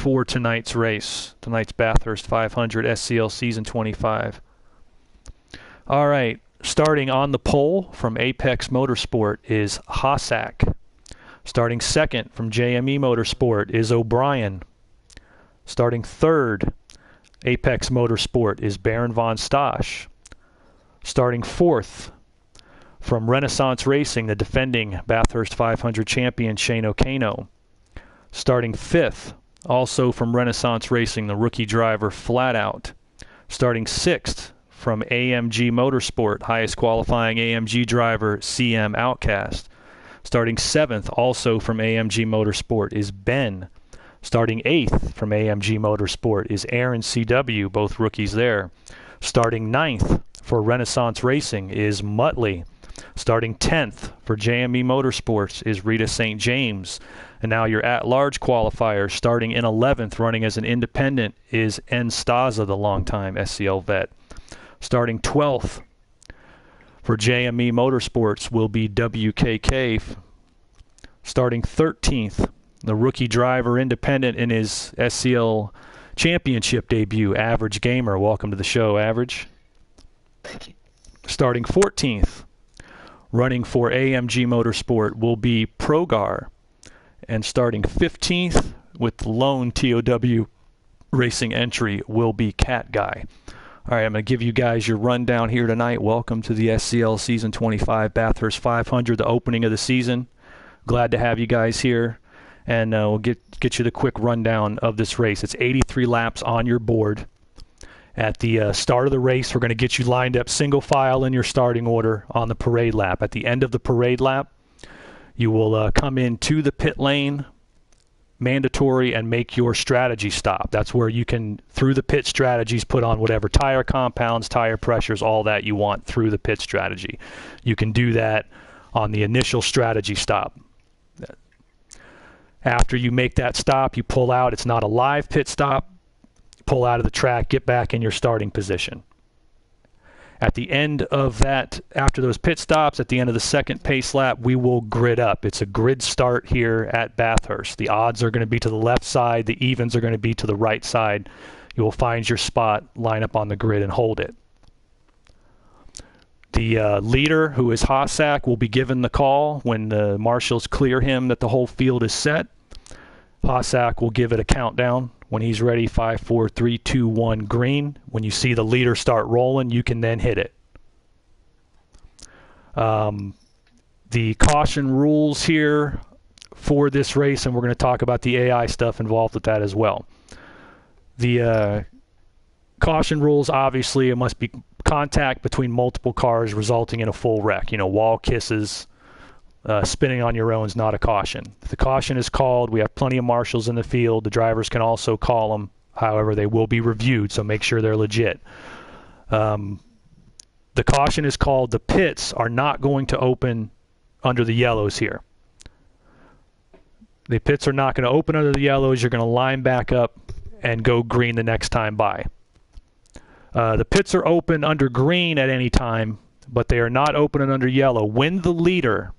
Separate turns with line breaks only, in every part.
for tonight's race, tonight's Bathurst 500 SCL Season 25. All right, starting on the pole from Apex Motorsport is Hossack. Starting second from JME Motorsport is O'Brien. Starting third, Apex Motorsport, is Baron von Stosch. Starting fourth from Renaissance Racing, the defending Bathurst 500 champion Shane O'Kano. Starting fifth, also from Renaissance Racing, the rookie driver Flatout. Starting sixth from AMG Motorsport, highest qualifying AMG driver CM Outcast. Starting seventh, also from AMG Motorsport, is Ben. Starting eighth from AMG Motorsport is Aaron CW, both rookies there. Starting ninth for Renaissance Racing is Muttley. Starting 10th for JME Motorsports is Rita St. James. And now your at-large qualifier, starting in 11th, running as an independent, is N. Staza, the longtime SCL vet. Starting 12th for JME Motorsports will be WKK. Starting 13th, the rookie driver independent in his SCL championship debut, Average Gamer. Welcome to the show, Average.
Thank you.
Starting 14th, running for AMG Motorsport will be Progar. And starting 15th with the lone TOW racing entry will be Cat Guy. All right, I'm going to give you guys your rundown here tonight. Welcome to the SCL Season 25 Bathurst 500, the opening of the season. Glad to have you guys here. And we'll get you the quick rundown of this race. It's 83 laps on your board. At the start of the race, we're going to get you lined up single file in your starting order on the parade lap. At the end of the parade lap, you will come into the pit lane, mandatory, and make your strategy stop. That's where you can, through the pit strategies, put on whatever tire compounds, tire pressures, all that you want through the pit strategy. You can do that on the initial strategy stop. After you make that stop, you pull out. It's not a live pit stop. Pull out of the track, get back in your starting position. At the end of that, after those pit stops, at the end of the second pace lap, we will grid up. It's a grid start here at Bathurst. The odds are going to be to the left side. The evens are going to be to the right side. You will find your spot, line up on the grid, and hold it. The leader, who is Hossack, will be given the call when the marshals clear him that the whole field is set. Hossack will give it a countdown. When he's ready, 5, 4, 3, 2, 1, green. When you see the leader start rolling, you can then hit it. The caution rules here for this race, and we're going to talk about the AI stuff involved with that as well. The caution rules, obviously, it must be contact between multiple cars resulting in a full wreck. You know, wall kisses, spinning on your own is not a caution. If the caution is called, we have plenty of marshals in the field. The drivers can also call them. However, they will be reviewed, so make sure they're legit. The caution is called. The pits are not going to open under the yellows here. The pits are not going to open under the yellows. You're going to line back up and go green the next time by. The pits are open under green at any time, but they are not open under yellow. When the leader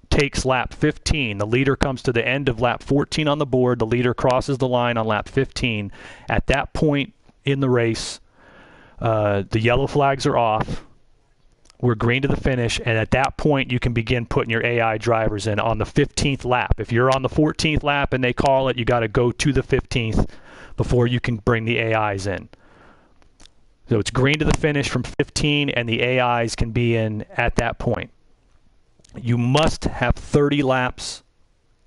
takes lap 15. The leader comes to the end of lap 14 on the board. The leader crosses the line on lap 15. At that point in the race, the yellow flags are off. We're green to the finish, and at that point, you can begin putting your AI drivers in on the 15th lap. If you're on the 14th lap and they call it, you got to go to the 15th before you can bring the AIs in. So it's green to the finish from 15, and the AIs can be in at that point. You must have 30 laps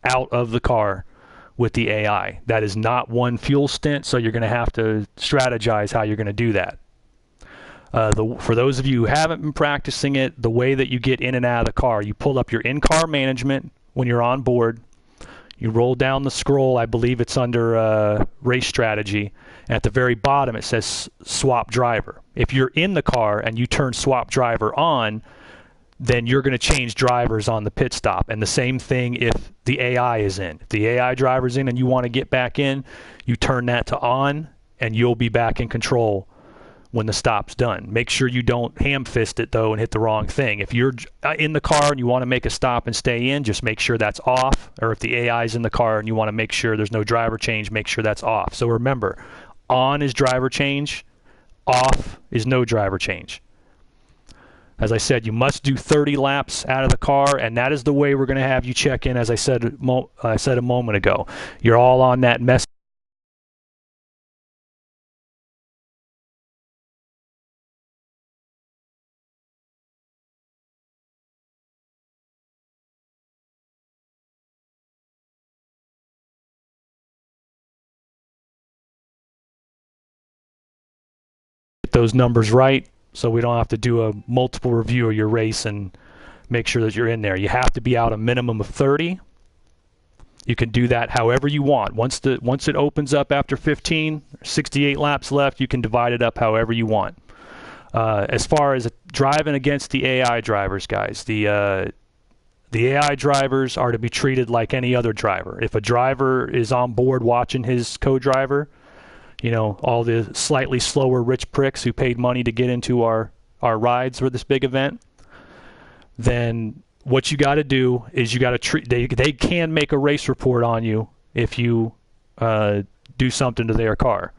out of the car with the AI. That is not one fuel stint, so you're going to have to strategize how you're going to do that. For those of you who haven't been practicing it, the way that you get in and out of the car, you pull up your in-car management when you're on board. You roll down the scroll. I believe it's under race strategy. And at the very bottom, it says swap driver. If you're in the car and you turn swap driver on, then you're going to change drivers on the pit stop. And the same thing if the AI is in. If the AI driver's in and you want to get back in, you turn that to on, and you'll be back in control when the stop's done. Make sure you don't ham fist it though and hit the wrong thing. If you're in the car and you want to make a stop and stay in, just make sure that's off. Or if the AI is in the car and you want to make sure there's no driver change, make sure that's off. So remember, on is driver change, off is no driver change. As I said, you must do 30 laps out of the car, and that is the way we're going to have you check in, as I said a moment ago. You're all on that mess. Get those numbers right so we don't have to do a multiple review of your race and make sure that you're in there. You have to be out a minimum of 30. You can do that however you want. Once it opens up after 15, 68 laps left, you can divide it up however you want. As far as driving against the AI drivers, guys, the AI drivers are to be treated like any other driver. If a driver is on board watching his co-driver, all the slightly slower rich pricks who paid money to get into our rides for this big event, then what you got to do is you got to treat. They can make a race report on you if you do something to their car,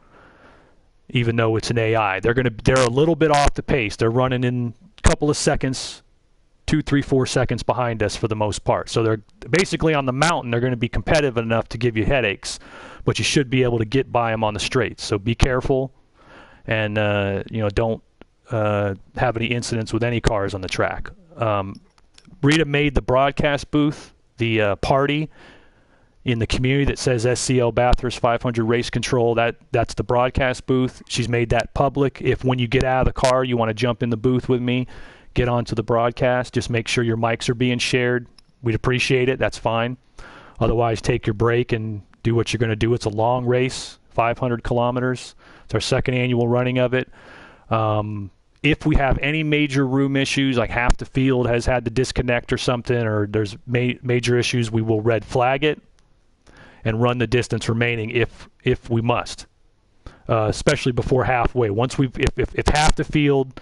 even though it's an AI. They're a little bit off the pace. They're running in a couple of seconds, 2, 3, 4 seconds behind us for the most part. So they're basically on the mountain. They're going to be competitive enough to give you headaches, but you should be able to get by them on the straights. So be careful, and don't have any incidents with any cars on the track. Rita made the broadcast booth, the party in the community that says SCL Bathurst 500 Race Control. That's the broadcast booth. She's made that public. If when you get out of the car you want to jump in the booth with me, get onto the broadcast. Just make sure your mics are being shared. We'd appreciate it. That's fine. Otherwise, take your break and do what you're going to do. It's a long race, 500 kilometers. It's our second annual running of it. If we have any major room issues, like half the field has had to disconnect or something, or there's major issues, we will red flag it and run the distance remaining if we must, especially before halfway. If half the field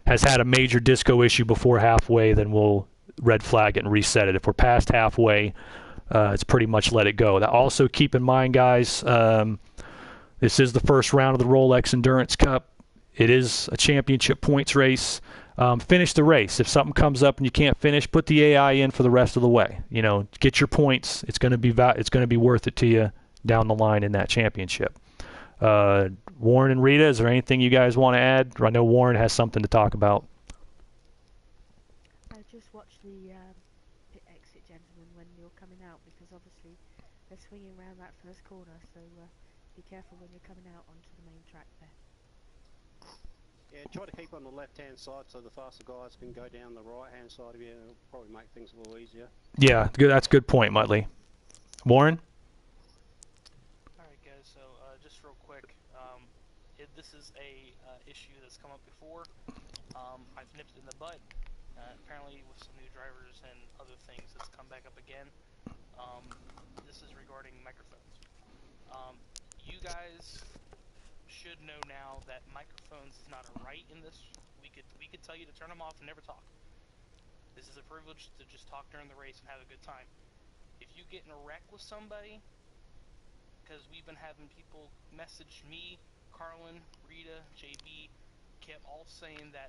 has had a major disco issue before halfway, then we'll red flag it and reset it. If we're past halfway, it's pretty much let it go. Now, also keep in mind, guys, this is the first round of the Rolex Endurance Cup. It is a championship points race. Finish the race. If something comes up and you can't finish, put the AI in for the rest of the way. Get your points. It's going to be worth it to you down the line in that championship. Warren and Rita, is there anything you guys want to add? I know Warren has something to talk about.
I just watched the pit exit, gentlemen, when you're coming out, because obviously they're swinging around that first corner, so be careful when you're coming out onto the main track there.
Yeah, try to keep on the left-hand side so the faster guys can go down the right-hand side of you. It'll probably make things a little easier.
Yeah, that's a good point, Muttley. Warren?
All right, guys. So just real quick, this is a issue that's come up before. I've nipped it in the butt. Apparently, with some new drivers and other things, it's come back up again. This is regarding microphones. You guys should know now that microphones is not a right in this. We could tell you to turn them off and never talk. This is a privilege to just talk during the race and have a good time. If you get in a wreck with somebody, because we've been having people message me, Carlin, Rita, JB, kept all saying that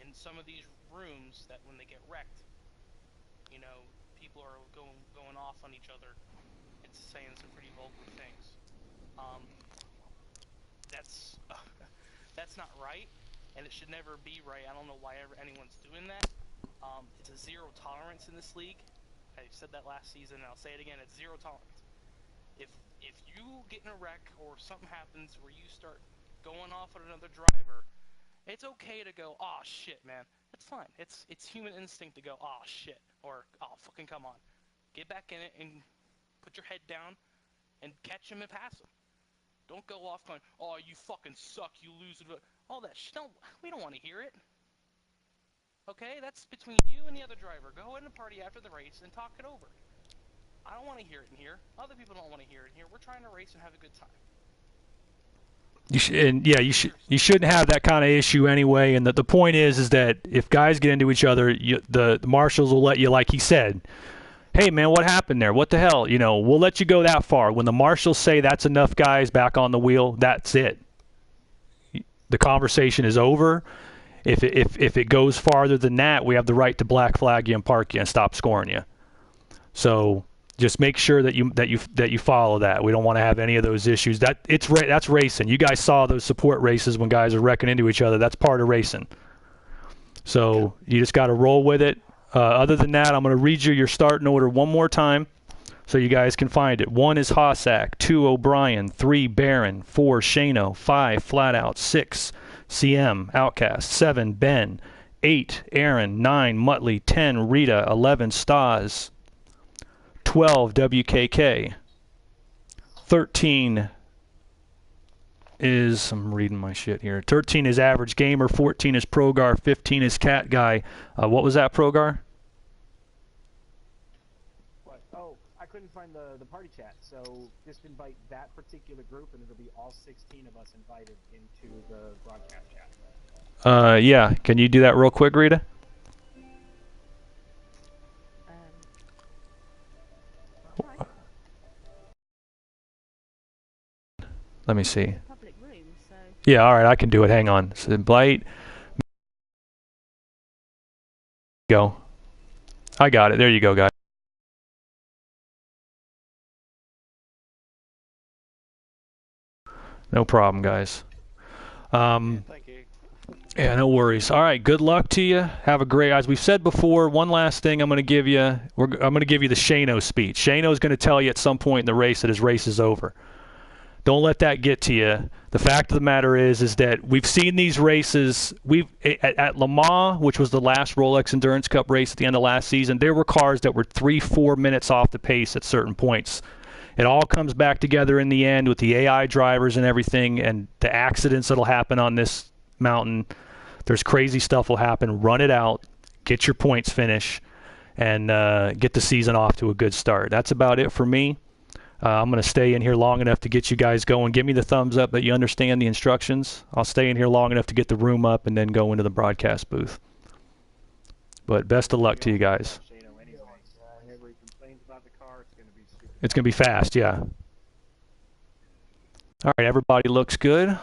in some of these rooms that when they get wrecked, people are going off on each other and saying some pretty vulgar things. That's not right, and it should never be right. I don't know why anyone's doing that. It's a zero tolerance in this league. I said that last season, and I'll say it again. It's zero tolerance. If you get in a wreck or something happens where you start going off at another driver, it's okay to go, "Aw, shit, man." That's fine. It's human instinct to go, "Aw, shit," or "Oh, fucking come on." Get back in it and put your head down and catch him and pass him. Don't go off going, "Oh, you fucking suck, you lose." All that shit. We don't want to hear it. Okay, that's between you and the other driver. Go in the party after the race and talk it over. I don't want to hear it in here. Other people don't want to hear it in here. We're trying to race and have a good time.
You shouldn't have that kind of issue anyway. And the point is that if guys get into each other, the marshals will let you, like he said, hey man, what happened there? What the hell? We'll let you go that far. When the marshals say that's enough guys back on the wheel, that's it. The conversation is over. If it goes farther than that, we have the right to black flag you and park you and stop scoring you. So just make sure that you follow that. We don't want to have any of those issues. That's racing. You guys saw those support races when guys are wrecking into each other. That's part of racing. So you just got to roll with it. Other than that, I'm going to read you your starting order one more time so you guys can find it. 1 is Hossack, 2 O'Brien, 3 Barron, 4 Shano, 5 Flatout, 6 CM Outcast, 7 Ben, 8 Aaron, 9 Muttley, 10 Rita, 11 Stas, 12 WKK, 13 is, I'm reading my shit here, 13 is Average Gamer, 14 is Progar, 15 is Cat Guy. What was that, Progar?
What? Oh, I couldn't find the party chat, so just invite that particular group and it'll be all 16 of us invited into the broadcast chat.
Yeah, can you do that real quick, Rita?
Right.
Let me see.
Public room, so.
Yeah, all right, I can do it. Hang on. So Blight. Go. I got it. There you go, guys. No problem, guys.
Thank you.
Yeah, no worries. All right, good luck to you. Have a great. As we've said before, one last thing I'm going to give you. I'm going to give you the Shano speech. Shano's going to tell you at some point in the race that his race is over. Don't let that get to you. The fact of the matter is that we've seen these races. At Le Mans, which was the last Rolex Endurance Cup race at the end of last season, there were cars that were 3-4 minutes off the pace at certain points. It all comes back together in the end with the AI drivers and everything, and the accidents that'll happen on this mountain. There's crazy stuff will happen. Run it out, get your points finish, and get the season off to a good start. That's about it for me. I'm going to stay in here long enough to get you guys going. Give me the thumbs up that you understand the instructions. I'll stay in here long enough to get the room up and then go into the broadcast booth. But best of luck to you guys. It's going to be fast, yeah. All right, everybody looks good.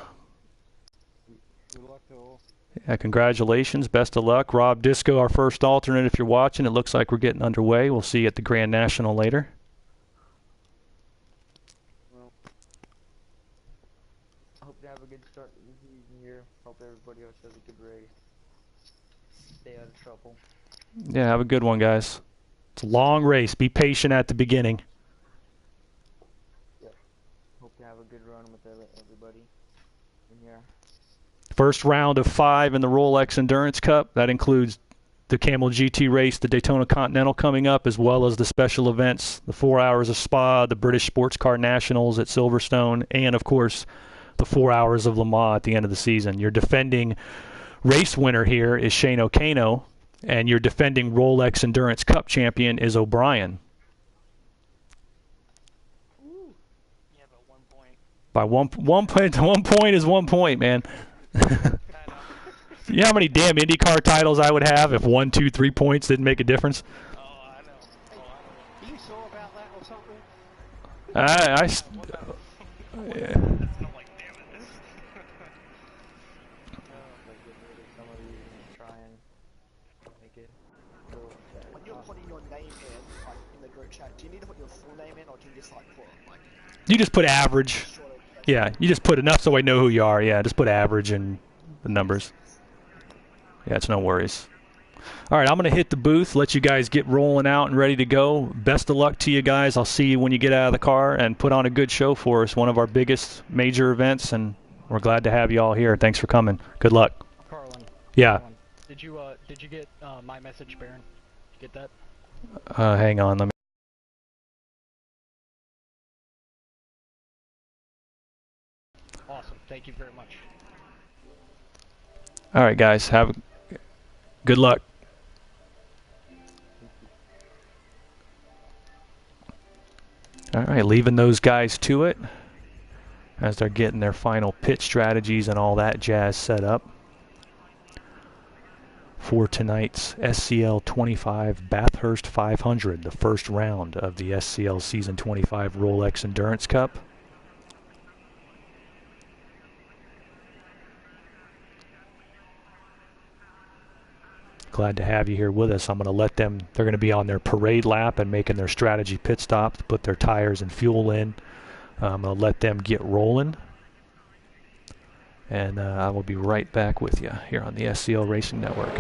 Yeah, congratulations. Best of luck. Rob Disco, our first alternate, if you're watching. It looks like we're getting underway. We'll see you at the Grand National later.
Well, I hope to have a good start to the season here. Hope everybody else has a good race. Stay out of trouble.
Yeah, have a good one, guys. It's a long race. Be patient at the beginning.
Yep. Hope to have a good run with everybody in here.
First round of 5 in the Rolex Endurance Cup. That includes the Camel GT race, the Daytona Continental coming up, as well as the special events, the 4 hours of Spa, the British Sports Car Nationals at Silverstone, and, of course, the 4 hours of Le Mans at the end of the season. Your defending race winner here is Shane O'Kano, and your defending Rolex Endurance Cup champion is O'Brien.
Yeah, but 1 point.
By one point is 1 point, man. You know how many damn IndyCar titles I would have if 1, 2, 3 points didn't make a difference?
Oh, I know.
Are you sure about that or something?
Yeah.
I'm like, damn it.
Like getting rid of some of these and try and make it go
When you're putting your name in, like in the group chat, do you need to put your full name in, or do you just like put like?
You just put average.
Short of
Yeah, you just put enough so I know who you are. Yeah, just put average and the numbers. Yeah, it's no worries. All right, I'm going to hit the booth, let you guys get rolling out and ready to go. Best of luck to you guys. I'll see you when you get out of the car, and put on a good show for us, one of our biggest major events, and we're glad to have you all here. Thanks for coming. Good luck.
Carlin.
Yeah.
Carlin, did you get my message, Baron? Did you get that?
Hang on, let me.
Awesome. Thank you very much.
All right, guys, have good luck. All right, leaving those guys to it. as they're getting their final pit strategies and all that jazz set up for tonight's SCL 25 Bathurst 500, the first round of the SCL Season 25 Rolex Endurance Cup. Glad to have you here with us. I'm going to let them, they're going to be on their parade lap and making their strategy pit stop to put their tires and fuel in. I'm going to let them get rolling. And I will be right back with you here on the SCL Racing Network.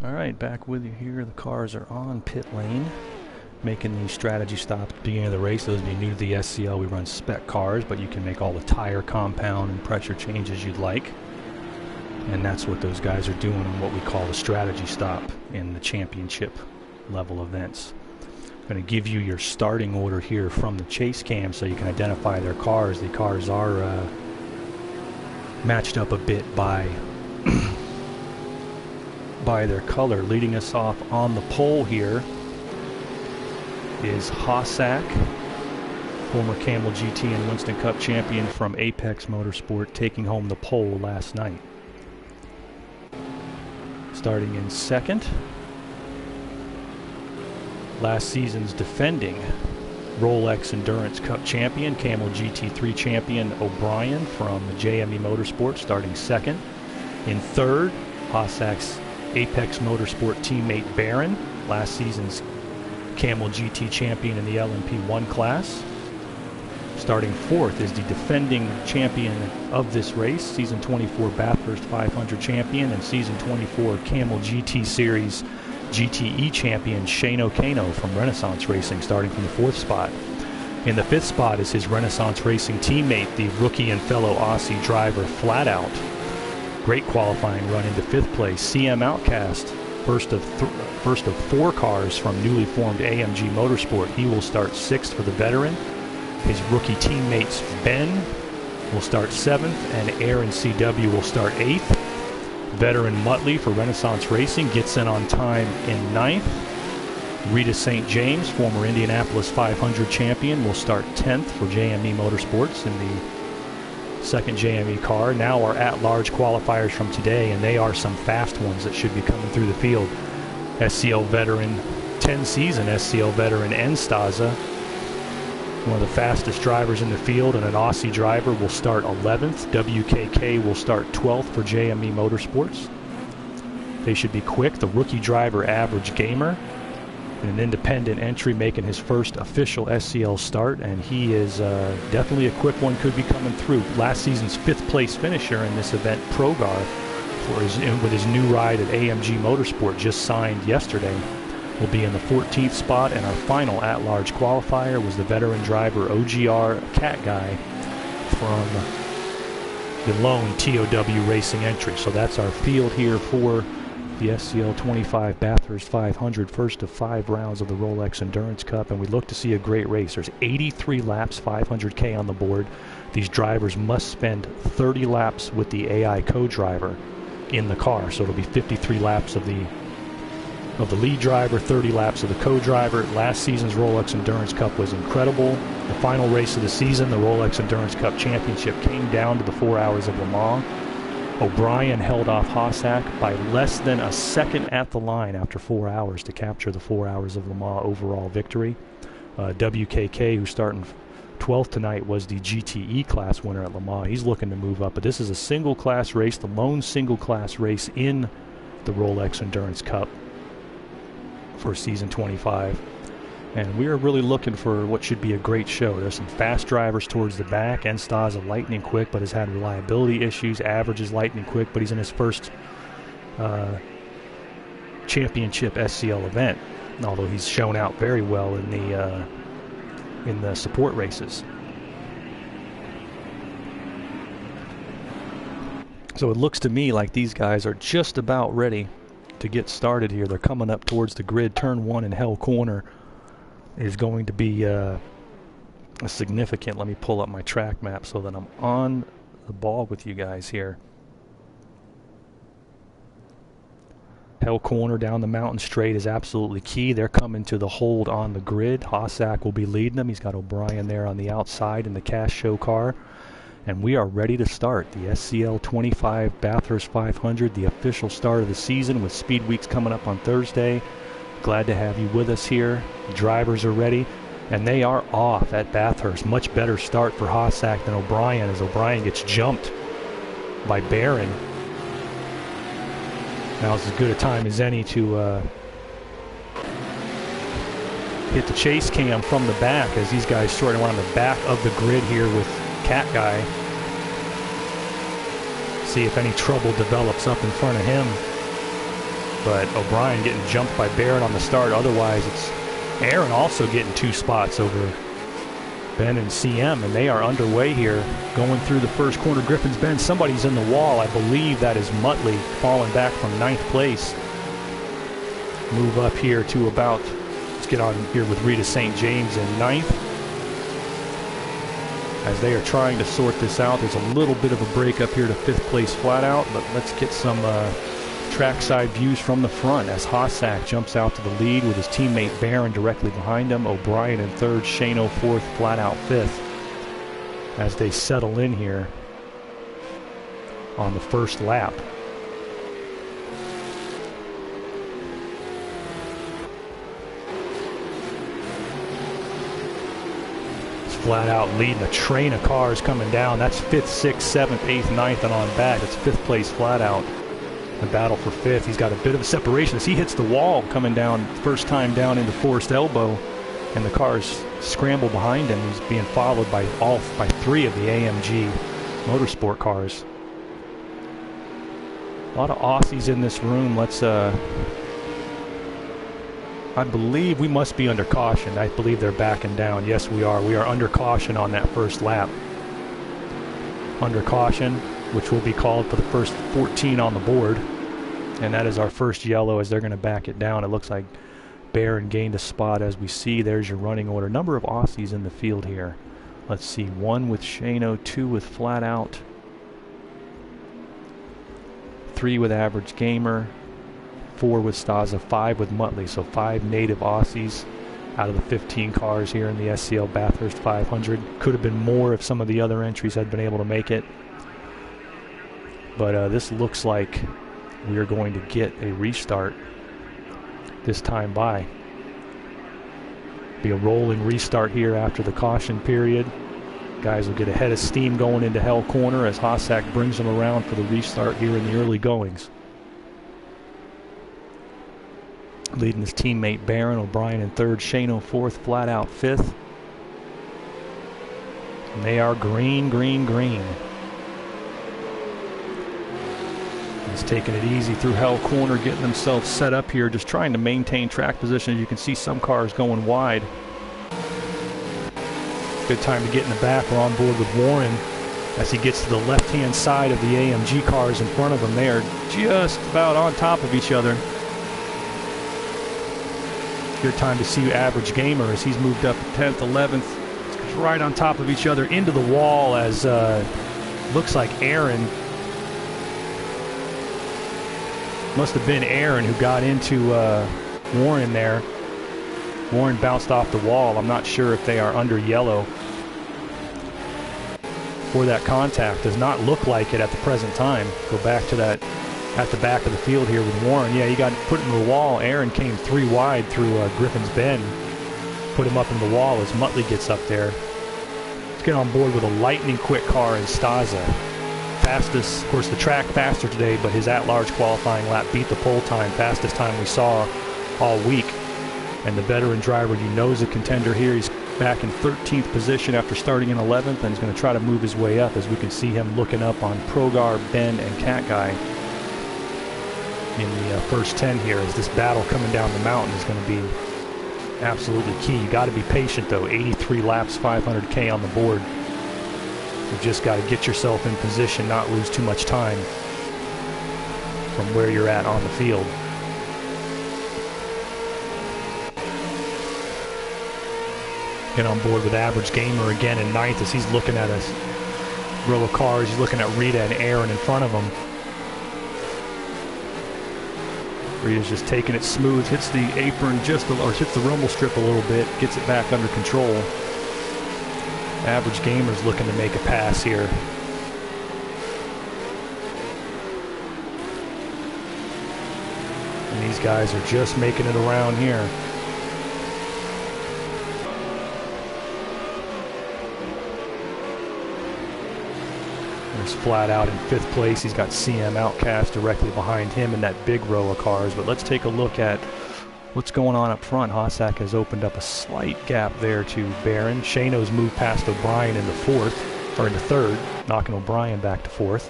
All right, back with you here. The cars are on pit lane, making these strategy stops at the beginning of the race. Those of you new to the SCL, we run spec cars, but you can make all the tire compound and pressure changes you'd like. And that's what those guys are doing on what we call the strategy stop in the championship level events. I'm going to give you your starting order here from the chase cam so you can identify their cars. The cars are matched up a bit by by their color. Leading us off on the pole here is Hossack, former Camel GT and Winston Cup champion from Apex Motorsport, taking home the pole last night. Starting in second, last season's defending Rolex Endurance Cup champion, Camel GT3 champion O'Brien from JME Motorsport, starting second. In third, Hossack's Apex Motorsport teammate Barron, last season's Camel GT champion in the LMP1 class. Starting fourth is the defending champion of this race, season 24 Bathurst 500 champion and season 24 Camel GT Series GTE champion Shane O'Kano from Renaissance Racing, starting from the fourth spot. In the fifth spot is his Renaissance Racing teammate, the rookie and fellow Aussie driver Flat Out. Great qualifying run into fifth place. CM Outcast, first of four cars from newly formed AMG Motorsport. He will start sixth for the veteran. His rookie teammates Ben will start seventh, and Aaron CW will start eighth. Veteran Muttley for Renaissance Racing gets in on time in ninth. Rita St. James, former Indianapolis 500 champion, will start 10th for JME Motorsports in the second JME car. Now our at-large qualifiers from today, and they are some fast ones that should be coming through the field. SCL veteran, 10-season SCL veteran Enstaza, one of the fastest drivers in the field, and an Aussie driver, will start 11th. WKK will start 12th for JME Motorsports. They should be quick. The rookie driver Average Gamer, an independent entry, making his first official SCL start, and he is definitely a quick one, could be coming through. Last season's fifth place finisher in this event, Progar, with his new ride at AMG Motorsport, just signed yesterday, will be in the 14th spot. And our final at-large qualifier was the veteran driver OGR Cat Guy from the lone TOW Racing entry. So that's our field here for the SCL 25 Bathurst 500, first of 5 rounds of the Rolex Endurance Cup, and we look to see a great race. There's 83 laps, 500K on the board. These drivers must spend 30 laps with the AI co-driver in the car, so it'll be 53 laps of the lead driver, 30 laps of the co-driver. Last season's Rolex Endurance Cup was incredible. The final race of the season, the Rolex Endurance Cup Championship, came down to the 4 hours of Le Mans. O'Brien held off Hossack by less than a second at the line after 4 hours to capture the 4 hours of Le Mans overall victory. WKK, who's starting 12th tonight, was the GTE class winner at Le Mans. He's looking to move up, but this is a single class race, the lone single class race in the Rolex Endurance Cup for season 25. And we are really looking for what should be a great show. There's some fast drivers towards the back. Ensta's lightning quick, but has had reliability issues. Average is lightning quick, but he's in his first championship SCL event, although he's shown out very well in the support races. So it looks to me like these guys are just about ready to get started here. They're coming up towards the grid. Turn 1 in Hell Corner is going to be a significant. Let me pull up my track map so that I'm on the ball with you guys here. Hell Corner down the mountain straight is absolutely key. They're coming to the hold on the grid. Hossack will be leading them. He's got O'Brien there on the outside in the Cash Show car. And we are ready to start the SCL 25 Bathurst 500, the official start of the season, with Speed Weeks coming up on Thursday. Glad to have you with us here. The drivers are ready, and they are off at Bathurst. Much better start for Hossack than O'Brien, as O'Brien gets jumped by Barron. Now it's as good a time as any to hit the chase cam from the back, as these guys sorting around the back of the grid here with Cat Guy. See if any trouble develops up in front of him. but O'Brien getting jumped by Barrett on the start. Otherwise, it's Aaron also getting 2 spots over Ben and CM, and they are underway here, going through the first corner. Griffin's Bend, somebody's in the wall. I believe that is Muttley, falling back from 9th place. Move up here to about, let's get on here with Rita St. James in 9th. As they are trying to sort this out, there's a little bit of a break up here to 5th place flat out, but let's get some trackside views from the front as Hossack jumps out to the lead with his teammate Barron directly behind him. O'Brien in 3rd, Shano 4th, flat out 5th as they settle in here on the first lap. Flat out leading a train of cars coming down. That's 5th, 6th, 7th, 8th, 9th, and on back. It's 5th place flat out. The battle for 5th. He's got a bit of a separation as he hits the wall coming down, first time down into Forest Elbow, and the cars scramble behind him. He's being followed by 3 of the AMG Motorsport cars. A lot of Aussies in this room. Let's I believe we must be under caution. I believe they're backing down. Yes, we are. We are under caution on that first lap. Under caution, which will be called for the first 14 on the board. And that is our first yellow as they're going to back it down. It looks like Barron gained a spot as we see. There's your running order. Number of Aussies in the field here. Let's see. 1 with Shano, 2 with Flat Out, 3 with Average Gamer, 4 with Staza, 5 with Muttley. So 5 native Aussies out of the 15 cars here in the SCL Bathurst 500. Could have been more if some of the other entries had been able to make it. But this looks like we are going to get a restart this time by. Be a rolling restart here after the caution period. Guys will get a head of steam going into Hell Corner as Hossack brings them around for the restart here in the early goings. Leading his teammate Barron, O'Brien in 3rd, Shano 4th, Flat Out 5th. And they are green, green, green. He's taking it easy through Hell Corner, getting themselves set up here, just trying to maintain track position. You can see some cars going wide. Good time to get in the back. We're on board with Warren as he gets to the left-hand side of the AMG cars in front of him. They are just about on top of each other. Good time to see Average Gamer as he's moved up 10th, 11th, right on top of each other into the wall as looks like Aaron, must have been Aaron who got into Warren there. Warren bounced off the wall. I'm not sure if they are under yellow for that contact. Does not look like it at the present time. Go back to that at the back of the field here with Warren. Yeah, he got put into the wall. Aaron came 3 wide through Griffin's Bend. Put him up in the wall as Muttley gets up there. Let's get on board with a lightning quick car in Staza. Fastest, of course, the track faster today, but his at-large qualifying lap beat the pole time. Fastest time we saw all week. And the veteran driver, you know, is a contender here. He's back in 13th position after starting in 11th, and he's going to try to move his way up as we can see him looking up on Progar, Ben, and Cat Guy in the first 10 here, as this battle coming down the mountain is going to be absolutely key. You got to be patient though. 83 laps, 500K on the board. You've just got to get yourself in position, not lose too much time from where you're at on the field. Get on board with Average Gamer again in 9th as he's looking at a row of cars. He's looking at Rita and Aaron in front of him. Rita's just taking it smooth, hits the apron or hits the rumble strip a little bit, gets it back under control. Average Gamer's looking to make a pass here. And these guys are just making it around here. There's Flat Out in 5th place. He's got CM Outcast directly behind him in that big row of cars. But let's take a look at what's going on up front. Hossack has opened up a slight gap there to Barron. Shano's moved past O'Brien in the 4th, or in the 3rd, knocking O'Brien back to 4th.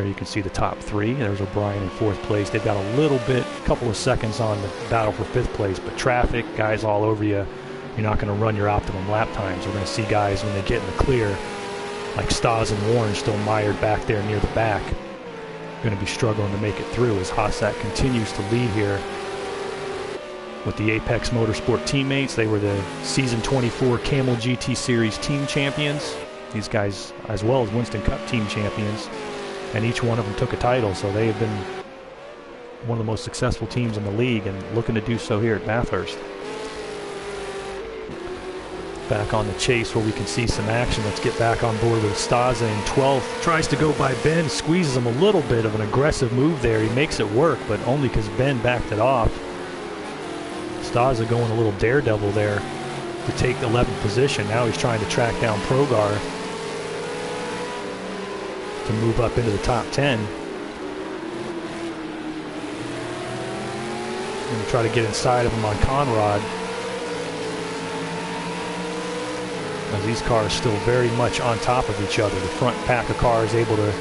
There you can see the top three. There's O'Brien in 4th place. They've got a little bit, couple of seconds on the battle for 5th place, but traffic, guys all over you. You're not going to run your optimum lap times. We're going to see guys when they get in the clear, like Stas and Warren, still mired back there near the back. Going to be struggling to make it through as Hossack continues to lead here with the Apex Motorsport teammates. They were the Season 24 Camel GT Series team champions. These guys, as well as Winston Cup team champions, and each one of them took a title, so they have been one of the most successful teams in the league and looking to do so here at Bathurst. Back on the chase where we can see some action. Let's get back on board with Staza in 12th. Tries to go by Ben, squeezes him a little bit of an aggressive move there. He makes it work, but only because Ben backed it off. Staza going a little daredevil there to take the 11th position. Now he's trying to track down Progar to move up into the top 10. And try to get inside of him on Conrad. As these cars still very much on top of each other. The front pack of cars able to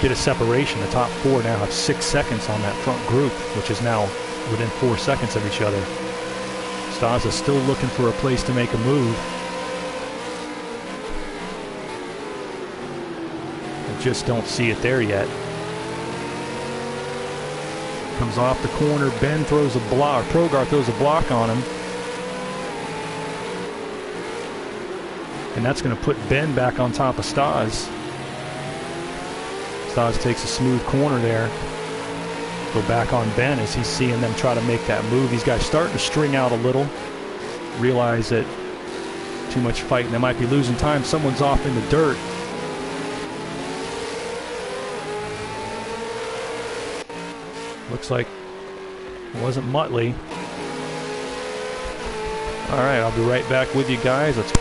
get a separation. The top 4 now have 6 seconds on that front group, which is now within 4 seconds of each other. Staza still looking for a place to make a move. Just don't see it there yet. Comes off the corner. Ben throws a block. Progar throws a block on him. And that's going to put Ben back on top of Stas. Stas takes a smooth corner there. Go back on Ben as he's seeing them try to make that move. These guys starting to string out a little. Realize that too much fighting. They might be losing time. Someone's off in the dirt. Looks like it wasn't Muttley. All right, I'll be right back with you guys. Let's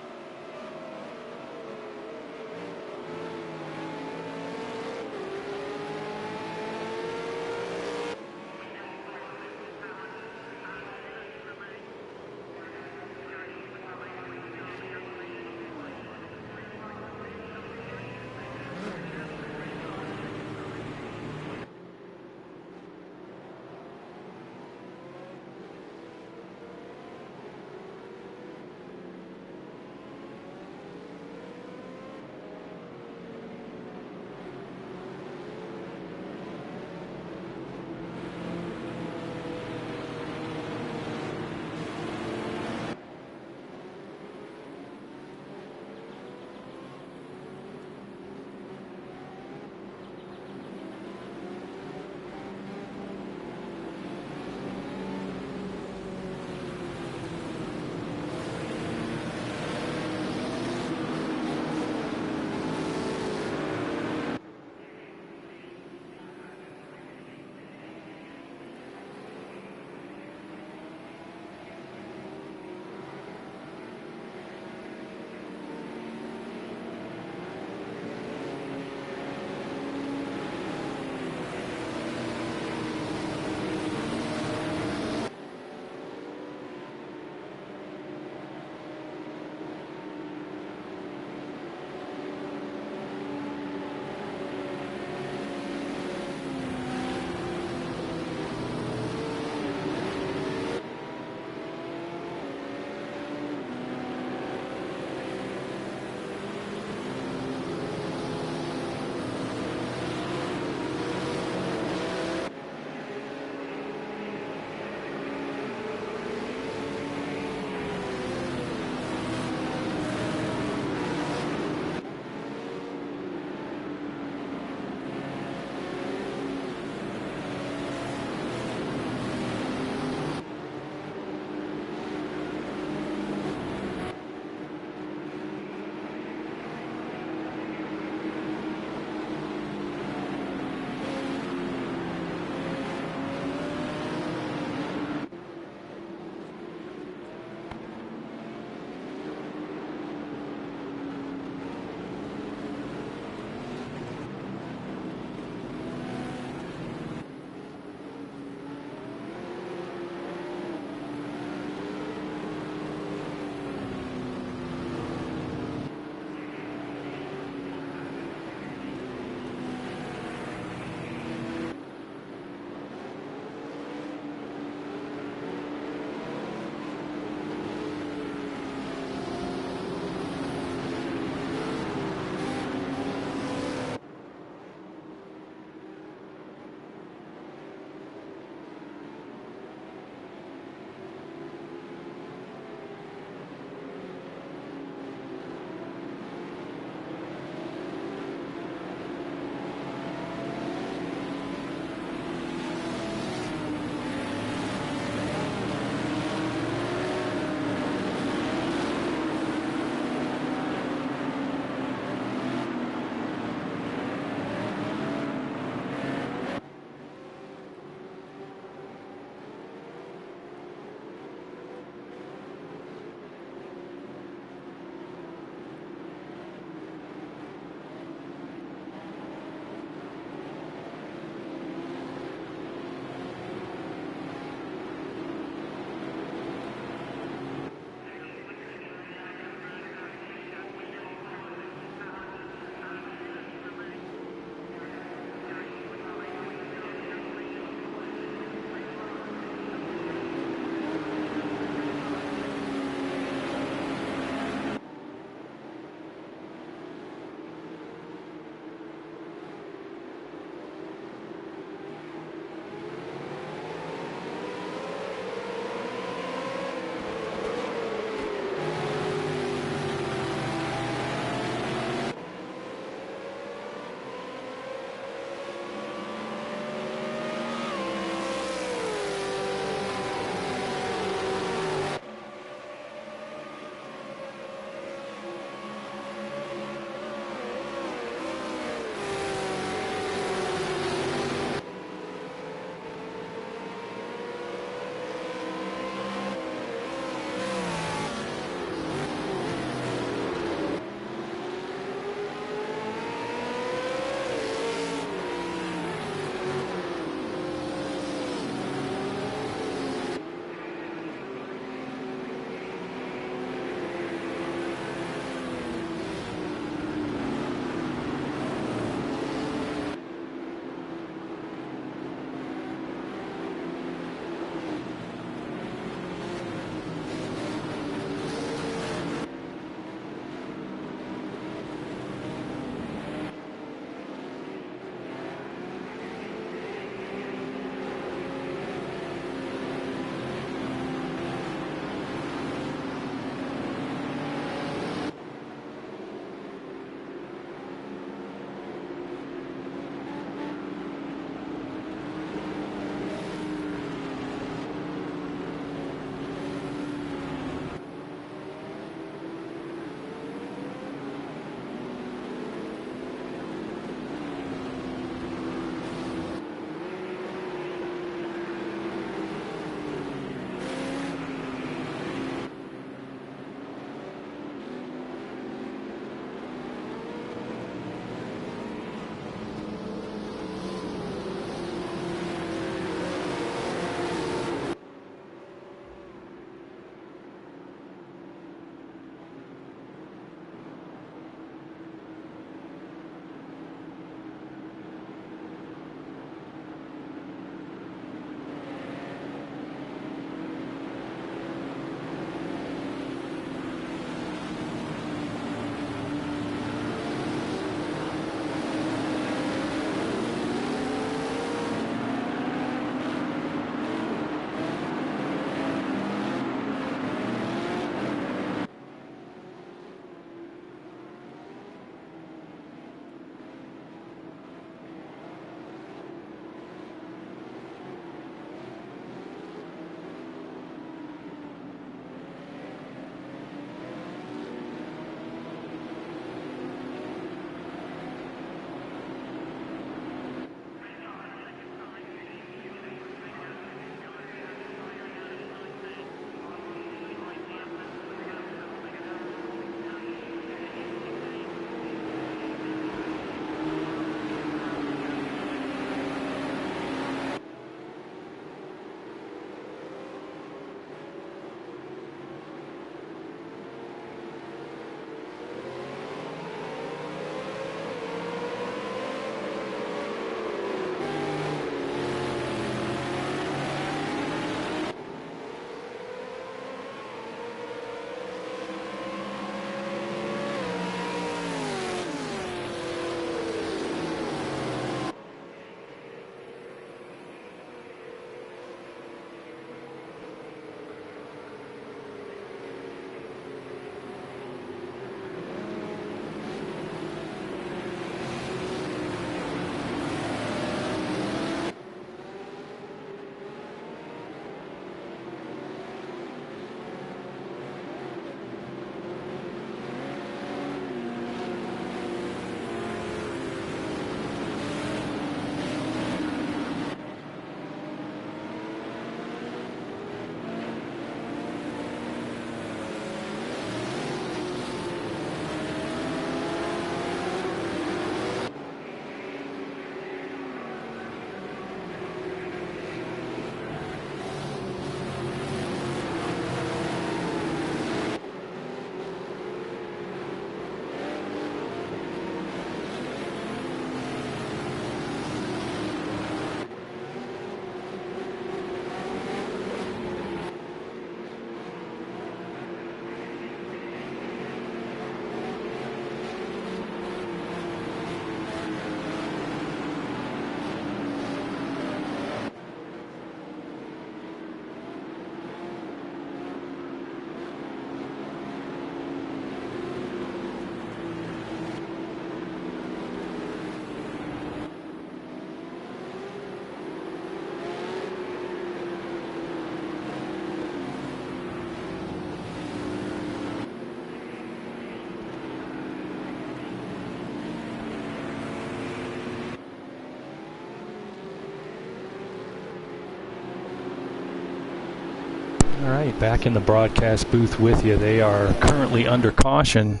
All right, back in the broadcast booth with you. They are currently under caution.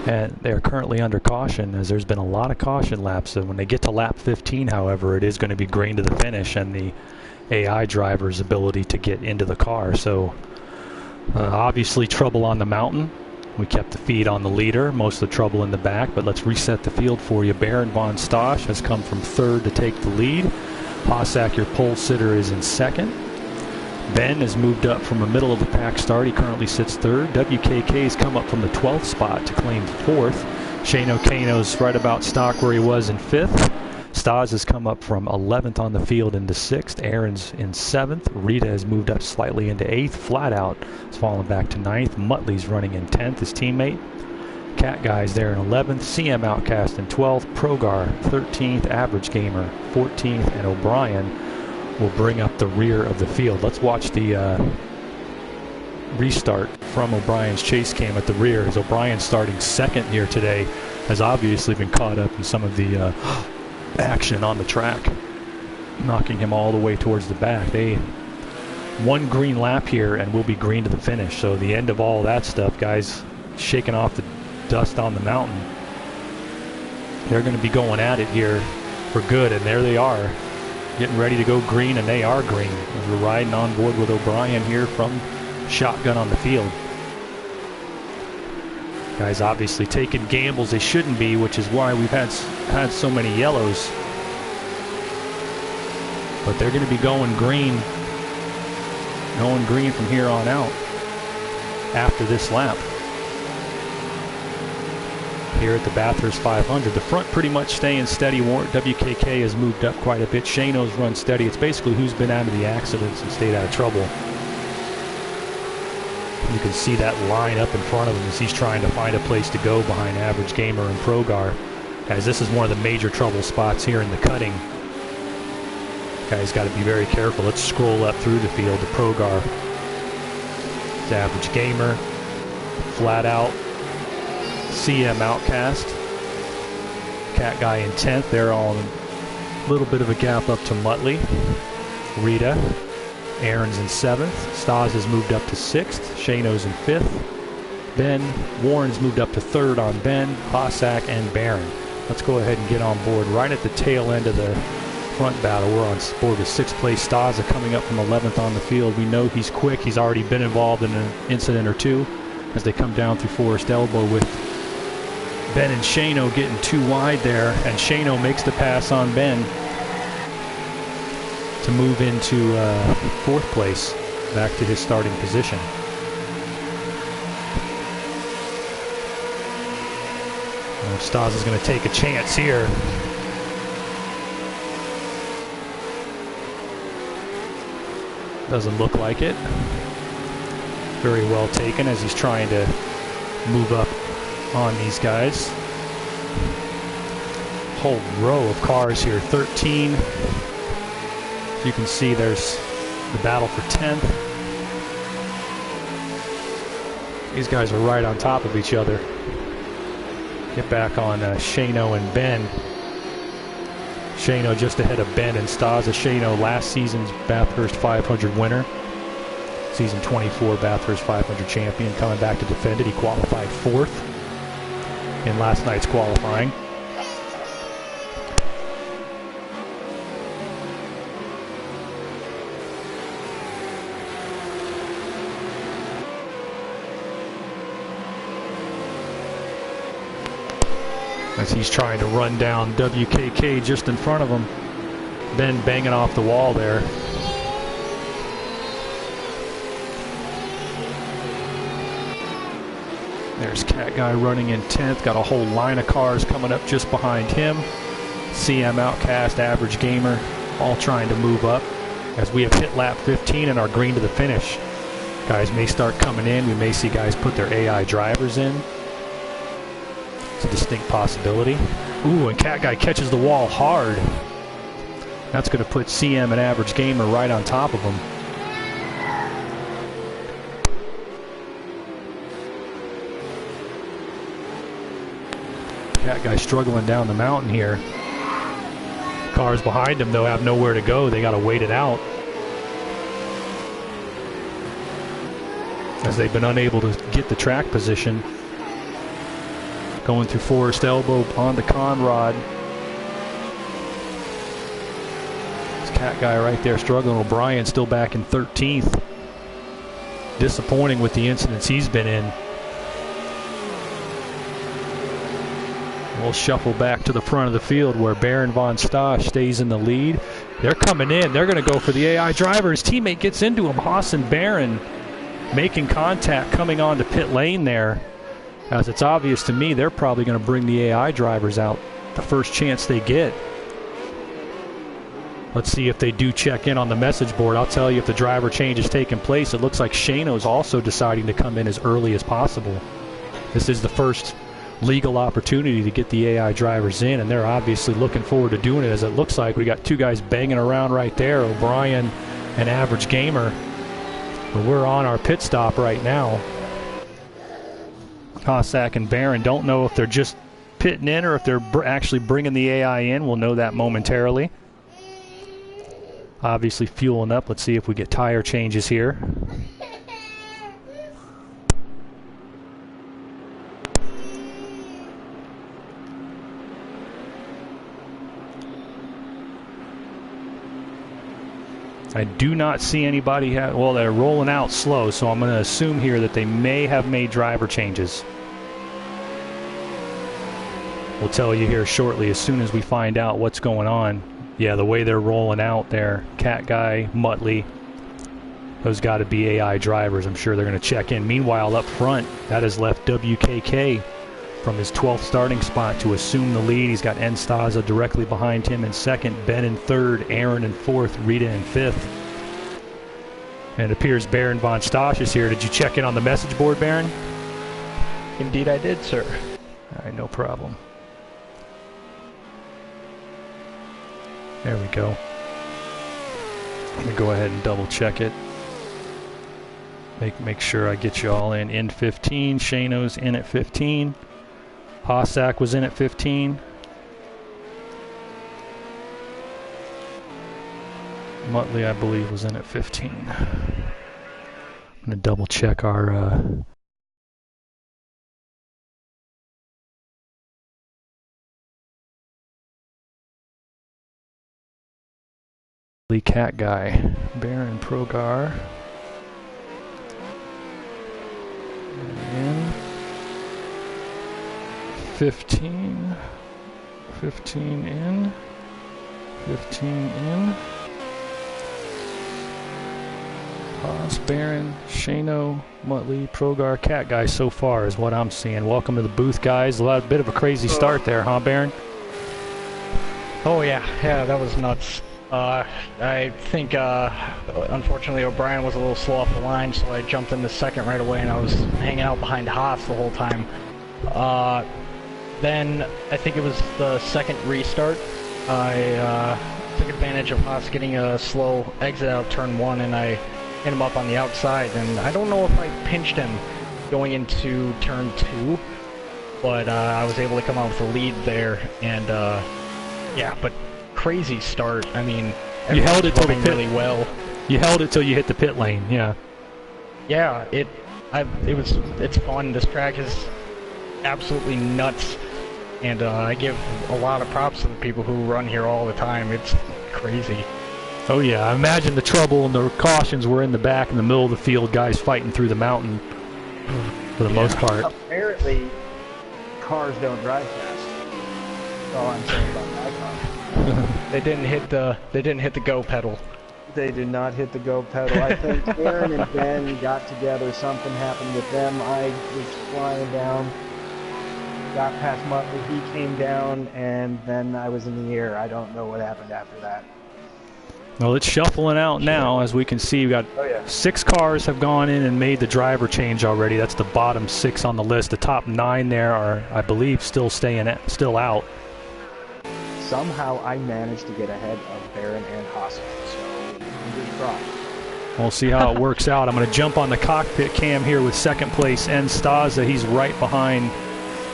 And they're currently under caution as there's been a lot of caution laps. So when they get to lap 15, however, it is going to be green to the finish and the AI driver's ability to get into the car. So obviously trouble on the mountain. We kept the feed on the leader, most of the trouble in the back, but let's reset the field for you. Baron von Stosch has come from third to take the lead. Hossack, your pole sitter, is in second. Ben has moved up from the middle of the pack start. He currently sits third. WKK has come up from the 12th spot to claim fourth. Shane O'Kano's right about stock where he was in fifth. Stas has come up from 11th on the field into 6th. Aaron's in 7th. Rita has moved up slightly into 8th. Flat Out has fallen back to 9th. Muttley's running in 10th, his teammate. Cat Guy's there in 11th. CM Outcast in 12th. Progar 13th. Average Gamer 14th. And O'Brien will bring up the rear of the field. Let's watch the restart from O'Brien's chase cam at the rear. As O'Brien starting second here today has obviously been caught up in some of the action on the track, knocking him all the way towards the back. They one green lap here and will be green to the finish. So the end of all that stuff, guys shaking off the dust on the mountain. They're going to be going at it here for good, and there they are, getting ready to go green, and they are green. As we're riding on board with O'Brien here from shotgun on the field. Guys obviously taking gambles they shouldn't be, which is why we've had so many yellows. But they're going to be going green from here on out after this lap. Here at the Bathurst 500, the front pretty much staying steady. WKK has moved up quite a bit. Shano's run steady. It's basically who's been out of the accidents and stayed out of trouble. You can see that line up in front of him as he's trying to find a place to go behind Average Gamer and Progar, as this is one of the major trouble spots here in the cutting. Guys got to be very careful. Let's scroll up through the field to Progar. It's Average Gamer, Flat Out, CM Outcast, Cat Guy in 10th. They're all in a little bit of a gap up to Muttley. Rita, Aaron's in 7th. Stas has moved up to 6th. Shano's in 5th. Ben Warren's moved up to 3rd on Ben, Hossack, and Barron. Let's go ahead and get on board right at the tail end of the front battle. We're on board with 6th place Staza coming up from 11th on the field. We know he's quick. He's already been involved in an incident or two as they come down through Forest Elbow with Ben and Shano getting too wide there, and Shano makes the pass on Ben to move into 4th place, back to his starting position. Stas is going to take a chance here. Doesn't look like it. Very well taken as he's trying to move up on these guys. Whole row of cars here, 13. As you can see, there's the battle for 10th. These guys are right on top of each other. Get back on Shano and Ben. Shano just ahead of Ben and Staza. Shano, last season's Bathurst 500 winner. Season 24 Bathurst 500 champion, coming back to defend it. He qualified 4th in last night's qualifying. As he's trying to run down WKK just in front of him. Ben banging off the wall there. There's Cat Guy running in 10th. Got a whole line of cars coming up just behind him. CM Outcast, Average Gamer, all trying to move up as we have hit lap 15 and are green to the finish. Guys may start coming in. We may see guys put their AI drivers in. It's a distinct possibility. Ooh, and Cat Guy catches the wall hard. That's going to put CM and Average Gamer right on top of him. Cat Guy struggling down the mountain here. Cars behind him, though, have nowhere to go. They got to wait it out. as they've been unable to get the track position. Going through Forest Elbow on to Conrad. This cat guy right there struggling. O'Brien still back in 13th. Disappointing with the incidents he's been in. We'll shuffle back to the front of the field where Baron von Stosch stays in the lead. They're coming in. They're going to go for the AI driver. His teammate gets into him. Haas and Baron making contact coming onto pit lane there. As it's obvious to me, they're probably going to bring the AI drivers out the first chance they get. Let's see if they do check in on the message board. I'll tell you if the driver change is taking place. It looks like Shano's also deciding to come in as early as possible. This is the first legal opportunity to get the AI drivers in, and they're obviously looking forward to doing it, as it looks like we got two guys banging around right there, O'Brien and Average Gamer. But we're on our pit stop right now. Cossack and Barron don't know if they're just pitting in or if they're actually bringing the AI in. We'll know that momentarily. Obviously fueling up. Let's see if we get tire changes here. I do not see anybody well, they're rolling out slow, so I'm going to assume here that they may have made driver changes. We'll tell you here shortly as soon as we find out what's going on. Yeah, the way they're rolling out there, Cat Guy, Muttley, those got to be AI drivers. I'm sure they're going to check in. Meanwhile, up front, that has left WKK from his 12th starting spot to assume the lead. He's got Enstaza directly behind him in second, Ben in third, Aaron in fourth, Rita in fifth. And it appears Baron von Stosch is here. Did you check in on the message board, Baron?
Indeed I did, sir.
All right, no problem. There we go. Let me go ahead and double check it. Make sure I get you all in 15. Shano's in at 15. Hossack was in at 15. Muttley, I believe, was in at 15. I'm going to double check our Cat Guy. Baron Progar. In 15 in, 15 in. Haas, Baron, Shano, Muttley, Progar, Cat Guy so far is what I'm seeing. Welcome to the booth, guys. A bit of a crazy start there, huh, Baron?
Oh yeah, that was nuts. I think, unfortunately, O'Brien was a little slow off the line, so I jumped in the second right away, and I was hanging out behind Haas the whole time. Then, I think it was the second restart, I took advantage of Haas getting a slow exit out of turn 1, and I hit him up on the outside, and I don't know if I pinched him going into turn 2, but I was able to come out with a lead there, and yeah, but crazy start. I mean,
you held it till the pit
really well.
You held it till you hit the pit lane, yeah.
Yeah, it's fun. This track is absolutely nuts, and I give a lot of props to the people who run here all the time. It's crazy.
Oh yeah, I imagine the trouble and the cautions were in the back in the middle of the field, guys fighting through the mountain for the most part.
Apparently, cars don't drive fast. That's all I'm saying about my car.
They didn't hit the go pedal.
They did not hit the go pedal. I think Aaron and Ben got together. Something happened with them. I was flying down, got past Muttley. He came down, and then I was in the air. I don't know what happened after that.
Well, it's shuffling out now. As we can see, we got 6 cars have gone in and made the driver change already. That's the bottom 6 on the list. The top 9 there are, I believe, still out.
Somehow I managed to get ahead of Baron and Haas, so fingers crossed.
We'll see how it works out. I'm going to jump on the cockpit cam here with second place Enstaza. He's right behind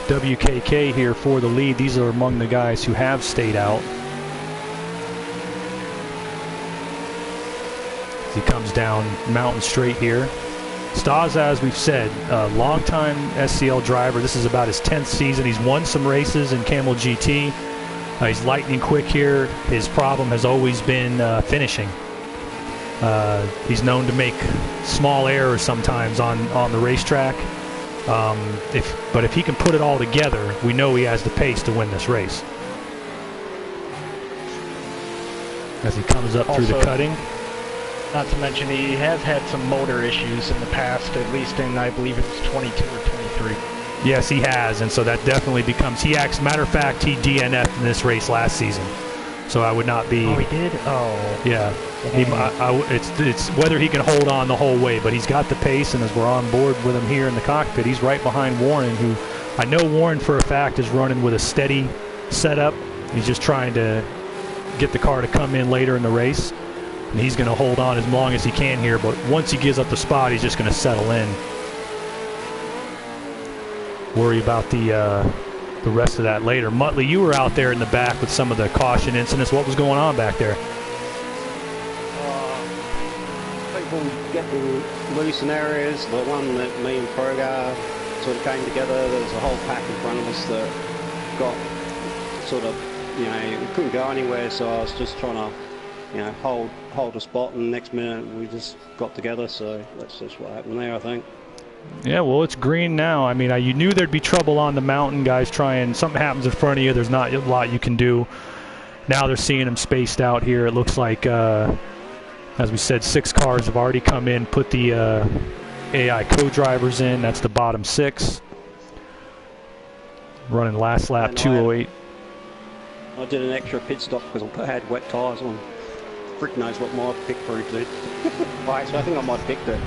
WKK here for the lead. These are among the guys who have stayed out. As he comes down Mountain Straight here. Stas, as we've said, a longtime SCL driver. This is about his 10th season. He's won some races in Camel GT. He's lightning quick here. His problem has always been finishing. He's known to make small errors sometimes on the racetrack. But if he can put it all together, we know he has the pace to win this race. As he comes up through the cutting.
Not to mention he has had some motor issues in the past, at least in, I believe it was 22 or 23.
Yes, he has, and so that definitely becomes, matter of fact, he DNF'd in this race last season. So I would not be...
Oh, he did? Oh.
Yeah. It's whether he can hold on the whole way, but he's got the pace, and as we're on board with him here in the cockpit, he's right behind Warren, who I know Warren for a fact is running with a steady setup. He's just trying to get the car to come in later in the race, and he's going to hold on as long as he can here, but once he gives up the spot, he's just going to settle in. Worry about the rest of that later. Muttley, you were out there in the back with some of the caution incidents. What was going on back there?
People getting loose in areas. The one that me and Progar sort of came together, there was a whole pack in front of us that got sort of, we couldn't go anywhere, so I was just trying to, hold a spot, and the next minute we just got together, so that's just what happened there, I think.
Yeah, well, it's green now. I mean, you knew there'd be trouble on the mountain. Guys trying, something happens in front of you, there's not a lot you can do. Now they're seeing them spaced out here. It looks like, as we said, 6 cars have already come in, put the AI co-drivers in. That's the bottom 6. Running last lap, 2:08.
I did an extra pit stop because I had wet tyres on. Frick knows what my pick crew did. Right, so I think I might have picked it.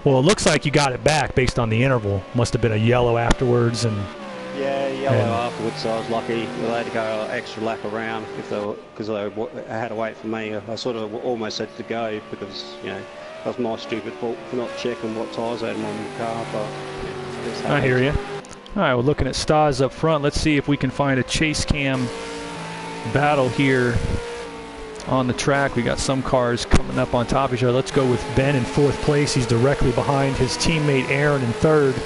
Well, it looks like you got it back based on the interval. Must have been a yellow afterwards, and
yeah, yellow afterwards. So I was lucky. They had to go an extra lap around because they had to wait for me. I sort of almost had to go because that was my stupid fault for not checking what tyres I had on the car. But
I hear you. All right, we're looking at Stas up front. Let's see if we can find a chase cam battle here on the track. We got some cars coming up on top of each other. Let's go with Ben in 4th place. He's directly behind his teammate Aaron in 3rd.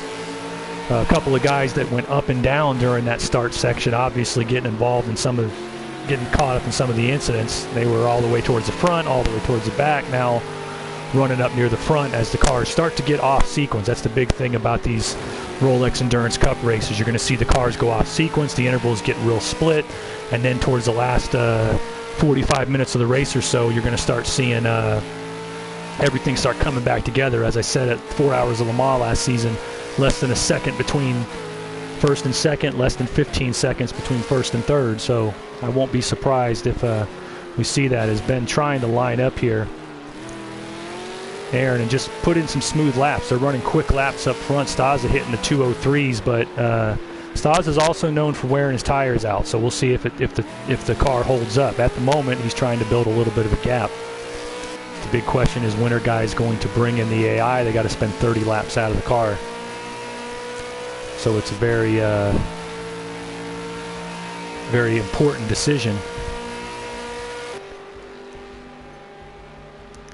A couple of guys that went up and down during that start section, obviously getting involved in getting caught up in some of the incidents. They were all the way towards the front, all the way towards the back, now running up near the front as the cars start to get off sequence. That's the big thing about these Rolex Endurance Cup races. You're going to see the cars go off sequence, the intervals get real split, and then towards the last 45 minutes of the race or so, you're going to start seeing everything start coming back together. As I said, at 4 Hours of Le Mans last season, less than a second between 1st and 2nd, less than 15 seconds between 1st and 3rd. So I won't be surprised if we see that, as Ben trying to line up here, Aaron, and just put in some smooth laps. They're running quick laps up front. Stas hitting the 203s, but Stas is also known for wearing his tires out, so we'll see if the car holds up. At the moment, he's trying to build a little bit of a gap. The big question is, when are guys going to bring in the AI? They got to spend 30 laps out of the car. So it's a very, very important decision.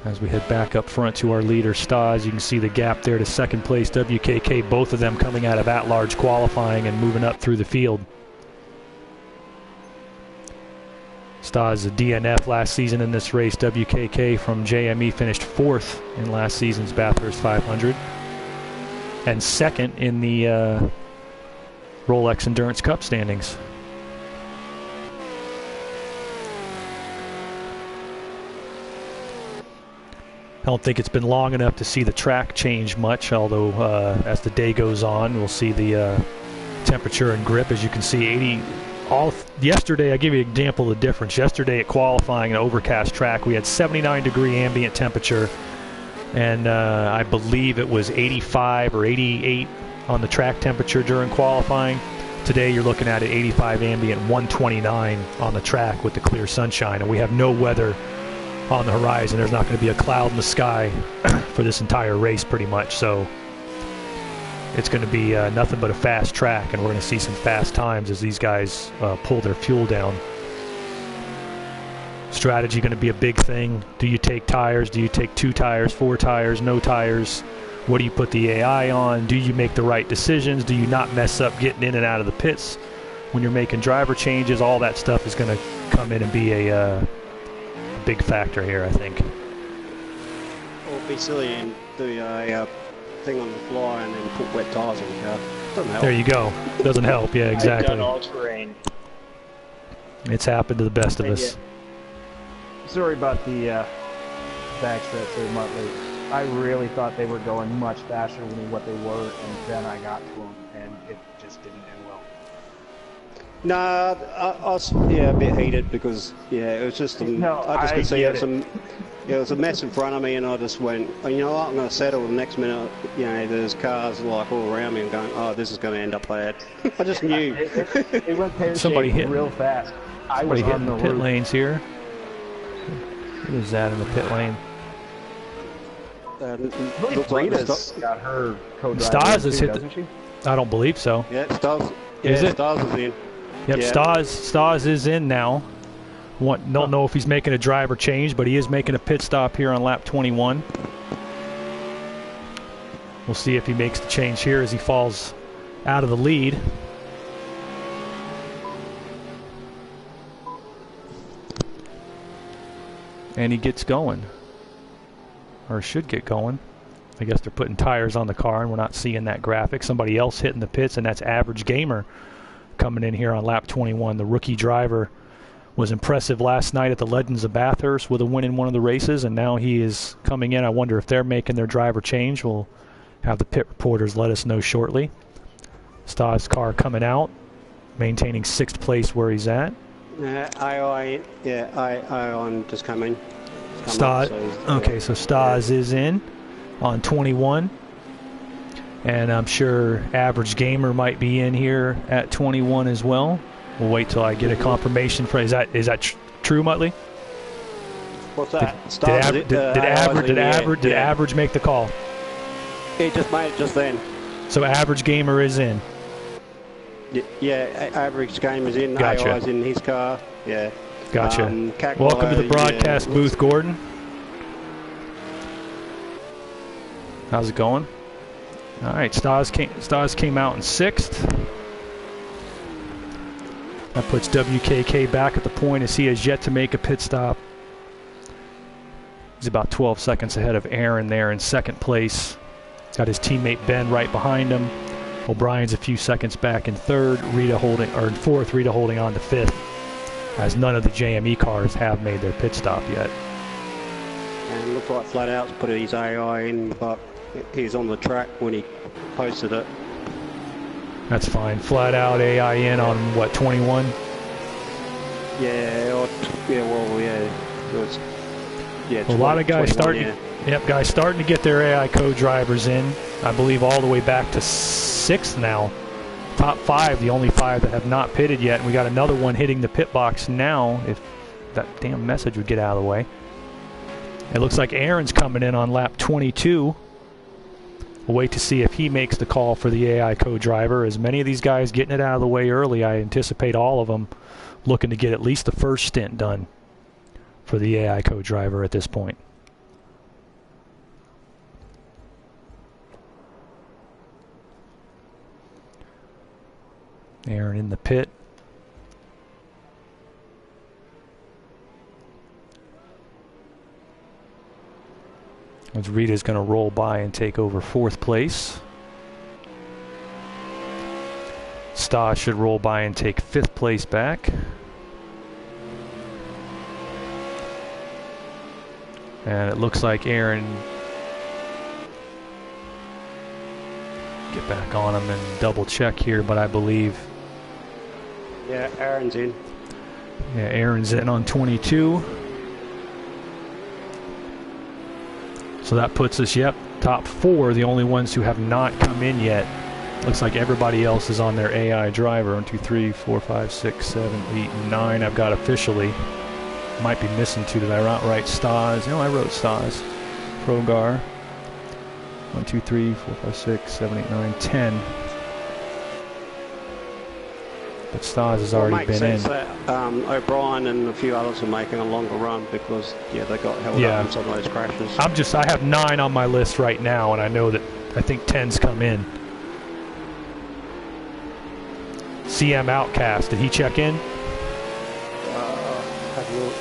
As we head back up front to our leader, Stas, you can see the gap there to 2nd place, WKK, both of them coming out of at-large qualifying and moving up through the field. Stas, a DNF last season in this race. WKK from JME finished 4th in last season's Bathurst 500 and 2nd in the Rolex Endurance Cup standings. I don't think it's been long enough to see the track change much, although as the day goes on, we'll see the temperature and grip. As you can see, yesterday, I'll give you an example of the difference. Yesterday at qualifying, an overcast track, we had 79-degree ambient temperature, and I believe it was 85 or 88 on the track temperature during qualifying. Today, you're looking at 85 ambient, 129 on the track with the clear sunshine, and we have no weather on the horizon. There's not going to be a cloud in the sky for this entire race pretty much, so it's going to be nothing but a fast track, and we're going to see some fast times as these guys pull their fuel down. Strategy going to be a big thing. Do you take tires? Do you take 2 tires, 4 tires, no tires? What do you put the AI on? Do you make the right decisions? Do you not mess up getting in and out of the pits when you're making driver changes? All that stuff is going to come in and be a big factor here, I think.
Or it'd be silly and do a thing on the fly and then put wet tyres on the car. Doesn't help.
There you go. Doesn't help. Yeah,
I've done
exactly.
all terrain.
It's happened to the best of us.
Sorry about the backstretch there, Muttley. I really thought they were going much faster than what they were, and then I got to them, and it just didn't end well.
No, I was a bit heated because it was just I just could see it was a mess in front of me, and I just went, oh, you know what, I'm going to settle. The next minute, there's cars like all around me, and going, oh, this is going to end up bad. I just knew.
It went
Somebody hit
real fast. I was
Somebody
on
hitting
the
pit
roof.
lanes here. What is that in the pit lane?
Looks like
Rita's got her co-driver.
Stas has
too,
hit
doesn't she?
I don't believe so.
Yeah, Stars.
Is it?
Stars is in.
Yep,
Yeah.
Stas is in now. Don't know if he's making a driver change, but he is making a pit stop here on lap 21. We'll see if he makes the change here as he falls out of the lead. And he gets going. Or should get going. I guess they're putting tires on the car and we're not seeing that graphic. Somebody else hitting the pits, and that's Average Gamer coming in here on lap 21. The rookie driver was impressive last night at the Legends of Bathurst with a win in one of the races, and now he is coming in. I wonder if they're making their driver change. We'll have the pit reporters let us know shortly. Stas' car coming out, maintaining 6th place where he's at.
I just come in.
Stas, okay, so Stas is in on 21. And I'm sure Average Gamer might be in here at 21 as well. We'll wait till I get a confirmation for. Is that true, Muttley?
What's that?
Did Average make the call?
He just made it just then.
So Average Gamer is in.
Yeah, Average Gamer's in.
Gotcha.
AI's in his car. Yeah.
Gotcha. Welcome to the broadcast booth, Gordon. How's it going? All right, Stas came out in 6th. That puts WKK back at the point as he has yet to make a pit stop. He's about 12 seconds ahead of Aaron there in 2nd place. Got his teammate Ben right behind him. O'Brien's a few seconds back in 3rd. Rita holding, or in 4th. Rita holding on to 5th, as none of the JME cars have made their pit stop yet.
And looks like Flat Out's put his AI in, but he's on the track when he posted it.
That's fine. Flat Out AI in on what, 21?
Yeah,
A lot of guys
21,
starting.
yeah.
Yep, guys starting to get their AI co-drivers in. I believe all the way back to 6th now. Top 5, the only 5 that have not pitted yet. And we got another one hitting the pit box now. If that damn message would get out of the way. It looks like Aaron's coming in on lap 22. We'll wait to see if he makes the call for the AI co-driver. As many of these guys getting it out of the way early, I anticipate all of them looking to get at least the first stint done for the AI co-driver at this point. Aaron in the pit. As Rita's going to roll by and take over 4th place. Stas should roll by and take 5th place back. And it looks like Aaron, get back on him and double check here, but I believe,
Yeah, Aaron's in.
yeah, Aaron's in on 22. So that puts us, top 4, the only ones who have not come in yet. Looks like everybody else is on their AI driver. 1, 2, 3, 4, 5, 6, 7, 8, 9 I've got officially. Might be missing 2. Did I write Stas? No, I wrote Stas. Progar. 1, 2, 3, 4, 5, 6, 7, 8, 9, 10. But Stas has already been in.
That, O'Brien and a few others are making a longer run because they got held up in some of those crashes.
I have 9 on my list right now, and I know that I think 10's come in. CM Outcast, did he check in?
Have a look.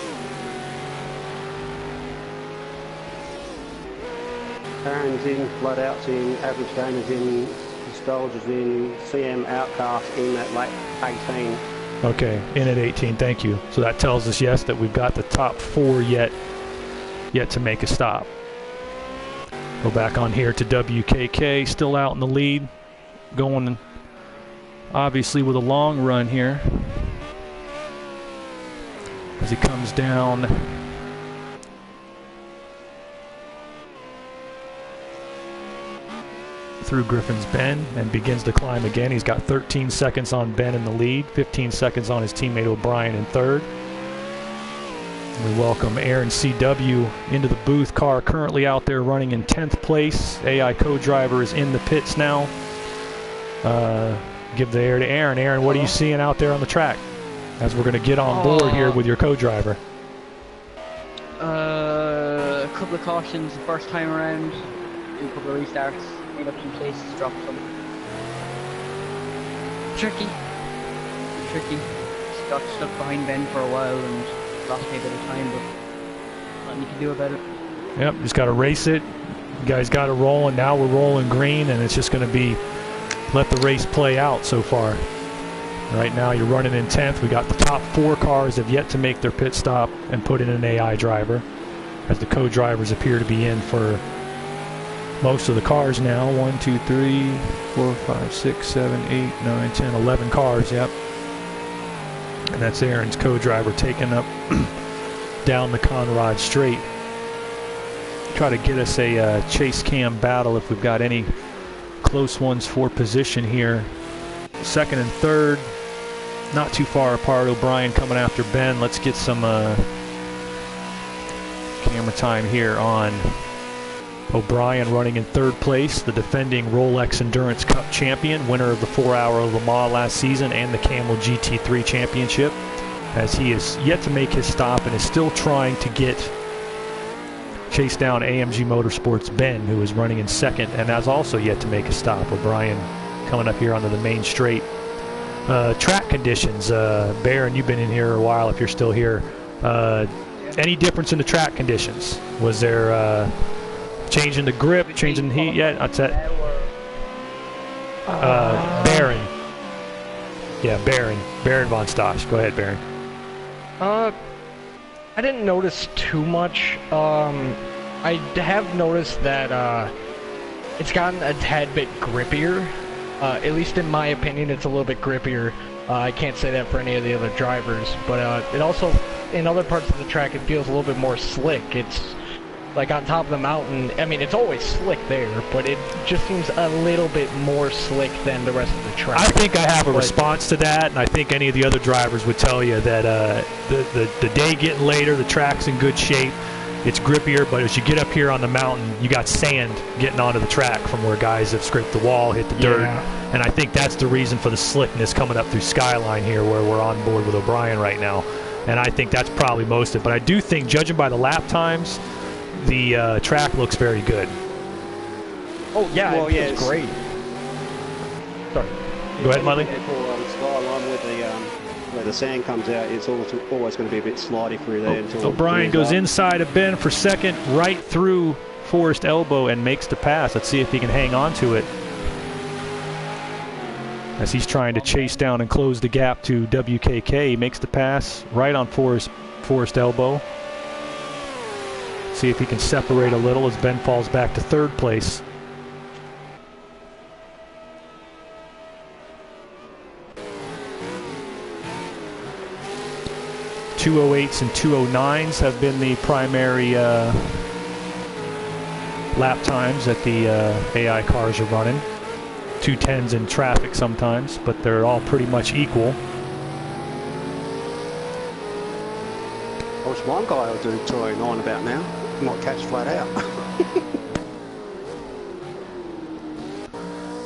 Aaron's in, Bloodout's in, Average Gamer's in, Nostalgia's in, CM Outcast in at late 18.
Okay, in at 18, thank you. So that tells us, yes, that we've got the top 4 yet to make a stop. Go back on here to WKK, still out in the lead, going obviously with a long run here as he comes down through Griffin's Bend and begins to climb again. He's got 13 seconds on Ben in the lead, 15 seconds on his teammate O'Brien in third. We welcome Aaron CW into the booth. Car currently out there running in 10th place. AI co-driver is in the pits now. Give the air to Aaron. Aaron, what are you seeing out there on the track as we're going to get on board here with your co-driver?
A couple of cautions the first time around, do a couple of restarts, made up some places, drop some. Tricky. Got stuck behind Ben for a while and lost me a bit of time, but nothing you can do about it.
Yep, just got to race it. You guys got to roll, and now we're rolling green, and it's just going to be let the race play out so far. Right now you're running in 10th. We got the top 4 cars have yet to make their pit stop and put in an AI driver, as the co-drivers appear to be in for most of the cars now. 1, 2, 3, 4, 5, 6, 7, 8, 9, 10, 11 cars, yep. And that's Aaron's co-driver taking up down the Conrad Straight. Try to get us a chase cam battle if we've got any close ones for position here. Second and third, not too far apart. O'Brien coming after Ben. Let's get some camera time here on O'Brien running in third place, the defending Rolex Endurance Cup champion, winner of the 4-hour Le Mans last season and the Camel GT3 championship, as he is yet to make his stop and is still trying to chase down AMG Motorsports' Ben, who is running in second and has also yet to make a stop. O'Brien coming up here onto the main straight. Track conditions, Baron, you've been in here a while if you're still here. Any difference in the track conditions? Was there changing the grip, changing the heat yet? That's it. Baron. Yeah, Baron von Stosch. Go ahead, Baron.
I didn't notice too much. I have noticed that it's gotten a tad bit grippier. At least in my opinion, it's a little bit grippier. I can't say that for any of the other drivers, but it also, in other parts of the track, it feels a little bit more slick. It's like on top of the mountain. I mean, it's always slick there, but it just seems a little bit more slick than the rest of the track.
I think I have a response to that, and I think any of the other drivers would tell you that the day getting later, the track's in good shape. It's grippier, but as you get up here on the mountain, you got sand getting onto the track from where guys have scraped the wall, hit the dirt.
Yeah.
And I think that's the reason for the slickness coming up through Skyline here, where we're on board with O'Brien right now. And I think that's probably most of it. But I do think, judging by the lap times, the track looks very good.
Oh, yeah,
well,
it's great. Sorry.
Go ahead, Miley.
Skyline where the sand comes out, it's always going to be a bit slidey through there. Until
O'Brien goes inside of Ben for second, right through Forest Elbow, and makes the pass. Let's see if he can hang on to it, as he's trying to chase down and close the gap to WKK. He makes the pass right on Forest Elbow. See if he can separate a little as Ben falls back to third place. .208s and 209s have been the primary lap times that the AI cars are running. 210s in traffic sometimes, but they're all pretty much equal.
Which one guy will do 209 about now? Might catch flat out.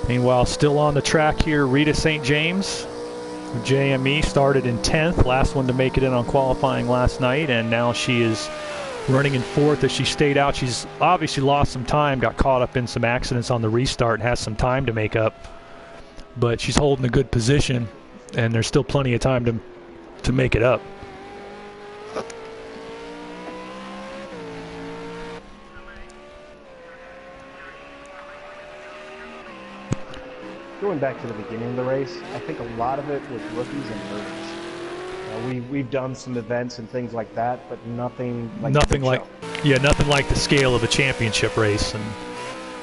Meanwhile, still on the track here, Rita St. James. JME started in 10th, last one to make it in on qualifying last night, and now she is running in fourth as she stayed out. She's obviously lost some time, got caught up in some accidents on the restart, and has some time to make up. But she's holding a good position, and there's still plenty of time to make it up.
Going back to the beginning of the race, I think a lot of it was rookies and birdies. We've done some events and things like that, but nothing like
nothing like the scale of a championship race. And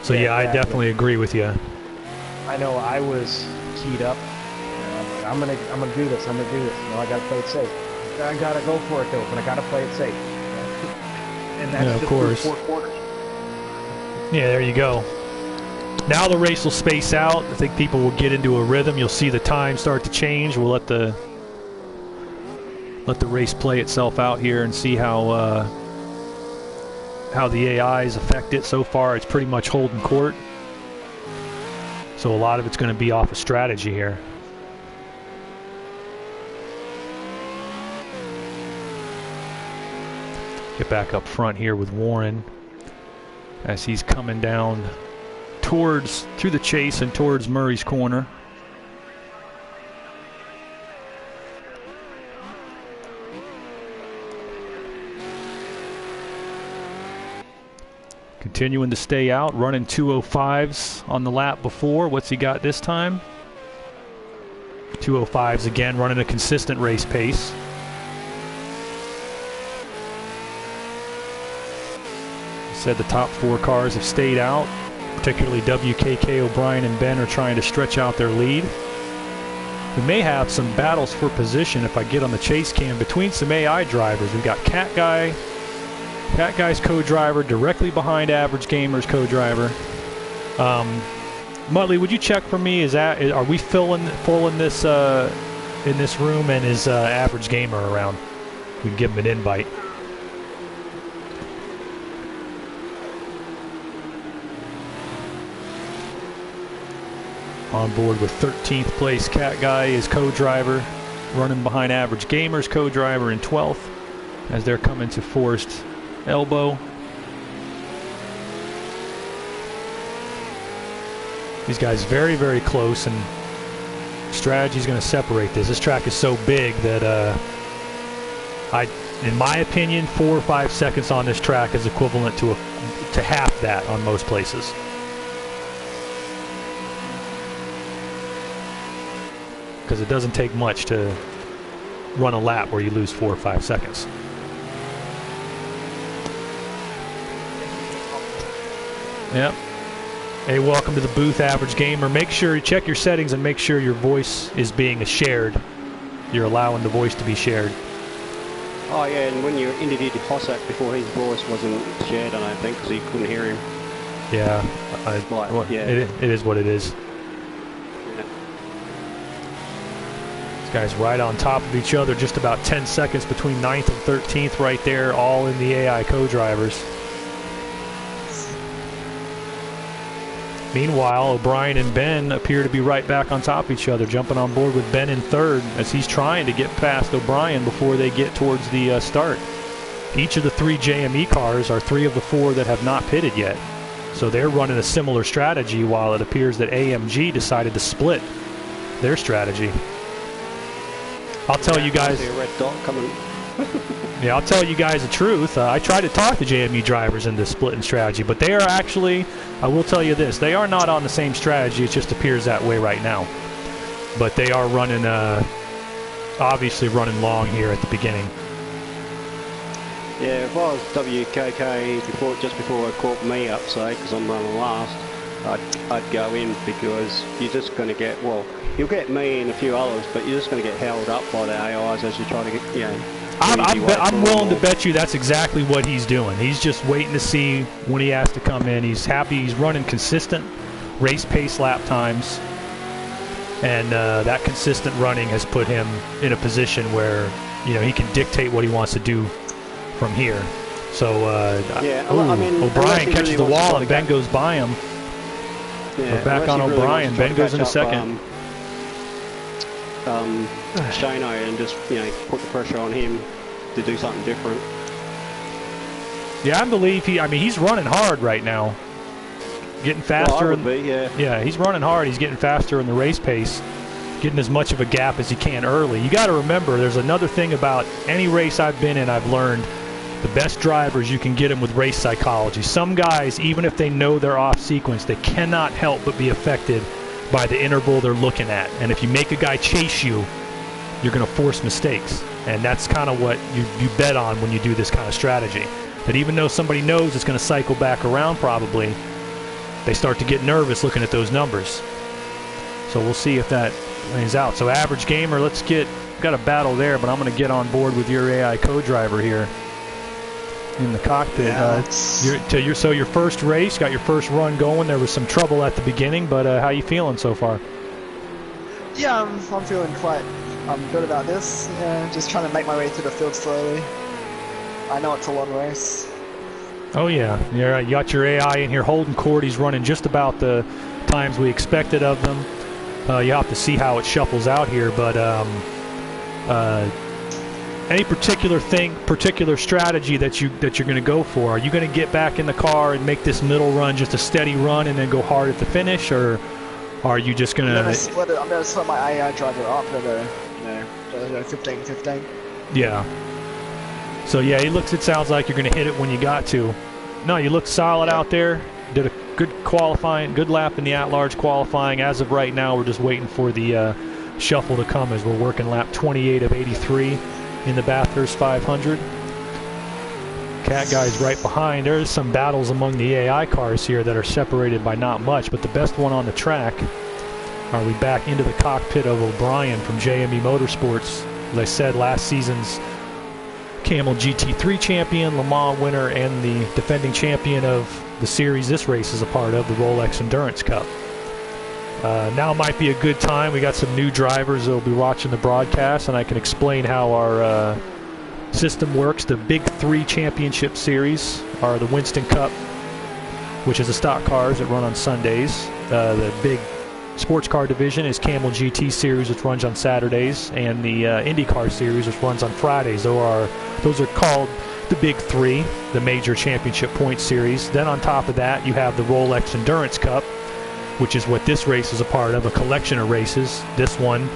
so yeah, I definitely agree with you.
I know I was keyed up. I'm gonna do this. I'm gonna do this. I gotta play it safe. I gotta go for it though, but I gotta play it safe. And that's
of
just
course.
4 quarters.
Yeah, there you go. Now the race will space out. I think people will get into a rhythm. You'll see the time start to change. We'll let the race play itself out here and see how the AIs affect it. So far, it's pretty much holding court. So a lot of it's going to be off of strategy here. Get back up front here with Warren as he's coming down through the chase and towards Murray's corner. Continuing to stay out, running 205s on the lap before. What's he got this time? 205s again, running a consistent race pace. Said the top 4 cars have stayed out. Particularly WKK, O'Brien, and Ben are trying to stretch out their lead. We may have some battles for position if I get on the chase cam between some AI drivers. We've got Cat Guy's co-driver directly behind Average Gamer's co-driver. Muttley, would you check for me? Are we full in this room, and is Average Gamer around? We can give him an invite. On board with 13th place Cat Guy is co-driver, running behind Average Gamer's co-driver in 12th as they're coming to Forest Elbow. These guys very, very close, and strategy's going to separate this. This track is so big that in my opinion, 4 or 5 seconds on this track is equivalent to half that on most places. Because it doesn't take much to run a lap where you lose 4 or 5 seconds. Yep. Hey, welcome to the booth, Average Gamer. Make sure you check your settings and make sure your voice is being shared. You're allowing the voice to be shared.
Oh yeah, and when you interviewed Hossack before, his voice wasn't shared, I don't think, because he couldn't hear him.
Yeah, it is what it is. Guys right on top of each other, just about 10 seconds between 9th and 13th right there, all in the AI co-drivers. Meanwhile, O'Brien and Ben appear to be right back on top of each other, jumping on board with Ben in 3rd as he's trying to get past O'Brien before they get towards the start. Each of the 3 JME cars are 3 of the 4 that have not pitted yet. So they're running a similar strategy, while it appears that AMG decided to split their strategy. I'll tell you guys.
A red dot coming.
Yeah, I'll tell you guys the truth. I tried to talk the JME drivers into splitting strategy, but they are actually, I will tell you this, they are not on the same strategy. It just appears that way right now. But they are running, obviously running long here at the beginning.
Yeah, if I was WKK just before it caught me up, say, because I'm running last, I'd go in, because you're just going to get, well, you'll get me and a few others, but you're just going to get held up by the AIs as you try to get, you know.
I'm willing to bet you that's exactly what he's doing. He's just waiting to see when he has to come in. He's happy he's running consistent race pace lap times, and that consistent running has put him in a position where, you know, he can dictate what he wants to do from here. So
I mean,
O'Brien catches the wall and Ben goes by him.
Yeah,
we're back on O'Brien. Ben goes in a second.
Shano, and just, you know, put the pressure on him to do something different.
Yeah, I believe he's running hard right now. Getting faster.
Well, yeah.
Yeah, he's running hard. He's getting faster in the race pace, getting as much of a gap as he can early. You got to remember, there's another thing about any race I've been in, I've learned the best drivers, you can get them with race psychology. Some guys, even if they know they're off sequence, they cannot help but be affected by the interval they're looking at. And if you make a guy chase you, you're going to force mistakes. And that's kind of what you bet on when you do this kind of strategy. That even though somebody knows it's going to cycle back around probably, they start to get nervous looking at those numbers. So we'll see if that lays out. So average gamer, got a battle there, but I'm going to get on board with your AI co-driver here in the cockpit.
Yeah,
So your first race, got your first run going. There was some trouble at the beginning, but how you feeling so far?
Yeah, I'm feeling quite good about this. Just trying to make my way through the field slowly. I know it's a long race.
Oh yeah, you got your AI in here holding court. He's running just about the times we expected of them. You have to see how it shuffles out here, but any particular strategy that you're going to go for? Are you going to get back in the car and make this middle run just a steady run and then go hard at the finish, or are you just going to?
I'm going to split my AI driver up to the 15-15.
Yeah. So yeah, it sounds like you're going to hit it when you got to. No, you looked solid out there. Did a good lap in the at-large qualifying. As of right now, we're just waiting for the shuffle to come as we're working lap 28 of 83 in the Bathurst 500. Cat Guy's right behind. There's some battles among the AI cars here that are separated by not much, but the best one on the track. Are we back into the cockpit of O'Brien from JME Motorsports? As I said, last season's Camel GT3 champion, Le Mans winner, and the defending champion of the series this race is a part of, the Rolex Endurance Cup. Now might be a good time. We got some new drivers that will be watching the broadcast, and I can explain how our system works. The Big Three Championship Series are the Winston Cup, which is the stock cars that run on Sundays. The big sports car division is Camel GT Series, which runs on Saturdays, and the IndyCar Series, which runs on Fridays. Those are called the Big Three, the major championship point series. Then on top of that, you have the Rolex Endurance Cup, which is what this race is a part of, a collection of races. This one,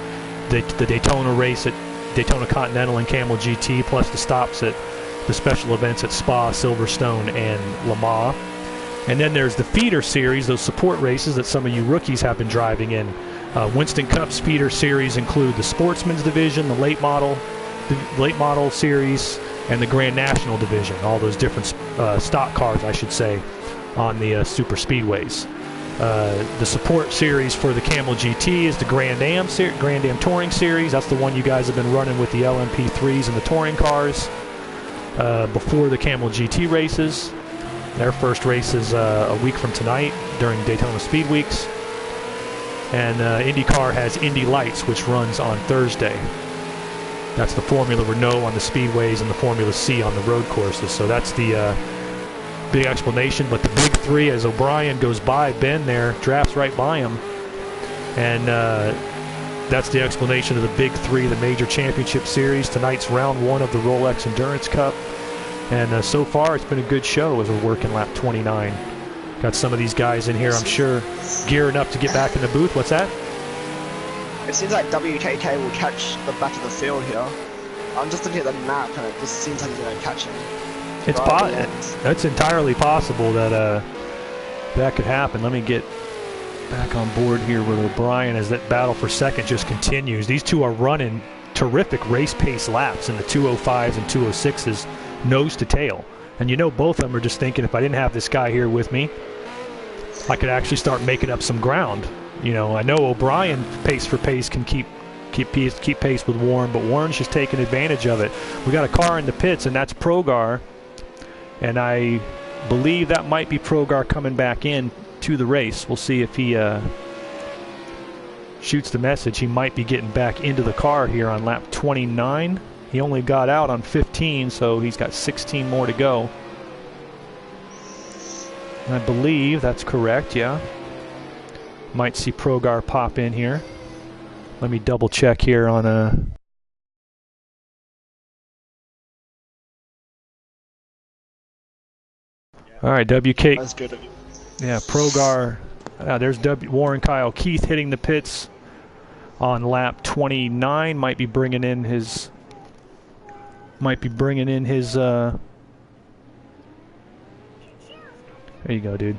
the Daytona race at Daytona Continental and Camel GT, plus the stops at the special events at Spa, Silverstone, and Le Mans. And then there's the feeder series, those support races that some of you rookies have been driving in. Winston Cup's feeder series include the Sportsman's Division, the late model series, and the Grand National Division, all those different stock cars, I should say, on the super speedways. The support series for the Camel GT is the Grand Am Touring Series. That's the one you guys have been running with the LMP3s and the touring cars before the Camel GT races. Their first race is a week from tonight during Daytona Speed Weeks. And IndyCar has Indy Lights, which runs on Thursday. That's the Formula Renault on the speedways and the Formula C on the road courses. So that's the big explanation. But the Big Three, as O'Brien goes by, Ben there drafts right by him. And that's the explanation of the Big Three, the major championship series. Tonight's round one of the Rolex Endurance Cup. And so far, it's been a good show as we're working lap 29. Got some of these guys in here, I'm sure, gearing up to get back in the booth. What's that?
It seems like WKK will catch the back of the field here. I'm just looking at the map, and it just seems like he's going to catch him.
That's entirely possible that that could happen. Let me get back on board here with O'Brien as that battle for second just continues. These two are running terrific race pace laps in the 205s and 206s, nose to tail. And you know both of them are just thinking, if I didn't have this guy here with me, I could actually start making up some ground. You know, I know O'Brien pace for pace can keep pace with Warren, but Warren's just taking advantage of it. We got a car in the pits, and that's Progar, and I believe that might be Progar coming back in to the race. We'll see if he shoots the message. He might be getting back into the car here on lap 29. He only got out on 15, so he's got 16 more to go. And I believe that's correct, yeah. Might see Progar pop in here. Let me double check here on All right, WK.
That's good.
Yeah, Progar. There's Warren Kyle Keith hitting the pits on lap 29. Might be bringing in his. There you go, dude.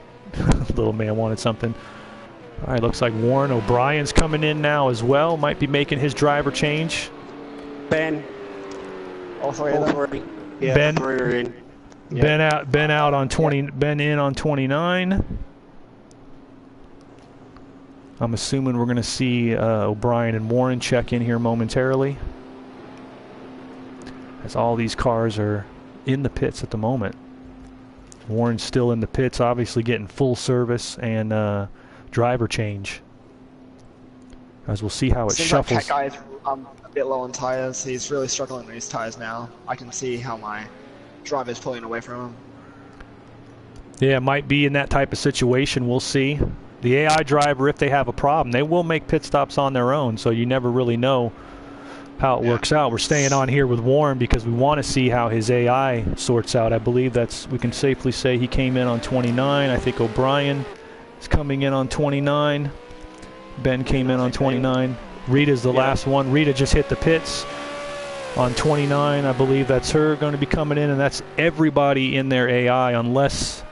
Little man wanted something. All right, looks like Warren O'Brien's coming in now as well. Might be making his driver change.
Ben.
All three
All
of them.
three. Yeah,
Ben.
three are in.
Ben out on 20. Ben in on 29. I'm assuming we're going to see O'Brien and Warren check in here momentarily, as all these cars are in the pits at the moment. Warren's still in the pits, obviously getting full service and driver change. As we'll see how it
Seems
shuffles.
like that guy's a bit low on tires. He's really struggling with his tires now. I can see how my driver's pulling away from him.
Yeah, it might be in that type of situation. We'll see. The AI driver, if they have a problem, they will make pit stops on their own, so you never really know how it works out. We're staying on here with Warren because we want to see how his AI sorts out. I believe we can safely say he came in on 29. I think O'Brien is coming in on 29. Ben came in on 29. Rita's the last one. Rita just hit the pits on 29. I believe that's her going to be coming in, and that's everybody in their AI unless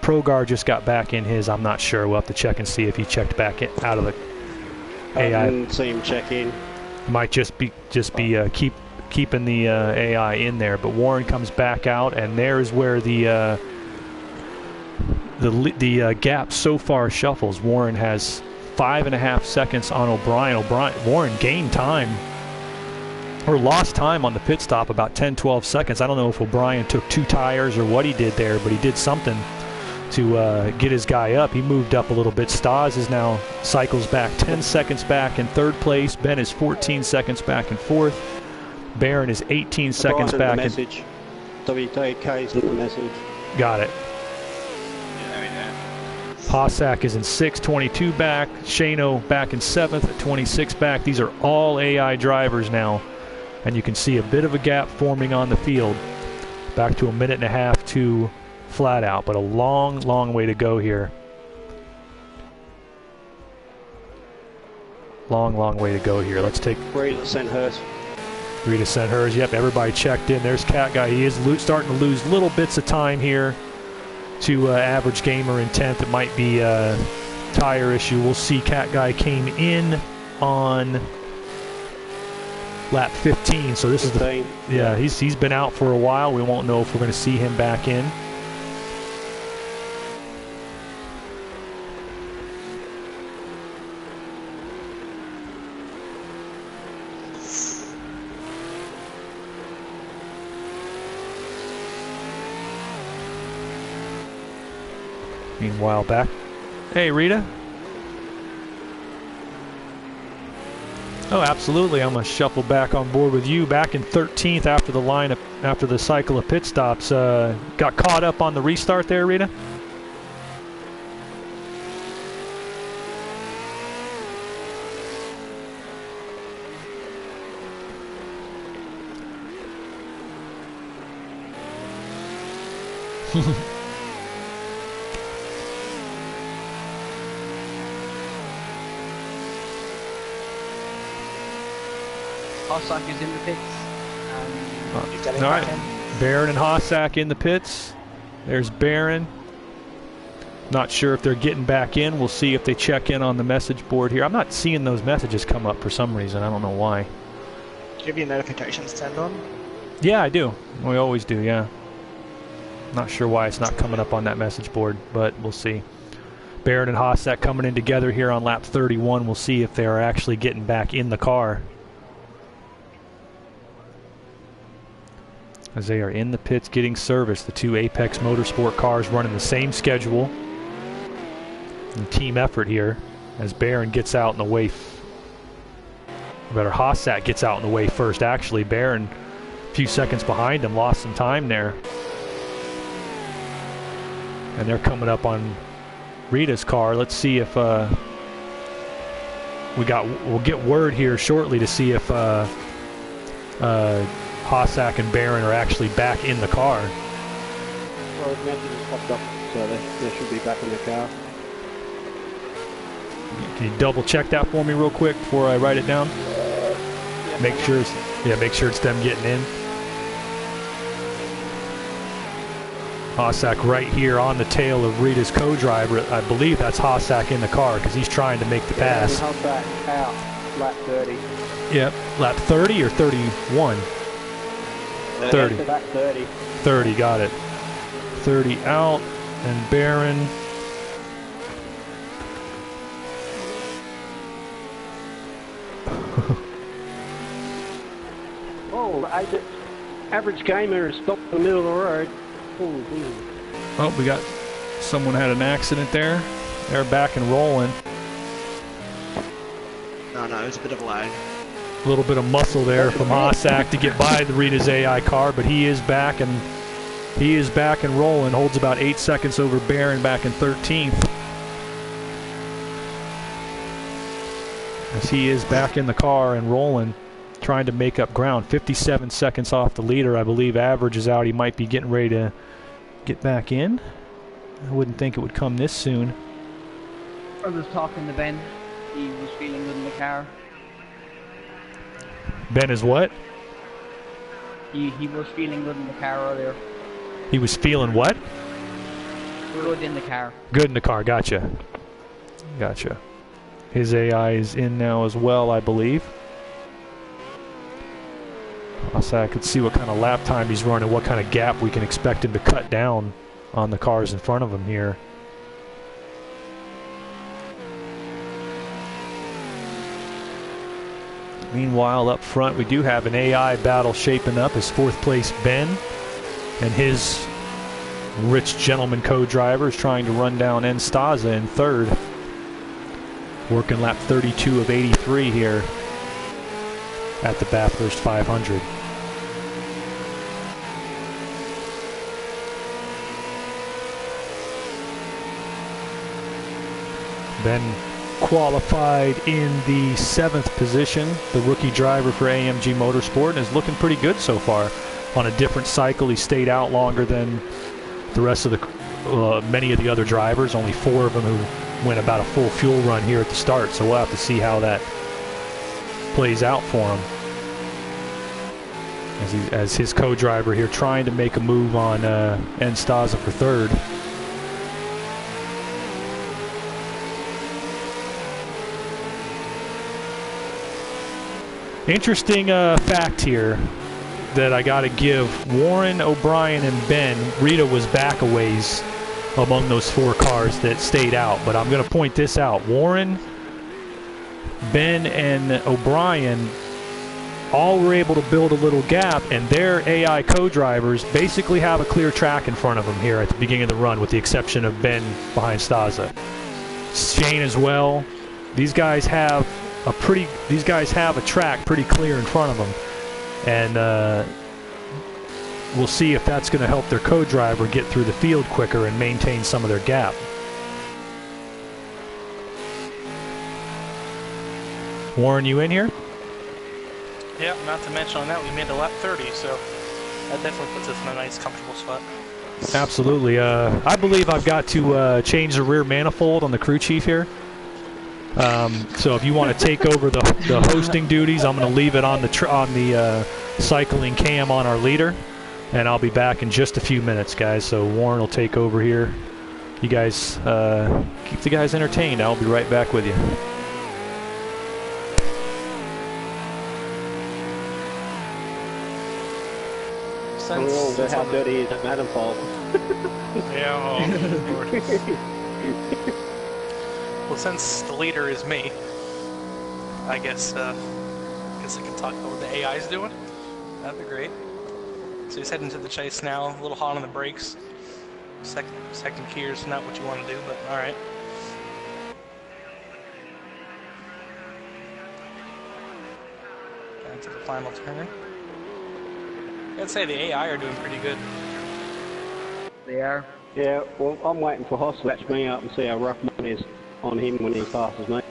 Progar just got back in his. I'm not sure. We'll have to check and see if he checked back out of the AI.
I didn't see him check in.
Might just be keeping the AI in there. But Warren comes back out, and there's where the gap so far shuffles. Warren has 5.5 seconds on O'Brien. Warren gained time, or lost time on the pit stop, about 10-12 seconds. I don't know if O'Brien took 2 tires or what he did there, but he did something to get his guy up. He moved up a little bit. Stas is now cycles back 10 seconds back in 3rd place. Ben is 14 seconds back in 4th. Barron is 18 seconds back.
Message. WK's in the message.
Got it. Hossack is in 6th, 22 back. Shano back in 7th at 26 back. These are all AI drivers now. And you can see a bit of a gap forming on the field. Back to 1.5 minutes to flat out, but a long, long way to go here. Long, long way to go here. Let's take
Rita sent hers.
Rita sent hers. Yep, everybody checked in. There's Cat Guy. He is starting to lose little bits of time here to Average Gamer in 10th. It might be a tire issue. We'll see. Cat Guy came in on lap 15, so this 15. Is the he's been out for a while. We won't know if we're going to see him back in. Meanwhile, back. Hey, Rita. Oh, absolutely. I'm gonna shuffle back on board with you. Back in 13th after the lineup, after the cycle of pit stops. Got caught up on the restart there, Rita.
Hossack is in the pits.
All right, Barron and Hossack in the pits. There's Barron. Not sure if they're getting back in. We'll see if they check in on the message board here. I'm not seeing those messages come up for some reason. I don't know why.
Do you have your notifications turned on?
Yeah, I do. We always do, yeah. Not sure why it's not coming up on that message board, but we'll see. Barron and Hossack coming in together here on lap 31. We'll see if they are actually getting back in the car, as they are in the pits getting service. The two Apex Motorsport cars running the same schedule. And team effort here as Barron gets out in the way. Hossack gets out in the way first, actually. Barron a few seconds behind him, lost some time there. And they're coming up on Rita's car. Let's see if we'll get word here shortly to see if Hossack and Barron are actually back in the car.
Well, those messages popped up, so they should be back in the car.
Can you double check that for me real quick before I write it down?
Yeah,
Make sure it's them getting in. Hossack right here on the tail of Rita's co-driver. I believe that's Hossack in the car because he's trying to make the pass.
Hossack out, lap 30.
Yep, lap 30 or 31? 30.
Lap 30.
30, got it. 30 out, and Barron.
Oh, average gamer is stopped in the middle of the road.
Oh, we got someone had an accident there. They're back and rolling.
No, it was a bit of a lag.
A little bit of muscle there from Hossack to get by the Rita's AI car, but he is back and rolling. Holds about 8 seconds over Barron back in 13th. As he is back in the car and rolling, trying to make up ground. 57 seconds off the leader, I believe. Average is out. He might be getting ready to get back in. I wouldn't think it would come this soon.
I was talking to Ben. He was feeling good in the car.
Ben is what?
He was feeling good in the car earlier.
He was feeling what?
Good in the car.
Good in the car. Gotcha. Gotcha. His AI is in now as well, I believe. So I could see what kind of lap time he's running, what kind of gap we can expect him to cut down on the cars in front of him here. Meanwhile, up front, we do have an AI battle shaping up as fourth place Ben and his rich gentleman co-driver is trying to run down Enstaza in third. Working lap 32 of 83 here at the Bathurst 500. Ben qualified in the 7th position, the rookie driver for AMG Motorsport, and is looking pretty good so far. On a different cycle, he stayed out longer than the rest of the many of the other drivers. Only 4 of them who went about a full fuel run here at the start, so we'll have to see how that plays out for him. As his co-driver here trying to make a move on Enstaza for third. Interesting fact here that I got to give. Warren, O'Brien, and Ben, Rita was back a ways among those 4 cars that stayed out. But I'm going to point this out. Warren, Ben, and O'Brien all were able to build a little gap, and their AI co-drivers basically have a clear track in front of them here at the beginning of the run, with the exception of Ben behind Staza. Shane as well. These guys have a track pretty clear in front of them, and we'll see if that's going to help their co-driver get through the field quicker and maintain some of their gap. Warren, you in here?
Yeah, not to mention on that, we made a lap 30, so that definitely puts us in a nice, comfortable spot.
Absolutely. I believe I've got to change the rear manifold on the crew chief here. So if you want to take over the hosting duties, I'm going to leave it on the cycling cam on our leader, and I'll be back in just a few minutes, guys. So Warren will take over here. You guys keep the guys entertained. I'll be right back with you.
How dirty is that manifold?
Yeah, oh, Lord. Well, since the leader is me, I guess I can talk about what the AI is doing. That'd be great. So he's heading to the chase now. A little hot on the brakes. Second gear's not what you want to do, but all right. Into the final turn. I'd say the AI are doing pretty good.
They are.
Yeah, well, I'm waiting for Hoss to match me up and see how rough mine is on him when he's fast as me.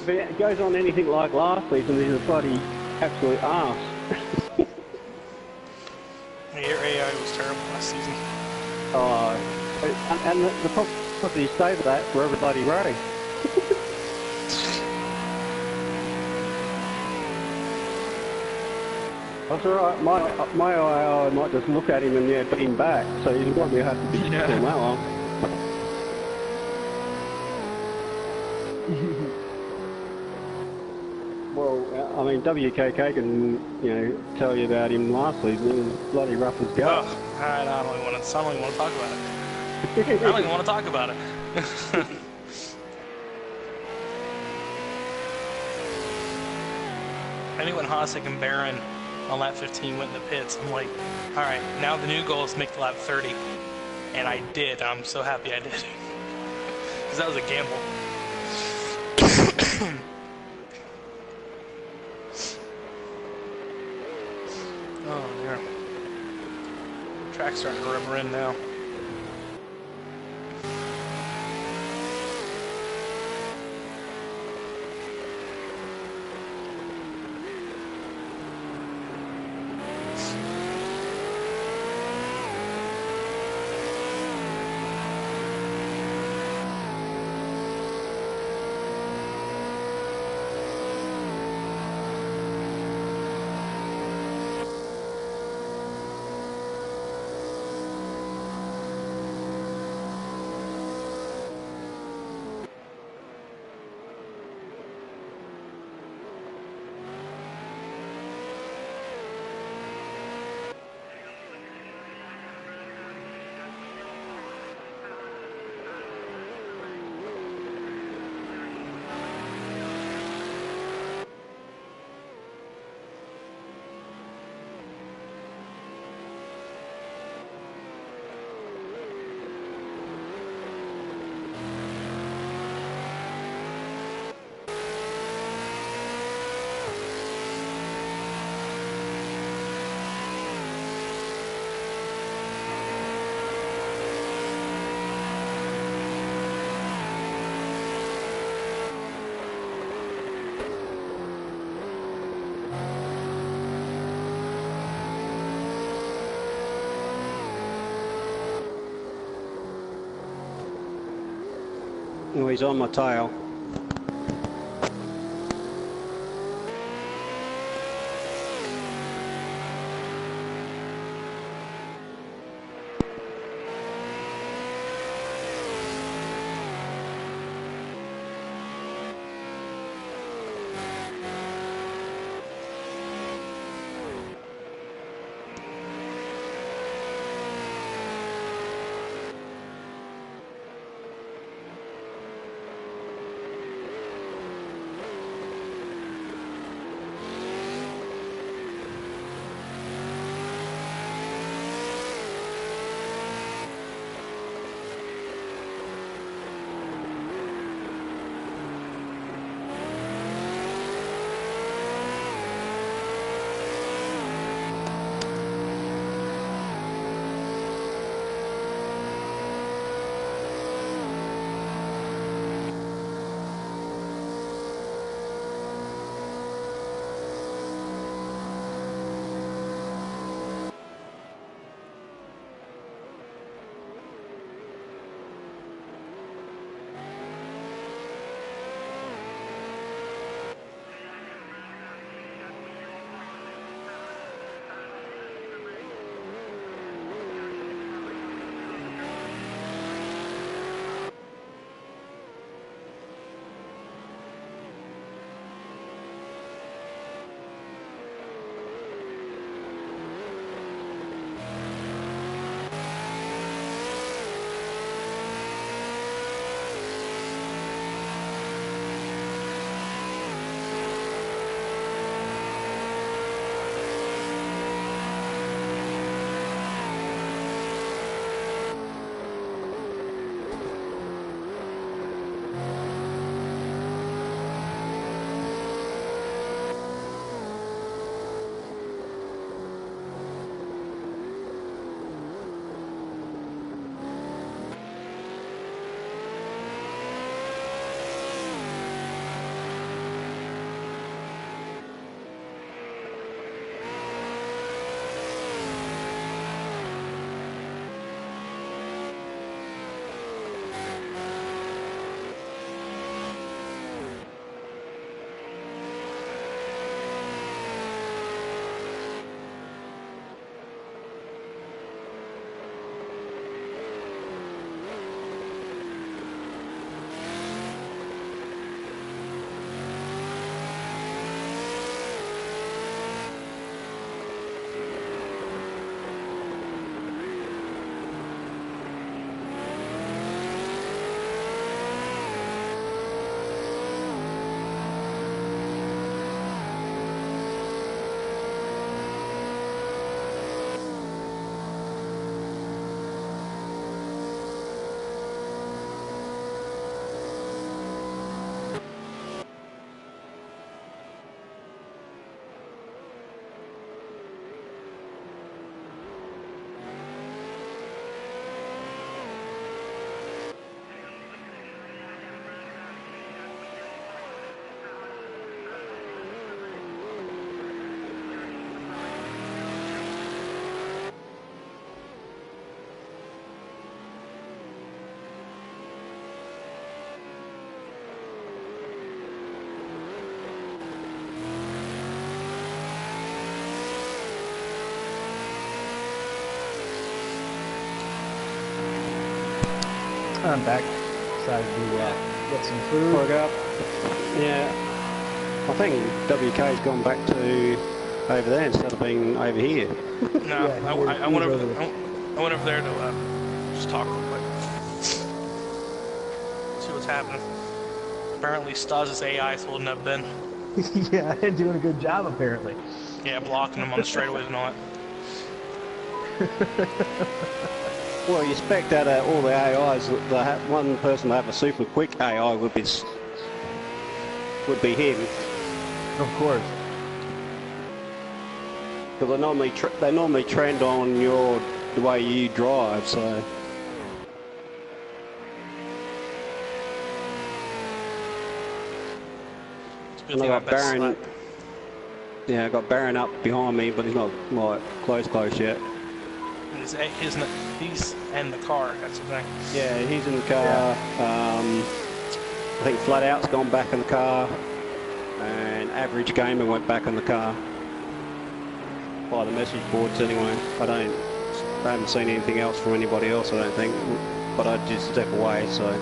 If it goes on anything like last season, he's a bloody absolute arse.
Your AI
And the problem is you say that for every bloody race. That's alright, my AI might just look at him and yeah, put him back, so you might have to be careful on that one. Well, I mean, WKK can, you know, tell you about him last season. He was bloody rough as go.
Ugh, I don't even want to talk about it. I don't even want to talk about it. I knew when Hasek and Barron on lap 15 went in the pits, I'm like, alright, now the new goal is to make the lap 30. And I did. I'm so happy I did. Because that was a gamble. Oh, yeah. Track's starting to rubber in now.
Oh, he's on my tail.
I'm back. Decided to get some food.
Plug up. Yeah. I think WK's gone back to over there instead of being over here.
No,
Yeah,
I went over there. I went over there to just talk real quick. See what's happening. Apparently, Stas' AI is holding up Ben.
Yeah, doing a good job apparently.
Yeah, blocking him on the straightaways and all that.
Well, you expect that all the AIs, one person to have a super quick AI would be him.
Of course.
Because they normally trend on the way you drive, so. And I got Baron. Yeah, I got Baron up behind me, but he's not like close yet.
He's in the car. That's the thing.
Yeah, he's in the car. I think Flat Out's gone back in the car, and Average Gamer went back in the car. By the message boards, anyway. I haven't seen anything else from anybody else, I don't think. But I just step away, so.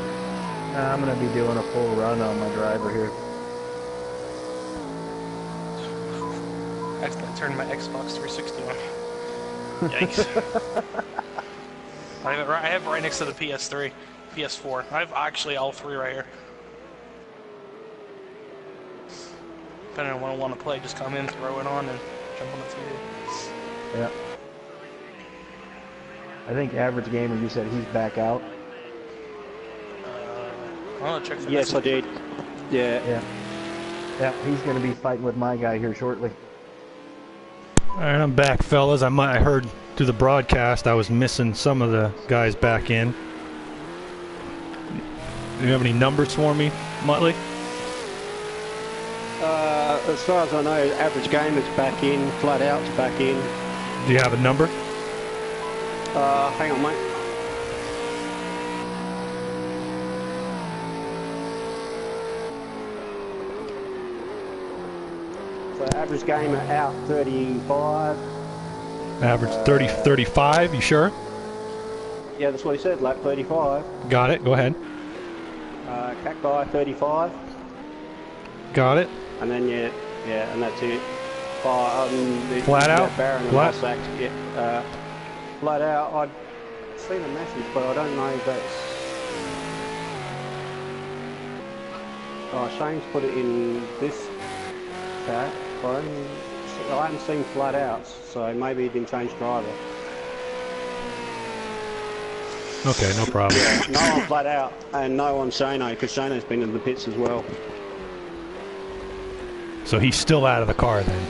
I'm gonna be doing a full run on my driver here.
I accidentally turned my Xbox 360 on. Yikes. I have it right next to the PS3, PS4. I have actually all three right here. Depending on what I want to play, just come in, throw it on, and jump on the TV.
Yeah. I think Average Gamer, you said he's back out.
I'll check the
Yes, I did. Yeah.
Yeah, he's going to be fighting with my guy here shortly.
All right, I'm back, fellas. I heard through the broadcast I was missing some of the guys back in. Do you have any numbers for me, Muttley?
As far as I know, Average Gamer's back in, Flat Out's back in.
Do you have a number?
Hang on, mate. So Average Gamer out 35.
Average 35, you sure?
Yeah, that's what he said, lap 35.
Got it, go ahead.
Cacti 35.
Got it.
And then, yeah, and that's it.
Flat Out?
Baron and
Flat?
Hossack, yeah, Flat Out, I'd seen a message, but I don't know if that's... Oh, Shane's put it in this chat. I haven't seen Flat Out, so maybe he didn't change driver.
Okay, no problem.
No one Flat Out, and no on Shano, because Shano's been in the pits as well.
So he's still out of the car then?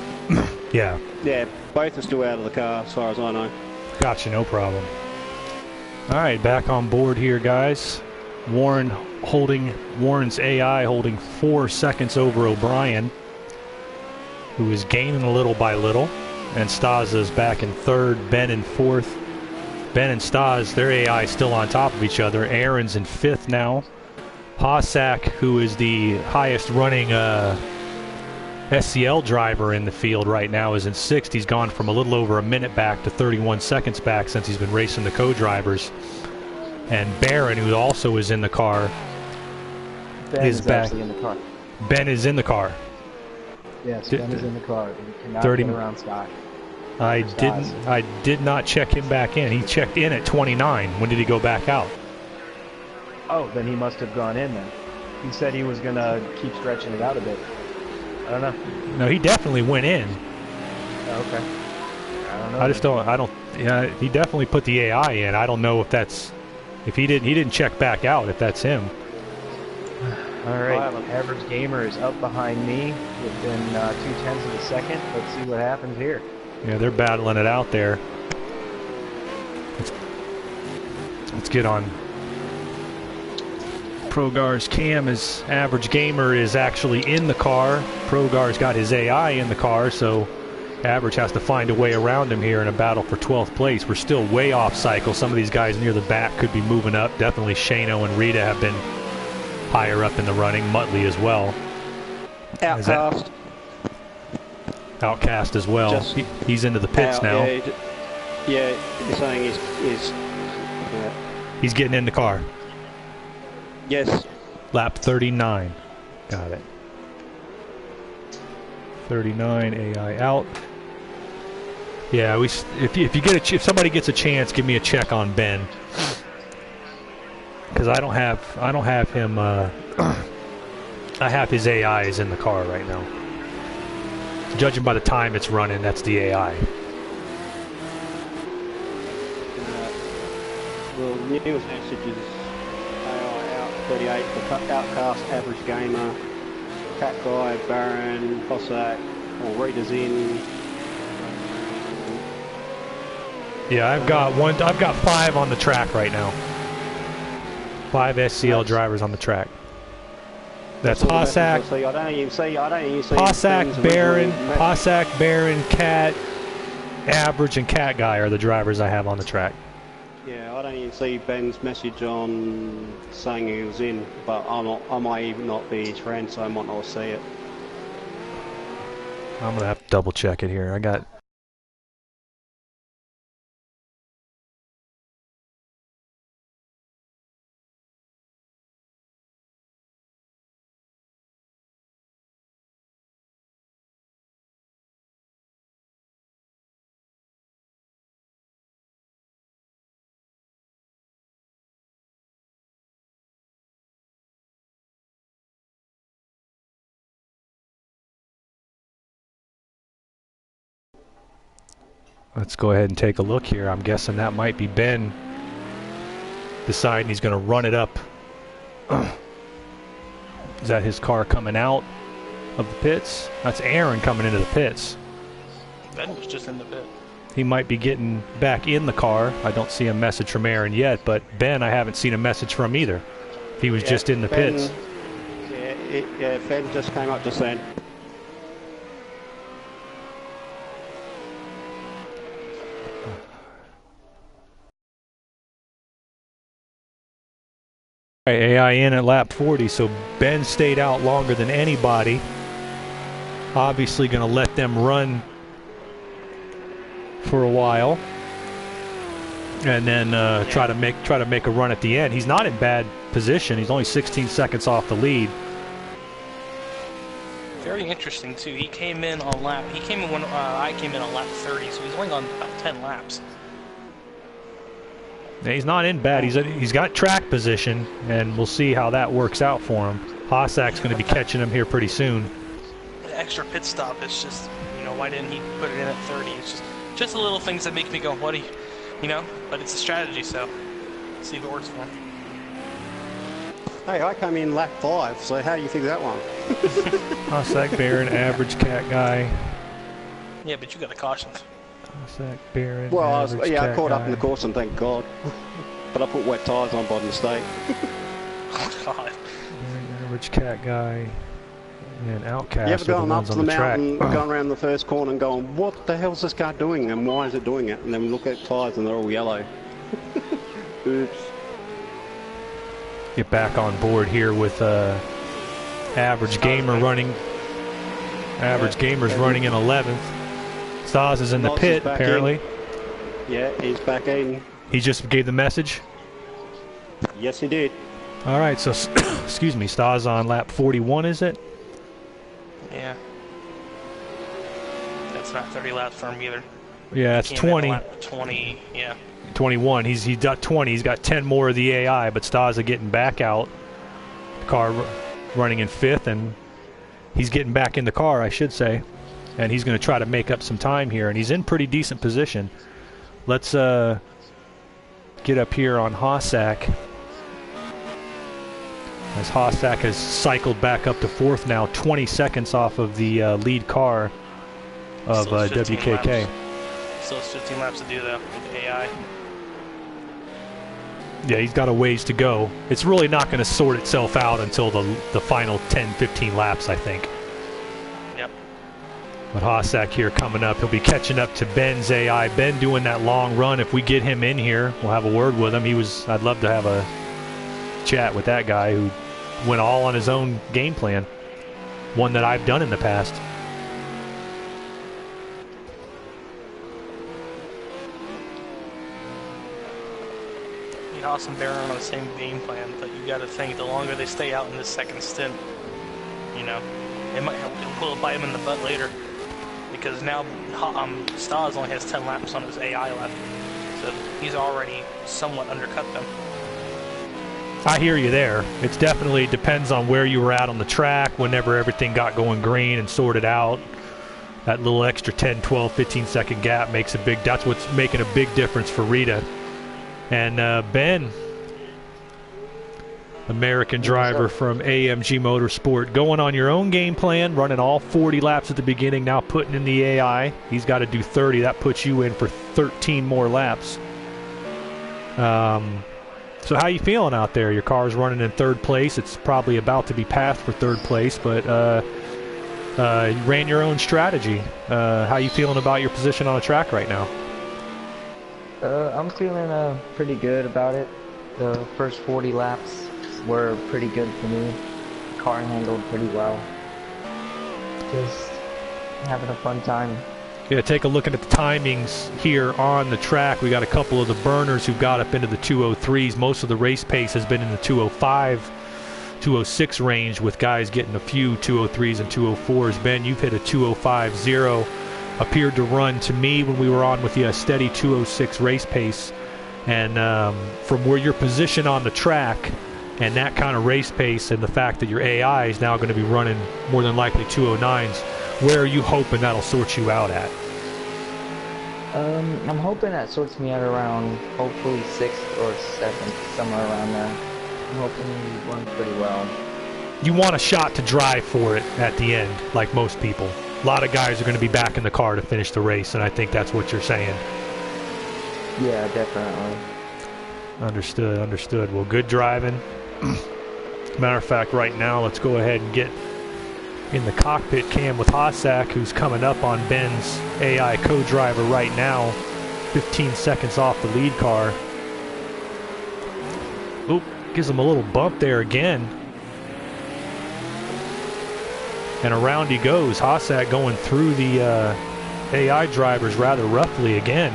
Yeah.
Yeah, both are still out of the car, as far as I know.
Gotcha, no problem. All right, back on board here, guys. Warren's AI holding 4 seconds over O'Brien, who is gaining a little by little. And Stas is back in third, Ben in fourth. Ben and Stas, their AI is still on top of each other. Aaron's in fifth now. Hossack, who is the highest running SCL driver in the field right now, is in sixth. He's gone from a little over a minute back to 31 seconds back since he's been racing the co-drivers. And Barron, who also is in the car, is back.
In the car.
Ben is in the car.
Yes, Ben is in the car. He cannot
30
get around Scott.
I did not check him back in. He checked in at 29. When did he go back out?
Oh, then he must have gone in then. He said he was going to keep stretching it out a bit. I don't know.
No, he definitely went in.
Okay. I don't know.
Yeah, he definitely put the AI in. I don't know if that's, he didn't check back out if that's him.
All right, Average Gamer is up behind me within 0.2 of a second. Let's see what happens here.
Yeah, they're battling it out there. Let's get on Progar's cam. As Average Gamer is actually in the car. Progar's got his AI in the car, so Average has to find a way around him here in a battle for 12th place. We're still way off cycle. Some of these guys near the back could be moving up. Definitely Shano and Rita have been higher up in the running. Muttley as well.
Outcast.
Outcast as well. He's into the pits now.
Yeah, he's saying he's
He's getting in the car.
Yes.
Lap 39. Got it. 39 AI out. Yeah, if somebody gets a chance, give me a check on Ben, because I don't have him. I have his AIs in the car right now. Judging by the time it's running, that's the AI.
The newest message is AI out 38 for Outcast, Average Gamer, Cat Guy, Baron, Cossack, or Readers in.
Yeah, I've got 5 on the track right now. 5 SCL drivers on the track. That's Hossack,
I don't even see
Hossack, Baron, Cat, Average, and Cat Guy are the drivers I have on the track.
Yeah, I don't even see Ben's message on saying he was in, but I might even not be his friend, so I might not see it.
I'm gonna have to double check it here. I got. Let's go ahead and take a look here. I'm guessing that might be Ben deciding he's going to run it up. Is that his car coming out of the pits? That's Aaron coming into the pits.
Ben was just in the pit.
He might be getting back in the car. I don't see a message from Aaron yet, but Ben, I haven't seen a message from either. He was just in the pits.
Yeah, Ben just came up just then.
AI in at lap 40, so Ben stayed out longer than anybody. Obviously going to let them run for a while, and then try to make a run at the end. He's not in bad position. He's only 16 seconds off the lead.
Very interesting too. He came in when I came in on lap 30, so he's only on about 10 laps.
Yeah, he's not in bad. He's got track position, and we'll see how that works out for him. Hossack's going to be catching him here pretty soon.
The extra pit stop is just, why didn't he put it in at 30? It's just the little things that make me go, what do you, but it's a strategy, so see if it works for him.
Hey, I come in lap 5, so how do you figure that one?
Hossack, Baron, Average, Cat Guy.
Yeah, but you got the cautions.
Hossack, Baron,
well,
Average,
I
Cat
caught up
Guy.
in the course, and thank God. But I put wet tyres on by mistake.
Oh, God.
Baron, Average, Cat Guy, and Outcast.
You ever gone up to the mountain,
track.
going around the first corner and going, what the hell's this car doing, and why is it doing it? And then look at tyres and they're all yellow. Oops.
Get back on board here with Average Gamer running. Average Gamer's running in 11th. Stas is in the pit, apparently.
Yeah, he's back in.
He just gave the message?
Yes, he did.
All right, so, excuse me, Stas on lap 41, is it?
Yeah. That's not 30 laps for him either.
Yeah, it's 20.
Lap 20, yeah.
21. He's got 20. He's got 10 more of the AI, but Stas is getting back out. The car running in 5th, and he's getting back in the car, I should say. And he's going to try to make up some time here, and he's in pretty decent position. Let's get up here on Hossack. As Hossack has cycled back up to 4th now, 20 seconds off of the lead car of WKK.
Still has 15 laps to do, though, with AI.
Yeah, he's got a ways to go. It's really not going to sort itself out until the final 10, 15 laps, I think.
Yep.
But Hossack here coming up. He'll be catching up to Ben's AI. Ben doing that long run. If we get him in here, we'll have a word with him. I'd love to have a chat with that guy who went all on his own game plan. One that I've done in the past.
Haas and Baron on the same game plan, but you got to think the longer they stay out in this second stint, you know, it will bite him in the butt later. Because now Stas only has 10 laps on his AI left, so he's already somewhat undercut them.
I hear you there. It definitely depends on where you were at on the track whenever everything got going green and sorted out. That little extra 10, 12, 15-second gap makes a big, that's what's making a big difference for Rita. And Ben, American driver from AMG Motorsport, going on your own game plan, running all 40 laps at the beginning, now putting in the AI. He's got to do 30. That puts you in for 13 more laps. So how you feeling out there? Your car's running in third place. It's probably about to be passed for third place, but you ran your own strategy. How you feeling about your position on the track right now?
I'm feeling pretty good about it. The first 40 laps were pretty good for me. The car handled pretty well. Just having a fun time.
Yeah, take a look at the timings here on the track. We got a couple of the burners who got up into the 203s. Most of the race pace has been in the 205, 206 range, with guys getting a few 203s and 204s. Ben, you've hit a 205.0. Appeared to run, to me, when we were on with you, a steady 206 race pace. And from where your position on the track and that kind of race pace and the fact that your AI is now going to be running more than likely 209s, where are you hoping that'll sort you out at?
I'm hoping that sorts me out around, hopefully 6th or 7th, somewhere around there. I'm hoping we run pretty well.
You want a shot to drive for it at the end, like most people. A lot of guys are going to be back in the car to finish the race, and I think that's what you're saying.
Yeah, definitely.
Understood, understood. Well, good driving. Matter of fact, right now, let's go ahead and get in the cockpit cam with Hossack, who's coming up on Ben's AI co-driver right now, 15 seconds off the lead car. Oop, gives him a little bump there again. And around he goes. Hossack going through the AI drivers rather roughly again.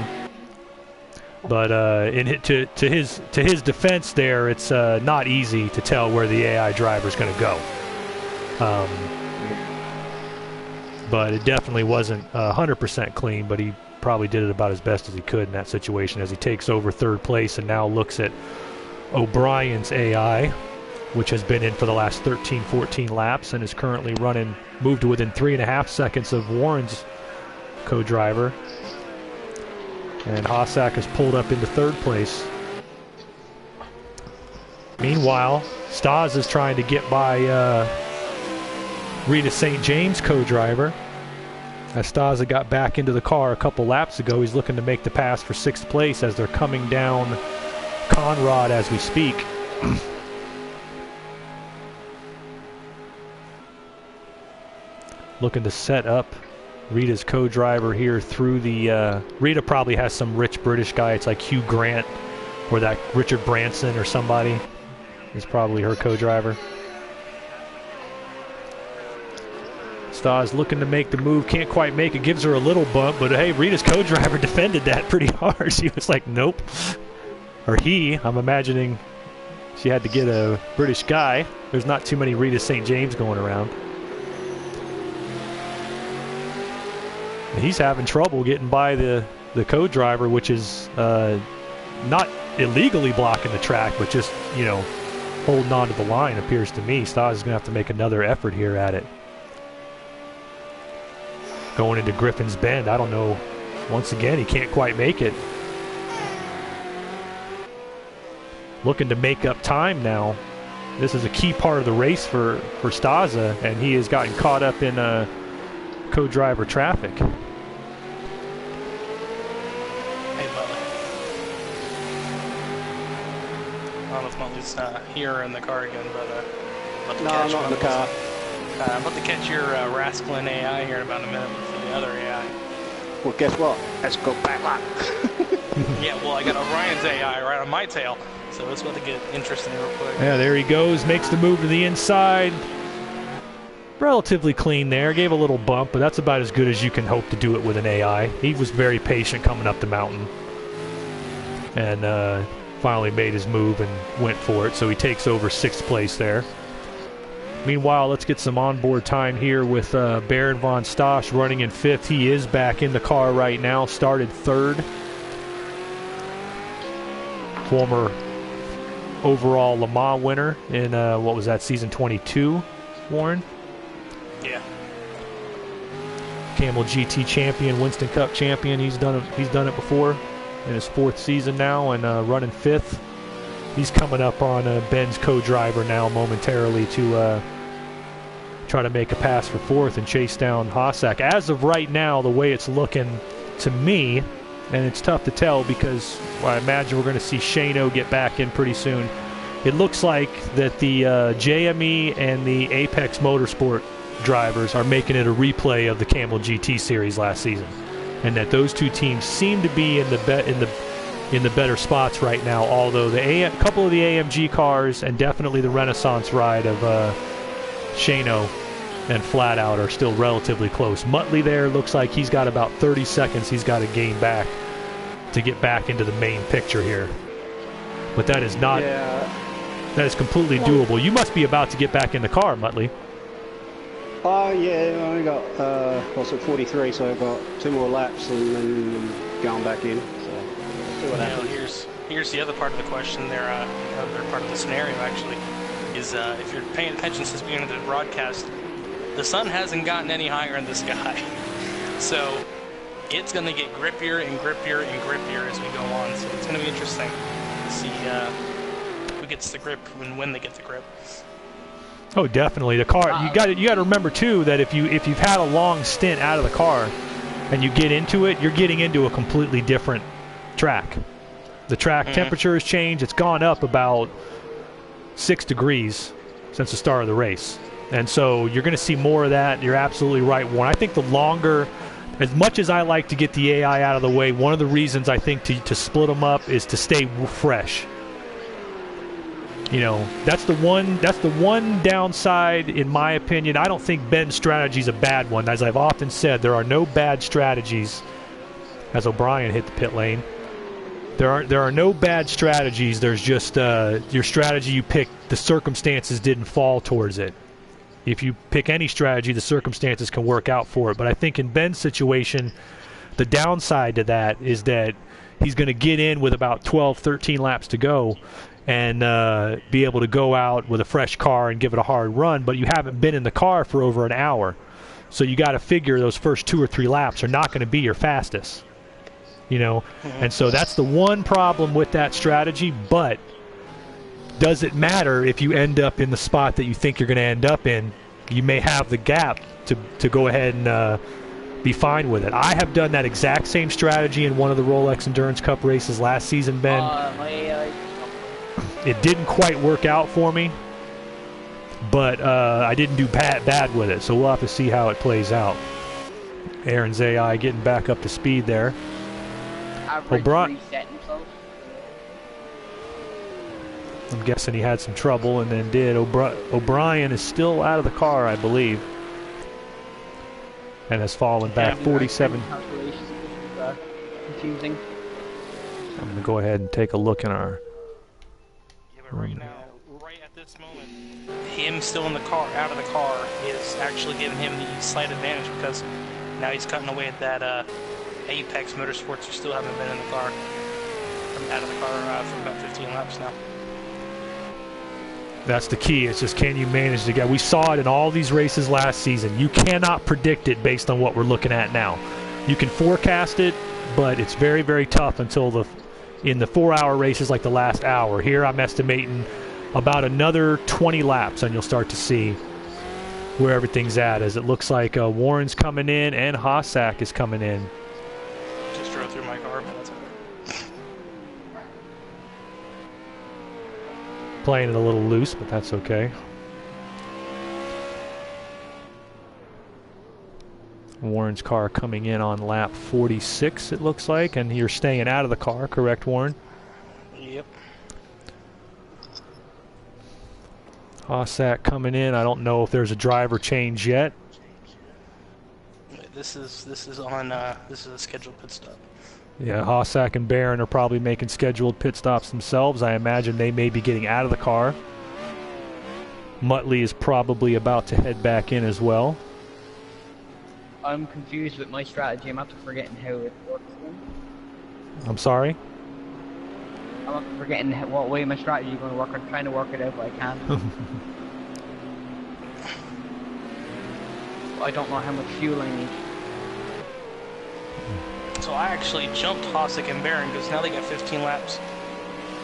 But to his defense there, it's not easy to tell where the AI driver is going to go. But it definitely wasn't 100% clean, but he probably did it about as best as he could in that situation as he takes over third place and now looks at O'Brien's AI, which has been in for the last 13, 14 laps and is currently running, moved to within 3.5 seconds of Warren's co-driver. And Hossack has pulled up into third place. Meanwhile, Stas is trying to get by Rita St. James co-driver. As Stas got back into the car a couple laps ago, he's looking to make the pass for 6th place as they're coming down Conrad as we speak. Looking to set up Rita's co-driver here through the... Rita probably has some rich British guy. It's like Hugh Grant or that Richard Branson or somebody is probably her co-driver. Stas looking to make the move. Can't quite make it. Gives her a little bump. But, hey, Rita's co-driver defended that pretty hard. She was like, nope. Or he. I'm imagining she had to get a British guy. There's not too many Rita St. James going around. He's having trouble getting by the co-driver, which is not illegally blocking the track, but just, you know, holding on to the line, appears to me. Stas is going to have to make another effort here at it. Going into Griffin's Bend, I don't know. Once again, he can't quite make it. Looking to make up time now. This is a key part of the race for Stasa, and he has gotten caught up in co-driver traffic.
Hey, Bubba. I don't know if Motley's here in the car again, but
No, I'm not in the car.
I'm about to catch your rascalin' AI here in about a minute for the other AI.
Well, guess what? Let's go back up.
Yeah, well, I got Orion's AI right on my tail, so it's about to get interesting real quick.
Yeah, there he goes. Makes the move to the inside. Relatively clean there. Gave a little bump, but that's about as good as you can hope to do it with an AI. He was very patient coming up the mountain. And finally made his move and went for it, so he takes over 6th place there. Meanwhile, let's get some onboard time here with Baron von Stosch running in 5th. He is back in the car right now, started 3rd. Former overall Le Mans winner in, what was that, season 22, Warren?
Yeah.
Camel GT champion, Winston Cup champion. He's done it before in his 4th season now, and running 5th. He's coming up on Ben's co-driver now momentarily to try to make a pass for 4th and chase down Hossack. As of right now, the way it's looking to me, and it's tough to tell because I imagine we're going to see Shano get back in pretty soon. It looks like that the JME and the Apex Motorsport drivers are making it a replay of the Camel GT series last season, and that those two teams seem to be in the better spots right now. Although a couple of the AMG cars and definitely the Renaissance ride of Shano and Flat Out are still relatively close. Muttley there looks like he's got about 30 seconds he's got to gain back to get back into the main picture here. But that is not.
Yeah.
That is completely doable. You must be about to get back in the car, Muttley.
Oh, yeah, I only got, what's it, 43, so I've got 2 more laps and then going back in. So, see what happens.
Here's the other part of the question there, other part of the scenario actually, is if you're paying attention since the beginning of the broadcast, the sun hasn't gotten any higher in the sky. So it's going to get grippier and grippier and grippier as we go on. So it's going to be interesting to see who gets the grip and when they get the grip.
Oh, definitely. The car. You got to remember too that if you've had a long stint out of the car and you get into it, you're getting into a completely different track. The track temperature has changed. It's gone up about 6 degrees since the start of the race, and so you're going to see more of that. You're absolutely right, Warren. I think the longer, as much as I like to get the AI out of the way, one of the reasons I think to split them up is to stay fresh. You know, that's the one downside, in my opinion. I don't think Ben's strategy is a bad one. As I've often said, there are no bad strategies. As O'Brien hit the pit lane, there are no bad strategies. There's just your strategy you pick. The circumstances didn't fall towards it. If you pick any strategy, the circumstances can work out for it. But I think in Ben's situation, the downside to that is that he's going to get in with about 12, 13 laps to go, and be able to go out with a fresh car and give it a hard run, but you haven't been in the car for over an hour. So you got to figure those first 2 or 3 laps are not going to be your fastest. You know, and so that's the one problem with that strategy, but does it matter if you end up in the spot that you think you're going to end up in? You may have the gap to go ahead and be fine with it. I have done that exact same strategy in one of the Rolex Endurance Cup races last season, Ben. It didn't quite work out for me, but I didn't do bad with it, so we'll have to see how it plays out. Aaron's AI getting back up to speed there. I'm guessing he had some trouble and then did. O'Brien is still out of the car, I believe, and has fallen back 47.
Confusing.
I'm going to go ahead and take a look in our...
Right now, right at this moment, him still in the car, out of the car, is actually giving him the slight advantage because now he's cutting away at that Apex Motorsports who still haven't been in the car. From out of the car for about 15 laps now.
That's the key. It's just, can you manage to get... We saw it in all these races last season. You cannot predict it based on what we're looking at now. You can forecast it, but it's very, very tough until in the 4-hour races like the last hour. Here I'm estimating about another 20 laps, and you'll start to see where everything's at, as it looks like Warren's coming in and Hossack is coming in.
Just drove through my car, but that's okay.
Playing it a little loose, but that's okay. Warren's car coming in on lap 46, it looks like, and you're staying out of the car, correct, Warren?
Yep.
Hossack coming in. I don't know if there's a driver change yet.
This is on this is a scheduled pit stop.
Yeah, Hossack and Barron are probably making scheduled pit stops themselves. I imagine they may be getting out of the car. Muttley is probably about to head back in as well.
I'm confused with my strategy. I'm after forgetting how it works.
I'm sorry?
I'm after forgetting what way my strategy is going to work. I'm trying to work it out, but I can't. I don't know how much fuel I need.
So I actually jumped Hossack and Barron because now they got 15 laps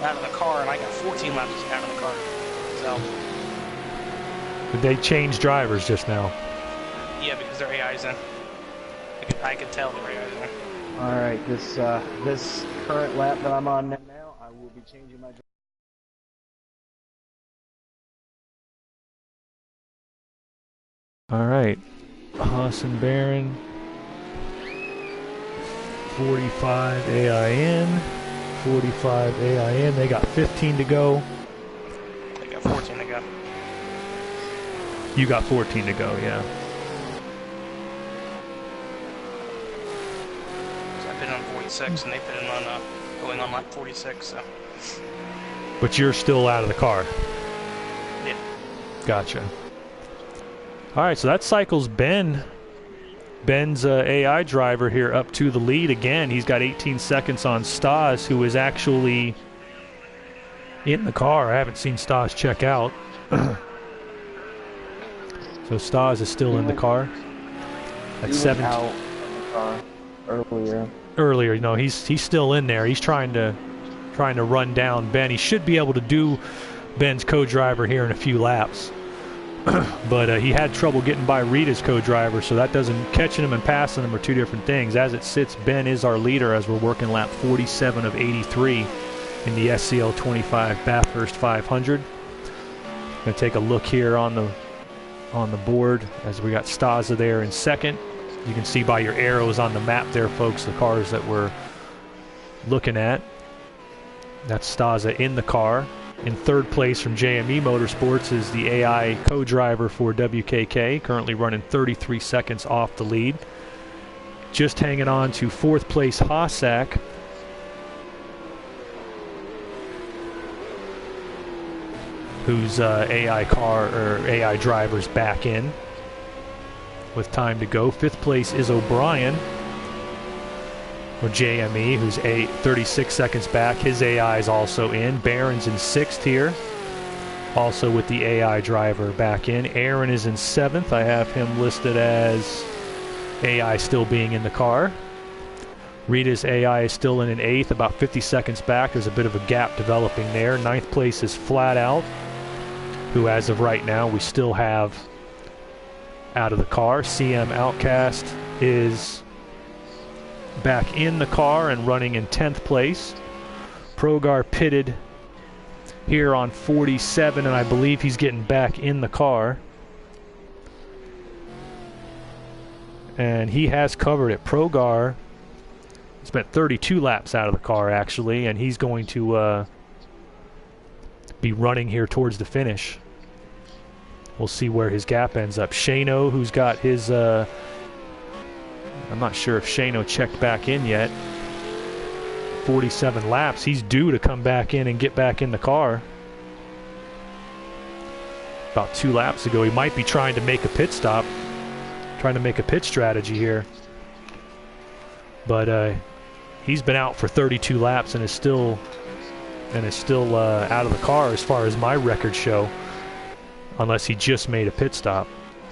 out of the car, and I got 14 laps out of the car. So.
Did they change drivers just now?
Yeah, because their AI's in. I could tell their AI's in.
All right, this current lap that I'm on now, I will be changing my.
All right, Haas and Barron. 45 AIN. 45 AIN. They got 15 to go.
They got 14 to go.
You got 14 to go, yeah.
So I put in on 46, and they put in on going on like 46. So.
But you're still out of the car.
Yeah.
Gotcha. All right, so that cycles Ben. Ben's AI driver here up to the lead again. He's got 18 seconds on Stas, who is actually in the car. I haven't seen Stas check out. So Stas is still in the car. At 17.
Out of the car earlier.
Earlier, you know, he's still in there. He's trying to run down Ben. He should be able to do Ben's co-driver here in a few laps. But he had trouble getting by Rita's co-driver, so that doesn't catching him and passing him are two different things. As it sits, Ben is our leader as we're working lap 47 of 83 in the SCL 25 Bathurst 500. Gonna take a look here on the board as we got Staza there in second. You can see by your arrows on the map there, folks, the cars that we're looking at. That's Staza in the car. In third place from JME Motorsports is the AI co-driver for WKK, currently running 33 seconds off the lead. Just hanging on to fourth place Hossack. Whose AI car or AI driver's back in with time to go. Fifth place is O'Brien, or JME, who's 36 seconds back. His AI is also in. Barron's in sixth here, also with the AI driver back in. Aaron is in seventh. I have him listed as AI still being in the car. Rita's AI is still in eighth, about 50 seconds back. There's a bit of a gap developing there. Ninth place is Flat Out, who as of right now we still have out of the car. CM Outcast is back in the car and running in 10th place. Progar pitted here on 47, and I believe he's getting back in the car. And he has covered it. Progar spent 32 laps out of the car, actually, and he's going to be running here towards the finish. We'll see where his gap ends up. Shano, who's got his... I'm not sure if Shano checked back in yet. 47 laps. He's due to come back in and get back in the car. About 2 laps ago. He might be trying to make a pit stop. Trying to make a pit strategy here. But he's been out for 32 laps and is still out of the car as far as my records show. Unless he just made a pit stop.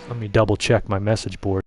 Let me double check my message board.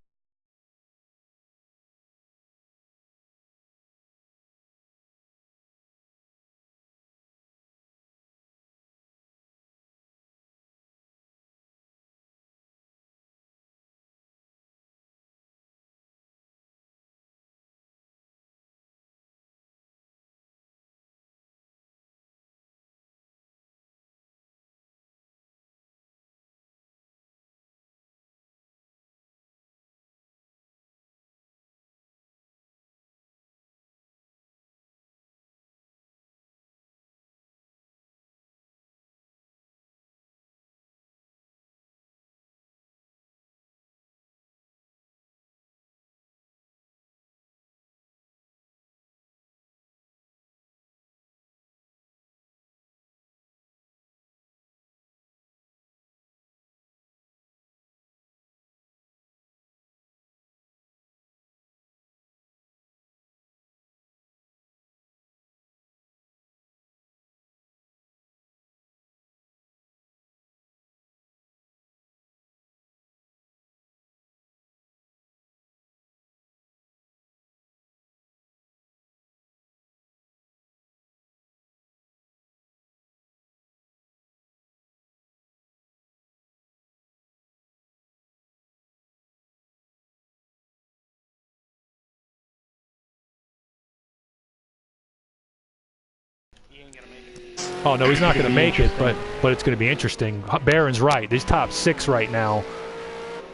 he ain't gonna make it.
Oh no, he's not going to make it, but it's going to be interesting. Barron's right. These top 6 right now,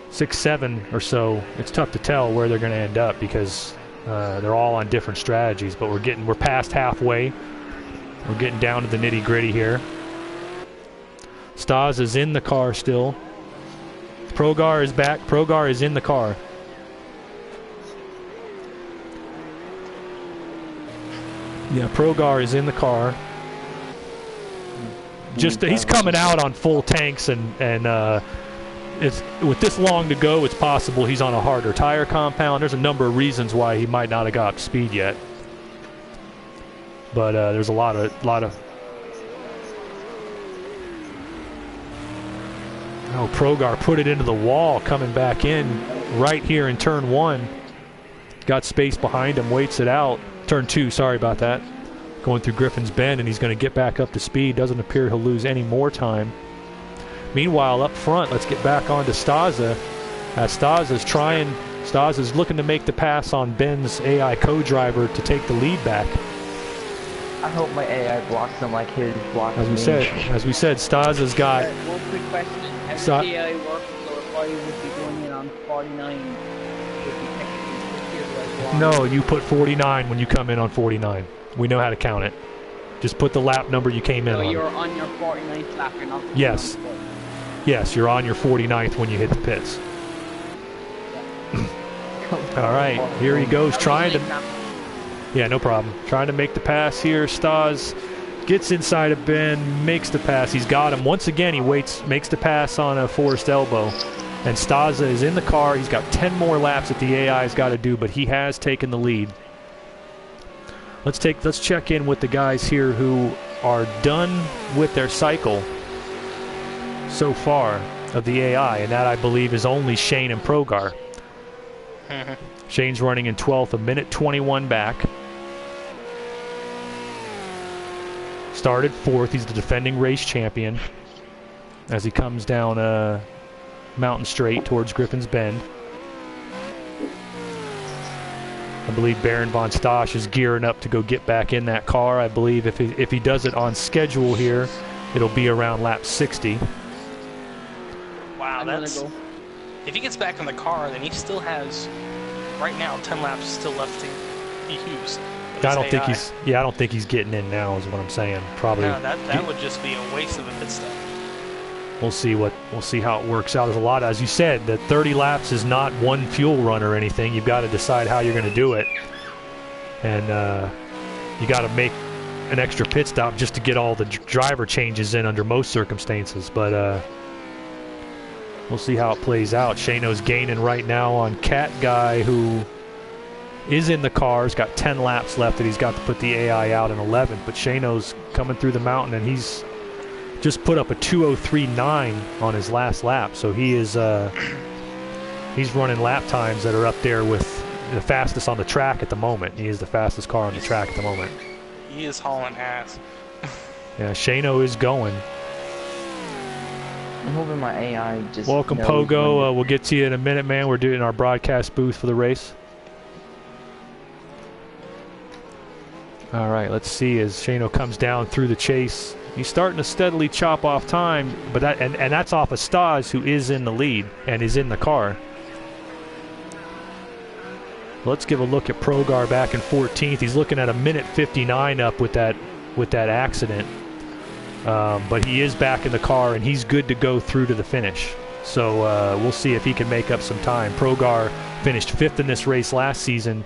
6, 7 or so. It's tough to tell where they're going to end up because they're all on different strategies. But we're past halfway. We're getting down to the nitty gritty here. Stas is in the car still. Progar is back. Progar is in the car. Yeah, Progar is in the car. He's coming out on full tanks, and it's with this long to go, it's possible he's on a harder tire compound. There's a number of reasons why he might not have got up to speed yet, but there's a lot of. Oh, Progar put it into the wall, coming back in right here in turn 1. Got space behind him, waits it out. Turn 2, sorry about that. Going through Griffin's Bend, and he's going to get back up to speed. Doesn't appear he'll lose any more time. Meanwhile, up front, let's get back onto Staza. Staza's looking to make the pass on Ben's AI co-driver to take the lead back.
I hope my AI blocks him like his blocks
As we said, Staza's got...
One quick question. How does the AI work? So if I would be going in on 49, would be technically 50 or
No, you put 49 when you come in on 49. We know how to count it. Just put the lap number you came in on.
So you're on your 49th lap, you're not...
Yes. Yes, you're on your 49th when you hit the pits. All right, here he goes, trying to... Yeah, no problem. Trying to make the pass here. Stas gets inside of Ben, makes the pass. He's got him. Once again, he makes the pass on a forced elbow. And Staza is in the car. He's got 10 more laps that the AI's got to do, but he has taken the lead. Let's check in with the guys here who are done with their cycle so far of the AI, and that I believe is only Shane and Progar. Shane's running in 12th, a minute 21 back. Started 4th. He's the defending race champion as he comes down Mountain Straight towards Griffin's Bend. I believe Baron von Stosch is gearing up to go get back in that car. I believe if he does it on schedule here, it'll be around lap 60.
Wow, that's... If he gets back in the car, then he still has, right now, 10 laps still left to be used.
I don't think he's getting in now is what I'm saying. Probably.
No, that would just be a waste of a pit stop.
We'll see how it works out. There's a lot, as you said, that 30 laps is not one fuel run or anything. You've got to decide how you're going to do it, and you got to make an extra pit stop just to get all the driver changes in under most circumstances. But we'll see how it plays out. Shano's gaining right now on Cat Guy, who is in the car. He's got 10 laps left that he's got to put the AI out in 11th. But Shano's coming through the mountain, and he's just put up a 2:03.9 on his last lap. So he is he's running lap times that are up there with the fastest on the track at the moment. He is the fastest car on the track at the moment.
He is hauling ass.
Yeah, Shano is going.
I'm hoping my AI just...
Welcome, Pogo. We'll get to you in a minute, man. We're doing our broadcast booth for the race. All right, let's see as Shano comes down through the chase. He's starting to steadily chop off time, but that's off of Stas, who is in the lead and is in the car. Let's give a look at Progar back in 14th. He's looking at a minute 59 up with that accident, but he is back in the car and he's good to go through to the finish. So we'll see if he can make up some time. Progar finished 5th in this race last season,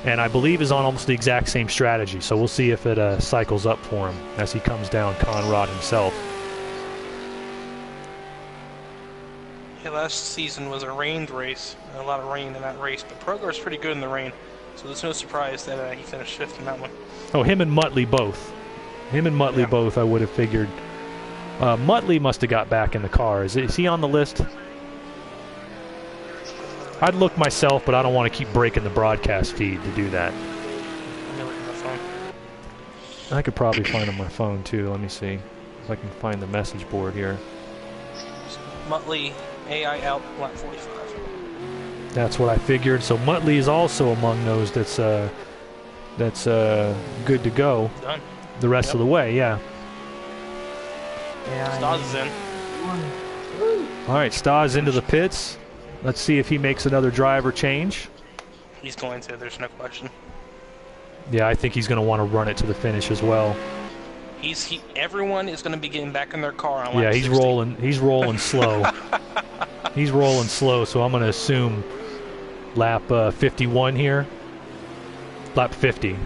and I believe is on almost the exact same strategy. So we'll see if it cycles up for him as he comes down Conrad himself.
Yeah, last season was a rained race. A lot of rain in that race, but Progar's pretty good in the rain. So there's no surprise that he finished 5th in that one.
Oh, him and Muttley both. Both, I would have figured. Muttley must have got back in the car. Is he on the list? I'd look myself, but I don't want to keep breaking the broadcast feed to do that.
Let me look at my phone.
I could probably find on my phone, too. Let me see if I can find the message board here.
Muttley, AI out, lap 45.
That's what I figured. So Muttley is also among those that's good to go.
Done.
the rest of the way. Yeah.
Yeah.
Stas is in.
All right, Stas into the pits. Let's see if he makes another driver change.
He's going to. There's no question.
Yeah, I think he's going to want to run it to the finish as well.
Everyone is going to be getting back in their car on lap
Yeah, he's
60.
rolling. He's rolling slow. He's rolling slow, so I'm going to assume lap 51 here. Lap 50,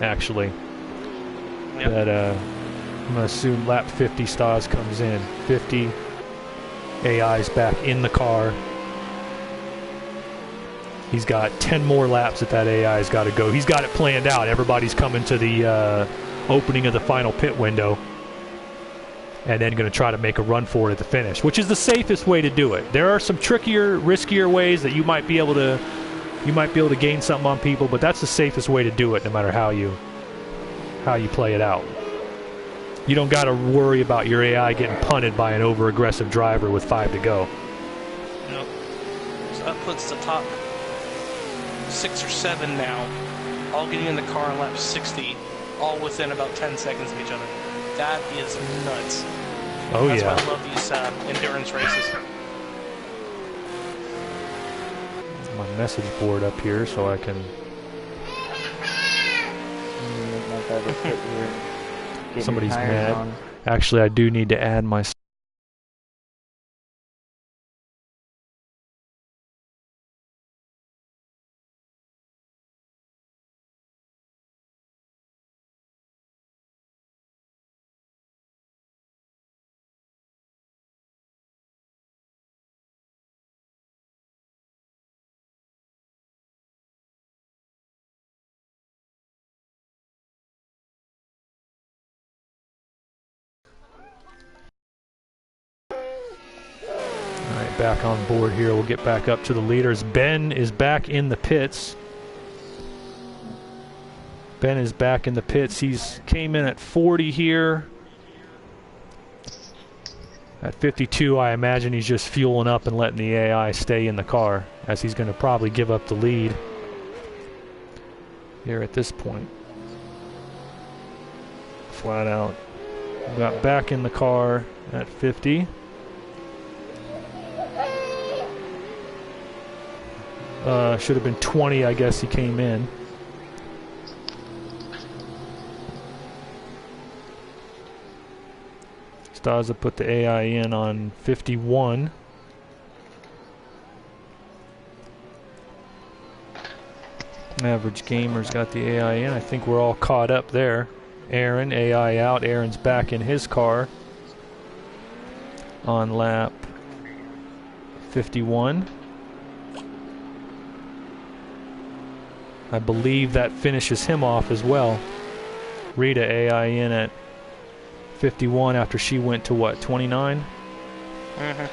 actually.
Yep.
That I'm going to assume lap 50 Stas comes in. 50. AI's back in the car. He's got 10 more laps that AI's got to go. He's got it planned out. Everybody's coming to the opening of the final pit window, and then going to try to make a run for it at the finish, which is the safest way to do it. There are some trickier, riskier ways that you might be able to gain something on people, but that's the safest way to do it, no matter how you play it out. You don't got to worry about your AI getting punted by an over-aggressive driver with 5 to go.
Nope. So that puts the top 6 or 7 now, all getting in the car on lap 60, all within about 10 seconds of each other. That is nuts.
Oh,
That's
yeah.
why I love these endurance races.
My message board up here so I can... Somebody's mad. Actually, I do need to add my... Back on board here. We'll get back up to the leaders. Ben is back in the pits. Ben is back in the pits. He's came in at 40 here. At 52, I imagine he's just fueling up and letting the AI stay in the car, as he's going to probably give up the lead here at this point. Flat out. Got back in the car at 50. Should have been 20, I guess he came in. Staza put the AI in on 51. Average Gamer's got the AI in. I think we're all caught up there. Aaron, AI out. Aaron's back in his car on lap 51. I believe that finishes him off as well. Rita AI in at 51 after she went to what, 29?
Mm-hmm.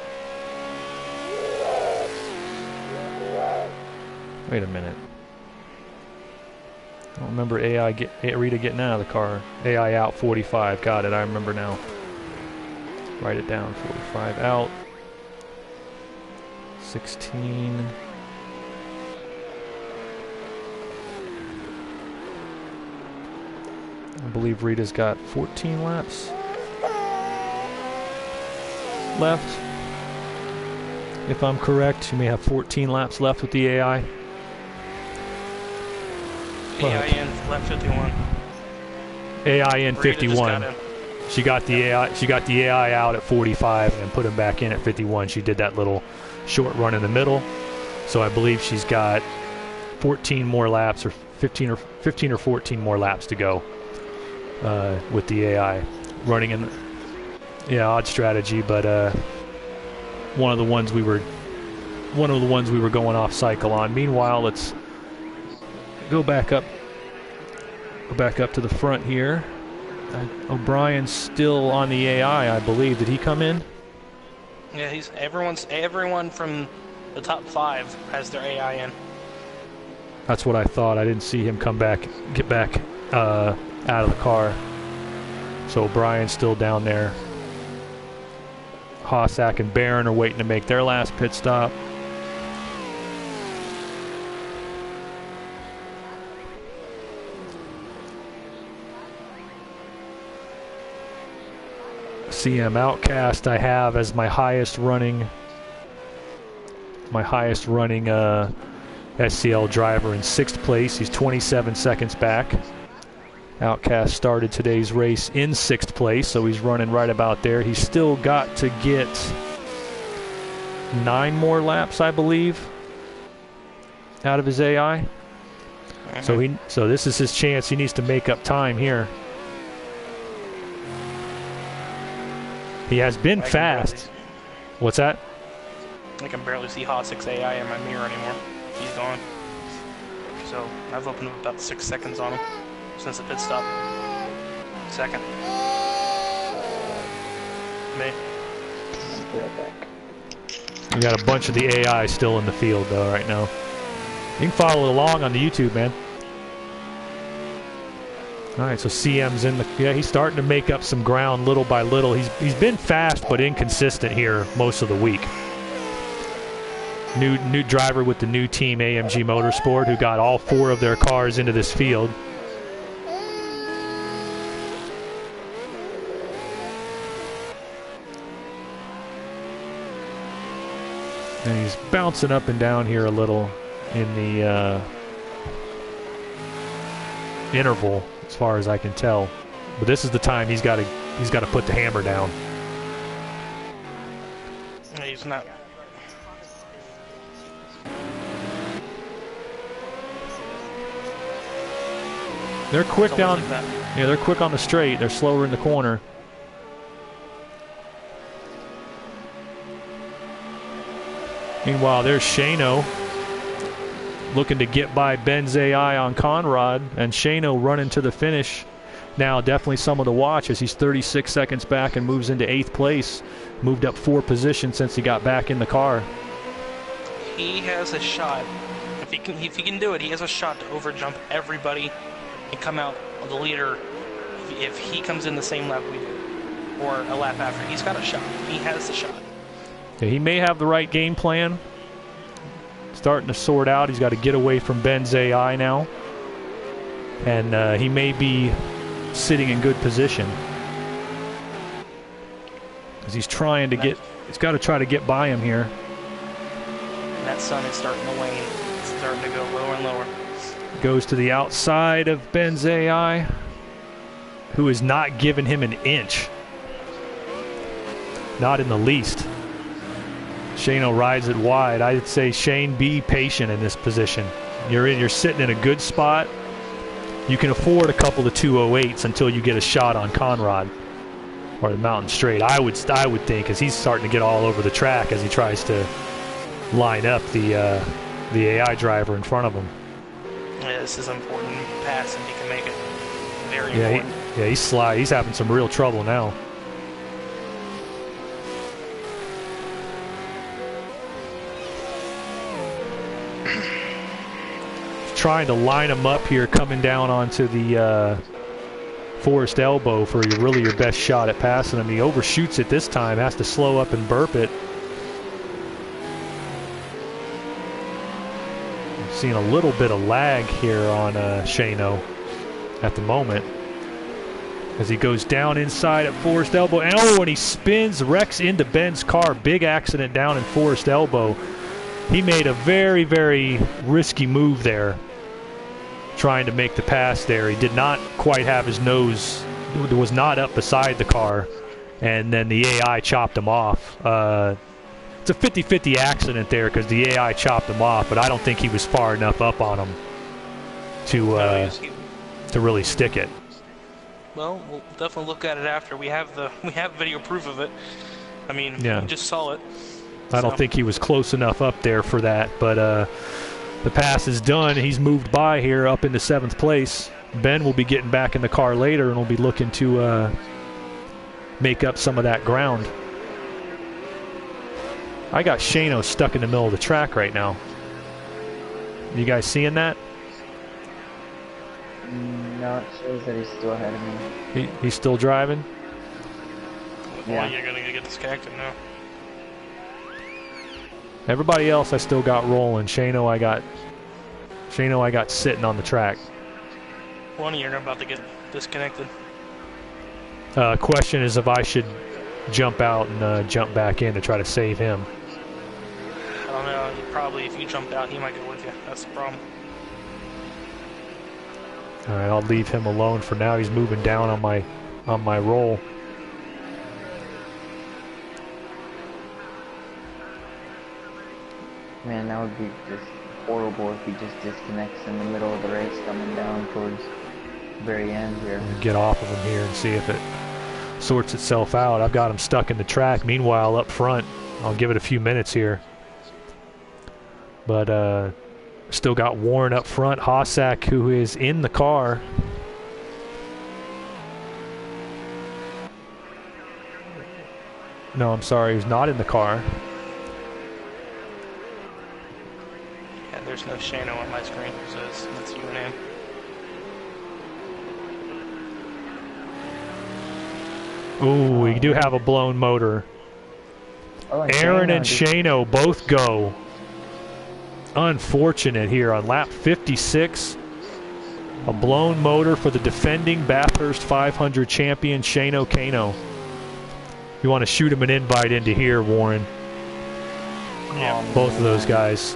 Wait a minute. I don't remember Rita getting out of the car. AI out 45. Got it. I remember now. Write it down. 45 out. 16. I believe Rita's got 14 laps left. If I'm correct, she may have 14 laps left with the AI.
AI in lap 51.
AI in
Rita
51. She got the AI. She got the AI out at 45 and put him back in at 51. She did that little short run in the middle. So I believe she's got 14 more laps, or 15 or 14 more laps to go with the AI running in. Odd strategy, but one of the ones we were going off cycle on. Meanwhile, let's go back up to the front here. O'Brien's still on the AI, I believe. Did he come in?
Yeah, everyone from the top 5 has their AI in.
That's what I thought. I didn't see him get back out of the car. So O'Brien's still down there. Hossack and Barron are waiting to make their last pit stop. CM Outcast I have as my highest running SCL driver in 6th place. He's 27 seconds back. Outcast started today's race in 6th place, so he's running right about there. He's still got to get 9 more laps, I believe, out of his AI. So this is his chance. He needs to make up time here. He has been fast. What's that?
I can barely see Hot6 AI in my mirror anymore. He's gone. So I've opened up about 6 seconds on him since the pit stop. Second. Me.
We got a bunch of the AI still in the field though right now. You can follow along on the YouTube, man. All right, so CM's in the, yeah, he's starting to make up some ground little by little. He's been fast but inconsistent here most of the week. New driver with the new team, AMG Motorsport, who got all 4 of their cars into this field. And he's bouncing up and down here a little in the interval, as far as I can tell. But this is the time he's got to put the hammer down.
He's not.
They're quick down. Yeah, they're quick on the straight. They're slower in the corner. Meanwhile, there's Shano looking to get by Ben's AI on Conrad, and Shano running to the finish. Now, definitely someone to watch as he's 36 seconds back and moves into 8th place. Moved up 4 positions since he got back in the car.
He has a shot. If he can do it, he has a shot to overjump everybody and come out the leader if he comes in the same lap we do, or a lap after. He's got a shot. He has the shot.
Yeah, he may have the right game plan. Starting to sort out. He's got to get away from Ben's AI now. And he may be sitting in good position. Because he's trying to get, he's got to try to get by him here.
And that sun is starting to wane. It's starting to go lower and lower.
Goes to the outside of Ben's AI, who is not giving him an inch. Not in the least. Shano rides it wide. I'd say, Shane, be patient in this position. You're sitting in a good spot. You can afford a couple of 208s until you get a shot on Conrad or the Mountain Straight. I would think, as he's starting to get all over the track as he tries to line up the AI driver in front of him.
Yeah, this is an important pass if he can make it. Very important.
He's sly. He's having some real trouble now. Trying to line him up here, coming down onto the forest elbow for your best shot at passing him. He overshoots it this time, has to slow up and burp it. I'm seeing a little bit of lag here on Shano at the moment as he goes down inside at forest elbow. And he spins, wrecks into Ben's car. Big accident down in forest elbow. He made a very, very risky move there, trying to make the pass there. He did not quite have his nose, was not up beside the car, and then the AI chopped him off. It's a 50-50 accident there because the AI chopped him off, but I don't think he was far enough up on him to really stick it.
Well, we'll definitely look at it after. We have video proof of it. I mean,
yeah.
We just saw it.
I don't think he was close enough up there for that, but the pass is done. He's moved by here up into 7th place. Ben will be getting back in the car later and will be looking to make up some of that ground. I got Shano stuck in the middle of the track right now. You guys seeing that?
No, it shows that he's still ahead of me.
He's still driving?
Yeah.
Well, you're going to get disconnected now.
Everybody else I still got rolling. Shano I got sitting on the track.
One of you are about to get disconnected.
Question is if I should jump out and jump back in to try to save him.
I don't know. Probably if you jump out, he might go with you. That's the problem.
All right, I'll leave him alone for now. He's moving down on my roll.
Man, that would be just horrible if he just disconnects in the middle of the race coming down towards the very end here.
Get off of him here and see if it sorts itself out. I've got him stuck in the track. Meanwhile, up front, I'll give it a few minutes here. But still got Warren up front. Hossack, who is in the car. No, I'm sorry, he's not in the car.
Yeah, there's no Shano on my screen, so it's you and him.
Ooh, we do have a blown motor.
Oh,
Aaron and Shano both go. Unfortunate here on lap 56. A blown motor for the defending Bathurst 500 champion Shano Kano. You want to shoot him an invite into here, Warren.
Yeah.
Both of those guys.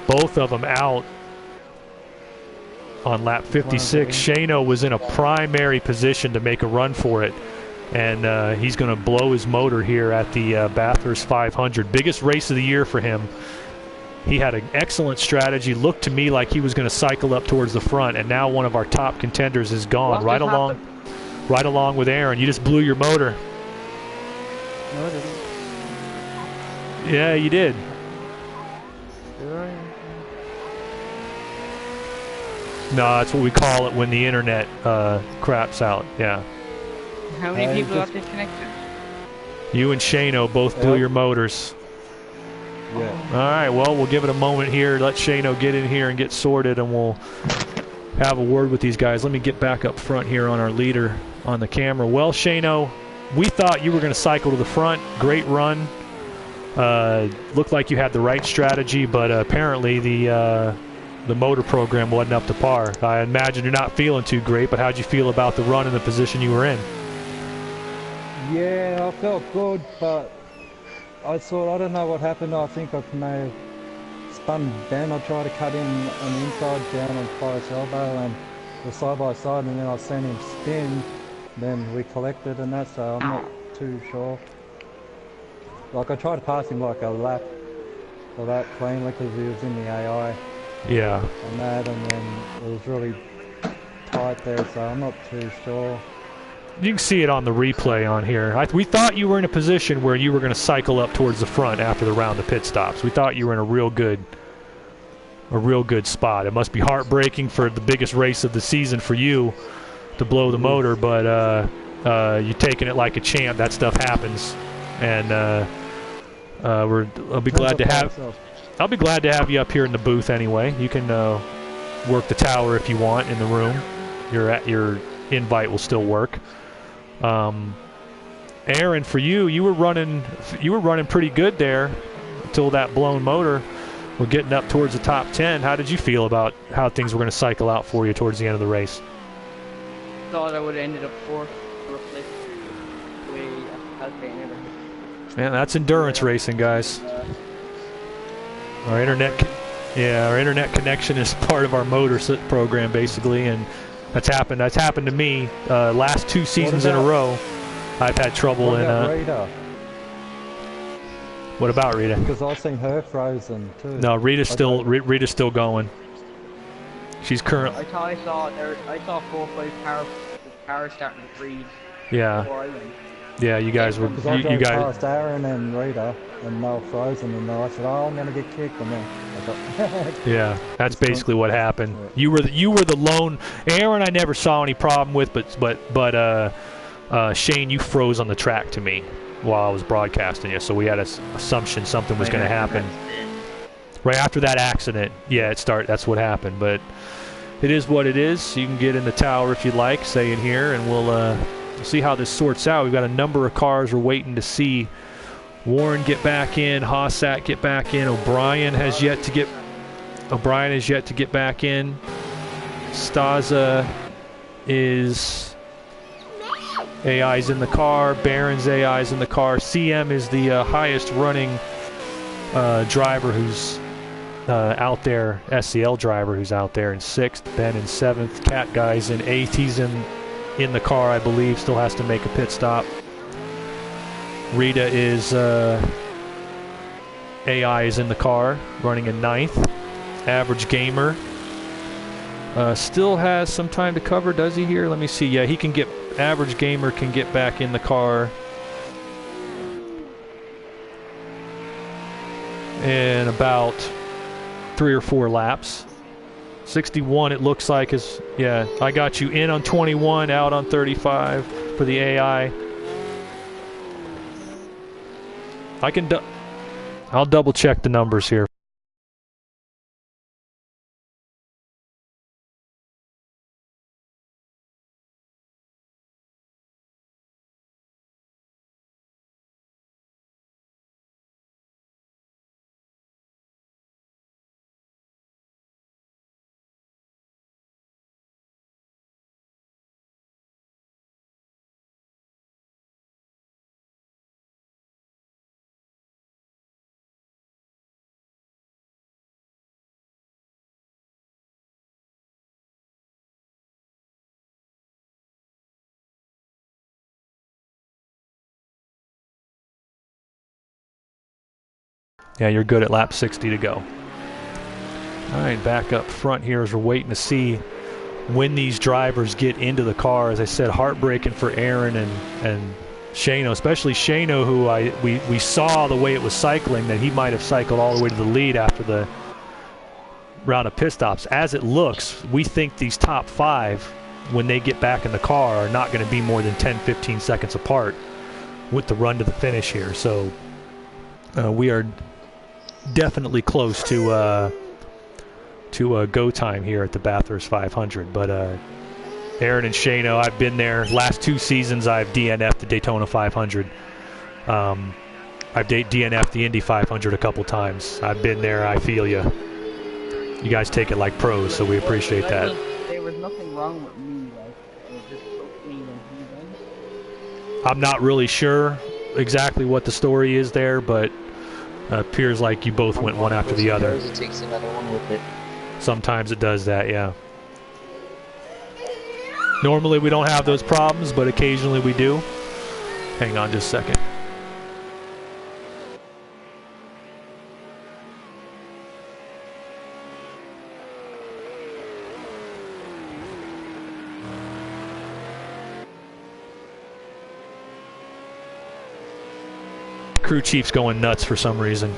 Both of them out on lap 56. Shano was in a primary position to make a run for it. And he's going to blow his motor here at the Bathurst 500. Biggest race of the year for him. He had an excellent strategy. Looked to me like he was going to cycle up towards the front, and now one of our top contenders is gone. Right along with Aaron. You just blew your motor.
No, it didn't.
Yeah, you did. No, that's what we call it when the internet craps out. Yeah.
How many people got disconnected?
You and Shano both blew your motors.
Yeah.
All right, well, we'll give it a moment here. Let Shano get in here and get sorted, and we'll have a word with these guys. Let me get back up front here on our leader on the camera. Well, Shano, we thought you were going to cycle to the front. Great run. Looked like you had the right strategy, but apparently the motor program wasn't up to par. I imagine you're not feeling too great, but how'd you feel about the run and the position you were in?
Yeah, I felt good, but I don't know what happened. I think I may have spun Ben. I tried to cut in on the inside down on Forrest's elbow and the side by side, and then I sent him spin. Then we collected and that, so I'm not too sure. Like, I tried to pass him like a lap for that cleanly because he was in the AI.
Yeah.
And that, and then it was really tight there, so I'm not too sure.
You can see it on the replay on here. We thought you were in a position where you were going to cycle up towards the front after the round of pit stops. We thought you were in a real good spot. It must be heartbreaking for the biggest race of the season for you to blow the motor, but you're taking it like a champ. That stuff happens, and I'll be glad to have you up here in the booth anyway. You can work the tower if you want in the room. Your invite will still work. Aaron, for you were running pretty good there until that blown motor. We're getting up towards the top 10. How did you feel about how things were going to cycle out for you towards the end of the race?
Thought I would have ended up fourth, roughly.
Man, that's endurance racing, guys. Our internet connection is part of our motor program, basically, and that's happened to me last 2 seasons in a row. I've had trouble
what about
in.
Rita?
What about Rita?
Because I've seen her frozen too.
No, Rita's still going. She's current.
I saw 4 or 5 cars starting to freeze.
Yeah.
Before I went.
Yeah, you guys were.
I drove
You guys.
past Aaron and Rita, and they were frozen, and I said, "Oh, I'm gonna get kicked," and then I got.
Yeah, that's basically what happened. You were the lone. Aaron, I never saw any problem with, but Shane, you froze on the track to me while I was broadcasting you, so we had an assumption something was going to happen. Right after that accident, yeah, that's what happened. But it is what it is. You can get in the tower if you'd like, stay in here, and we'll see how this sorts out. We've got a number of cars we're waiting to see. Warren get back in, Hossack get back in, O'Brien has yet to get back in. Staza is AI's in the car. Barron's AI's in the car. CM is the highest running driver who's out there, SCL driver who's out there in 6th. Ben in 7th. Cat Guy's in 8th. He's in the car, I believe. Still has to make a pit stop. Rita is AI is in the car, running in 9th. Average Gamer still has some time to cover, does he here? Let me see. Yeah, he can get, Average Gamer can get back in the car in about 3 or 4 laps. 61 it looks like is, yeah, I got you in on 21, out on 35 for the AI. I'll double check the numbers here. Yeah, you're good at lap 60 to go. All right, back up front here as we're waiting to see when these drivers get into the car. As I said, heartbreaking for Aaron and Shano, especially Shano, who we saw the way it was cycling, that he might have cycled all the way to the lead after the round of pit stops. As it looks, we think these top 5, when they get back in the car, are not going to be more than 10-15 seconds apart with the run to the finish here. So we are definitely close to go time here at the Bathurst 500. But Aaron and Shano, I've been there. Last 2 seasons, I've DNF'd the Daytona 500. I've DNF'd the Indy 500 a couple times. I've been there. I feel you. You guys take it like pros, so we appreciate that.
There was nothing wrong with me. Like, it was just me and he went.
I'm not really sure exactly what the story is there, but appears like you both went one after the other.
It takes another one with it.
Sometimes it does that, yeah. Normally we don't have those problems, but occasionally we do. Hang on just a second. Crew chief's going nuts for some reason.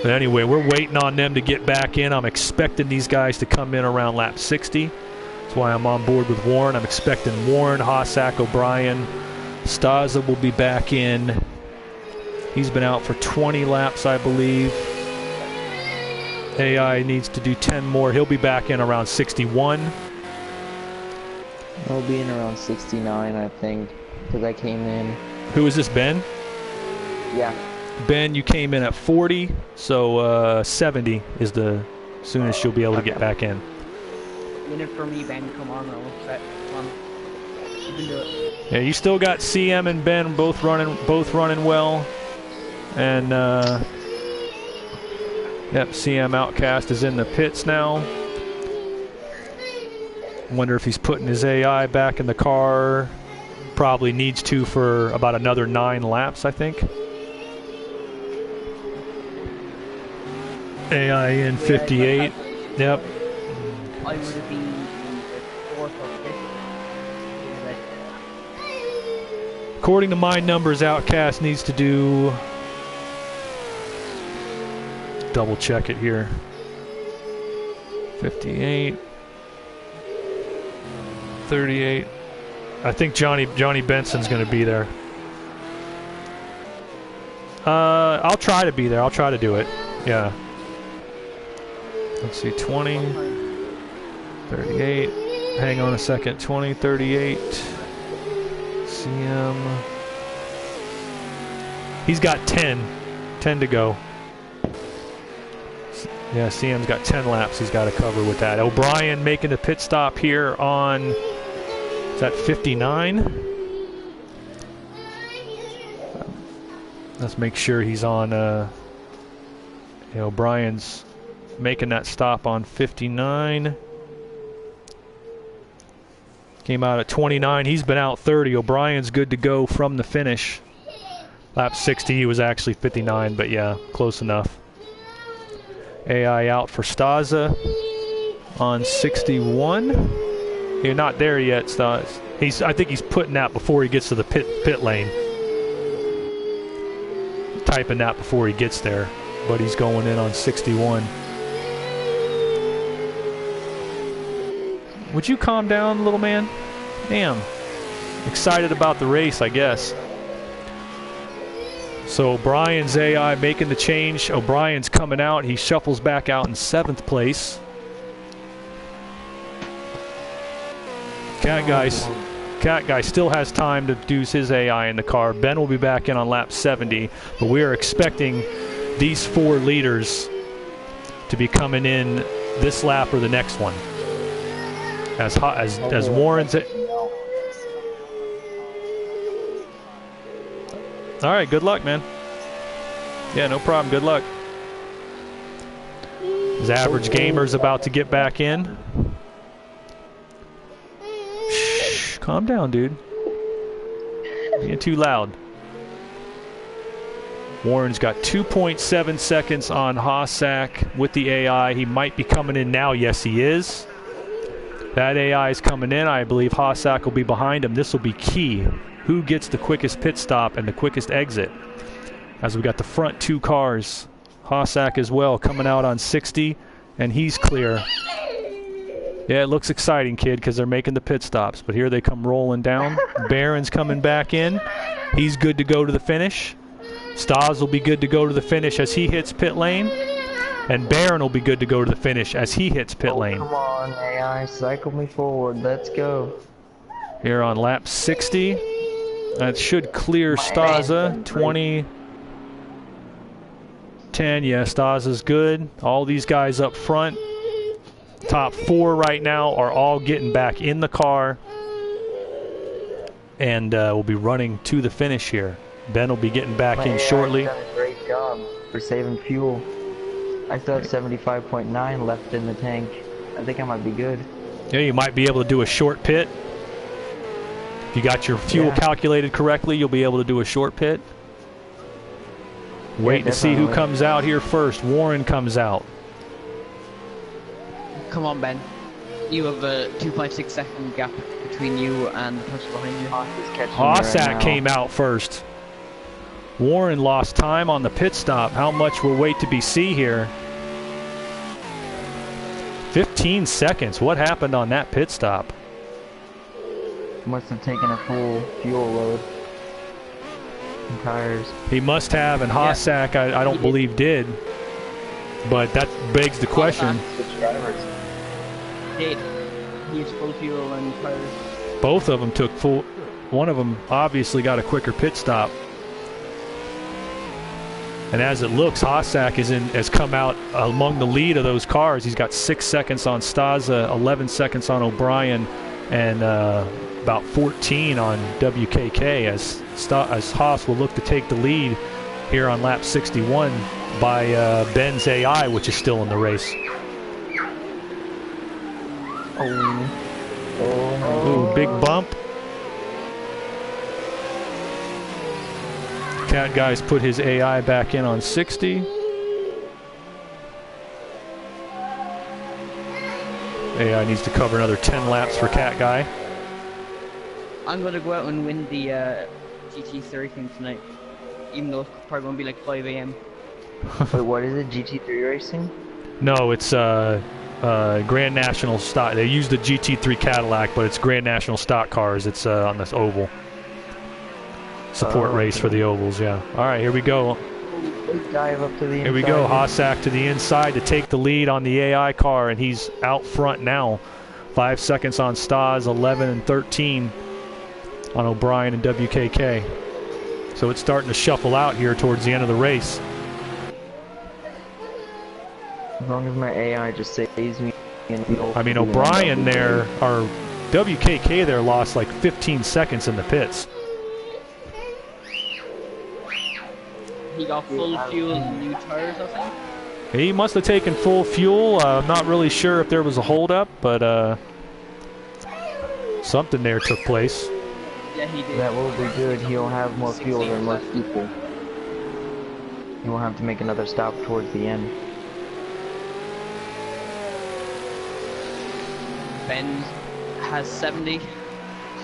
But anyway, we're waiting on them to get back in. I'm expecting these guys to come in around lap 60. That's why I'm on board with Warren. I'm expecting Warren, Hossack, O'Brien. Staza will be back in. He's been out for 20 laps, I believe. AI needs to do 10 more. He'll be back in around 61.
I'll be in around 69, I think, because I came in.
Who is this, Ben?
Yeah.
Ben, you came in at 40, so 70 is the soonest you'll be able to get back in.
Win it for me, Ben. Come on, I'm upset. Come on. You can do it.
Yeah, you still got CM and Ben both running well, and yep, CM Outcast is in the pits now. Wonder if he's putting his AI back in the car. Probably needs to for about another 9 laps, I think. AI in 58. Yep.
I would have been in the 4th or 5th.
According to my numbers, Outcast needs to do... Double check it here. 58. 38. I think Johnny Benson's going to be there. I'll try to be there. I'll try to do it. Yeah. Let's see, 20, 38, hang on a second, 20, 38, CM, he's got 10 to go. Yeah, CM's got 10 laps he's got to cover with that. O'Brien making the pit stop here on, is that 59? Let's make sure he's on. O'Brien's making that stop on 59. Came out at 29. He's been out 30. O'Brien's good to go from the finish. Lap 60, he was actually 59, but yeah, close enough. AI out for Staza on 61. You're not there yet, Stas. I think he's putting that before he gets to the pit lane. Typing that before he gets there, but he's going in on 61. Would you calm down, little man? Damn. Excited about the race, I guess. So O'Brien's AI making the change. O'Brien's coming out. He shuffles back out in 7th place. Cat Guy still has time to do his AI in the car. Ben will be back in on lap 70, but we are expecting these 4 leaders to be coming in this lap or the next one. As Warren's it. All right, good luck, man. Yeah, no problem. Good luck. His average gamer's about to get back in. Shh, calm down, dude. Being too loud. Warren's got 2.7 seconds on Hossack with the AI. He might be coming in now. Yes, he is. That AI is coming in. I believe Hossack will be behind him. This will be key. Who gets the quickest pit stop and the quickest exit? As we got the front 2 cars. Hossack as well coming out on 60, and he's clear. Yeah, it looks exciting, kid, because they're making the pit stops. But here they come rolling down. Barron's coming back in. He's good to go to the finish. Stas will be good to go to the finish as he hits pit lane. And Barron will be good to go to the finish as he hits pit lane.
Come on, AI, cycle me forward. Let's go.
Here on lap 60. That should clear Staza. 20, 10. Yeah, Staza's good. All these guys up front. Top 4 right now are all getting back in the car. And we'll be running to the finish here. Ben will be getting back in shortly.
Done a great job for saving fuel. I still have 75.9 left in the tank. I think I might be good.
Yeah, you might be able to do a short pit. If you got your fuel calculated correctly, you'll be able to do a short pit. Wait to see who comes out here first. Warren comes out.
Come on, Ben. You have a 2.6 second gap between you and the person behind you.
Hossack came out first. Warren lost time on the pit stop. How much will wait to be seen here? 15 seconds. What happened on that pit stop?
Must have taken a full fuel load. And tires.
He must have, and Hossack, I don't believe did. But that begs the question.
Did. He used full fuel and tires.
Both of them took full. One of them obviously got a quicker pit stop. And as it looks, Hossack has come out among the lead of those cars. He's got 6 seconds on Staza, 11 seconds on O'Brien, and about 14 on WKK as Haas will look to take the lead here on lap 61 by Ben's AI, which is still in the race. Ooh, big bump. Cat Guy's put his AI back in on 60. AI needs to cover another 10 laps for Cat Guy.
I'm going to go out and win the GT3 thing tonight. Even though it's probably going to be like 5 a.m.
Wait, what is it? GT3 racing?
No, it's Grand National stock. They use the GT3 Cadillac, but it's Grand National stock cars. It's on this oval. Support race for the ovals, yeah. All right, here we go.
Dive up to the inside.
Here we go. Hossack to the inside to take the lead on the AI car, and he's out front now. 5 seconds on Stas, 11 and 13 on O'Brien and WKK. So it's starting to shuffle out here towards the end of the race.
As long as my AI just saves me.
I mean, O'Brien there, or WKK there, lost like 15 seconds in the pits.
he got full fuel and new tires, I think.
He must have taken full fuel. I'm not really sure if there was a holdup, but something there took place.
Yeah, he did.
That will be good. He'll have more fuel than most people. He won't have to make another stop towards the end.
Ben has 70.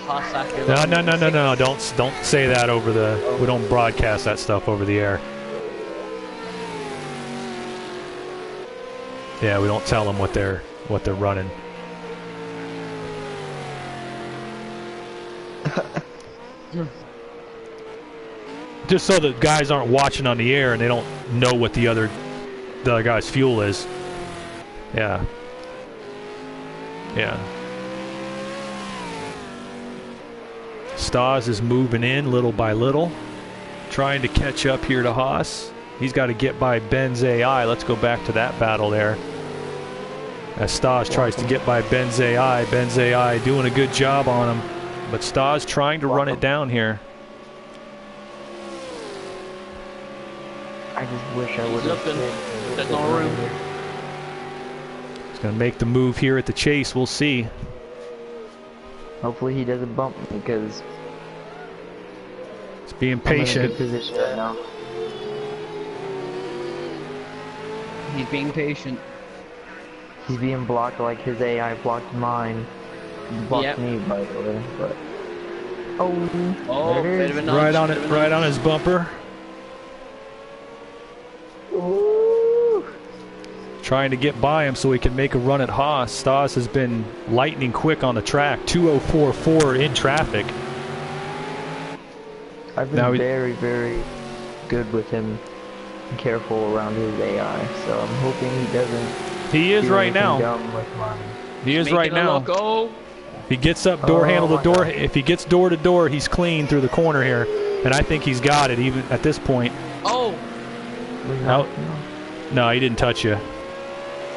No! Don't say that over the. We don't broadcast that stuff over the air. Yeah, we don't tell them what they're running. Just so the guys aren't watching on the air and they don't know what the other guy's fuel is. Yeah. Yeah. Stas is moving in little by little, trying to catch up here to Haas. He's got to get by Ben's AI. Let's go back to that battle there. As Stas tries to get by Ben's AI doing a good job on him. But Stas trying to run it down here.
I just wish I would have.
There's no room.
He's going to make the move here at the chase. We'll see.
Hopefully he doesn't bump me because
it's being
I'm in a
patient.
good position right now.
He's being patient.
He's being blocked like his AI blocked mine. He blocked me, by the way, but
Oh,
there it is.
Right on it, right on his bumper.
Ooh.
Trying to get by him so he can make a run at Haas. Stas has been lightning quick on the track. 2:04.4 in traffic.
I've been very, very good with him. Careful around his AI, so I'm hoping he doesn't.
He is right now. He is right now.
Go.
He gets up door handle to door. If he gets door to door, he's clean through the corner here, and I think he's got it even at this point.
Oh.
No, he didn't touch you.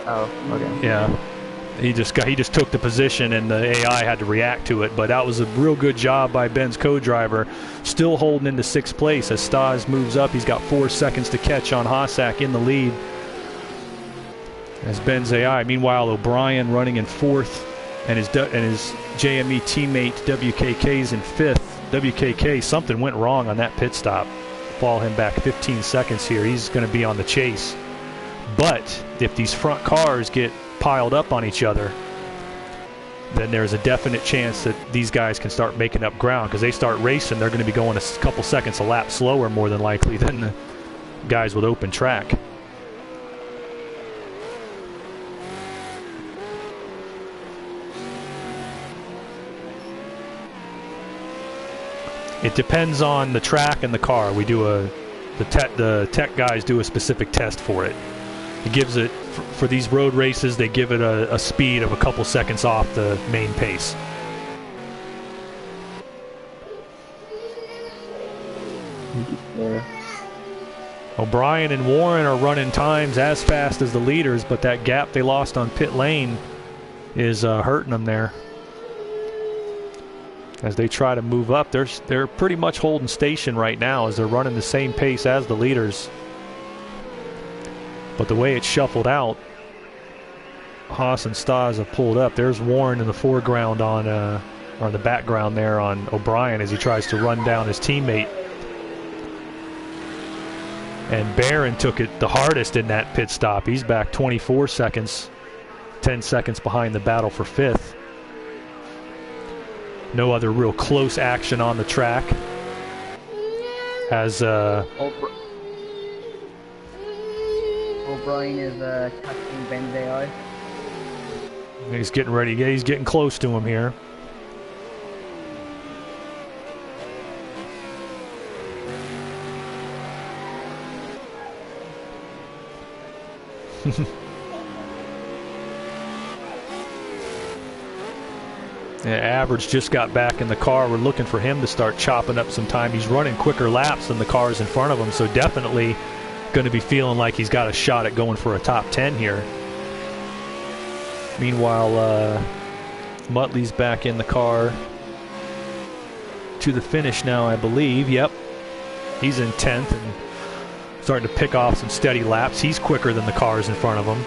Oh, okay.
Yeah, he just took the position, and the AI had to react to it. But that was a real good job by Ben's co-driver, still holding into 6th place as Stas moves up. He's got 4 seconds to catch on Hossack in the lead. As Ben's AI. Meanwhile, O'Brien running in 4th, and his JME teammate WKK's in 5th. WKK, something went wrong on that pit stop. Fall him back 15 seconds here. He's going to be on the chase. But if these front cars get piled up on each other, then there's a definite chance that these guys can start making up ground, because they start racing. They're going to be going a couple seconds a lap slower, more than likely, than the guys with open track. It depends on the track and the car. We do the tech guys do a specific test for it. It gives it, for these road races, they give it a speed of a couple seconds off the main pace.
Yeah.
O'Brien and Warren are running times as fast as the leaders, but that gap they lost on pit lane is hurting them there. As they try to move up, they're pretty much holding station right now as they're running the same pace as the leaders. But the way it's shuffled out, Haas and Stas have pulled up. There's Warren in the foreground on the background there on O'Brien as he tries to run down his teammate. And Barron took it the hardest in that pit stop. He's back 24 seconds, 10 seconds behind the battle for 5th. No other real close action on the track. As
O'Brien is touching Ben's AI.
He's getting ready. Yeah, he's getting close to him here. Yeah, Average just got back in the car. We're looking for him to start chopping up some time. He's running quicker laps than the cars in front of him, so definitely going to be feeling like he's got a shot at going for a top 10 here. Meanwhile, Muttley's back in the car to the finish now, I believe. Yep, he's in 10th, and starting to pick off some steady laps. He's quicker than the cars in front of him.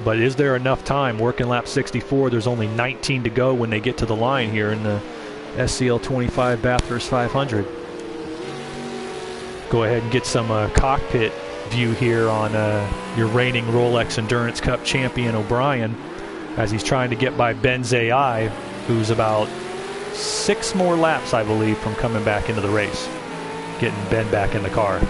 But is there enough time? Working lap 64, there's only 19 to go when they get to the line here in the SCL 25 Bathurst 500. Go ahead and get some cockpit view here on your reigning Rolex Endurance Cup champion O'Brien, as he's trying to get by Ben's AI, who's about 6 more laps, I believe, from coming back into the race, getting Ben back in the car.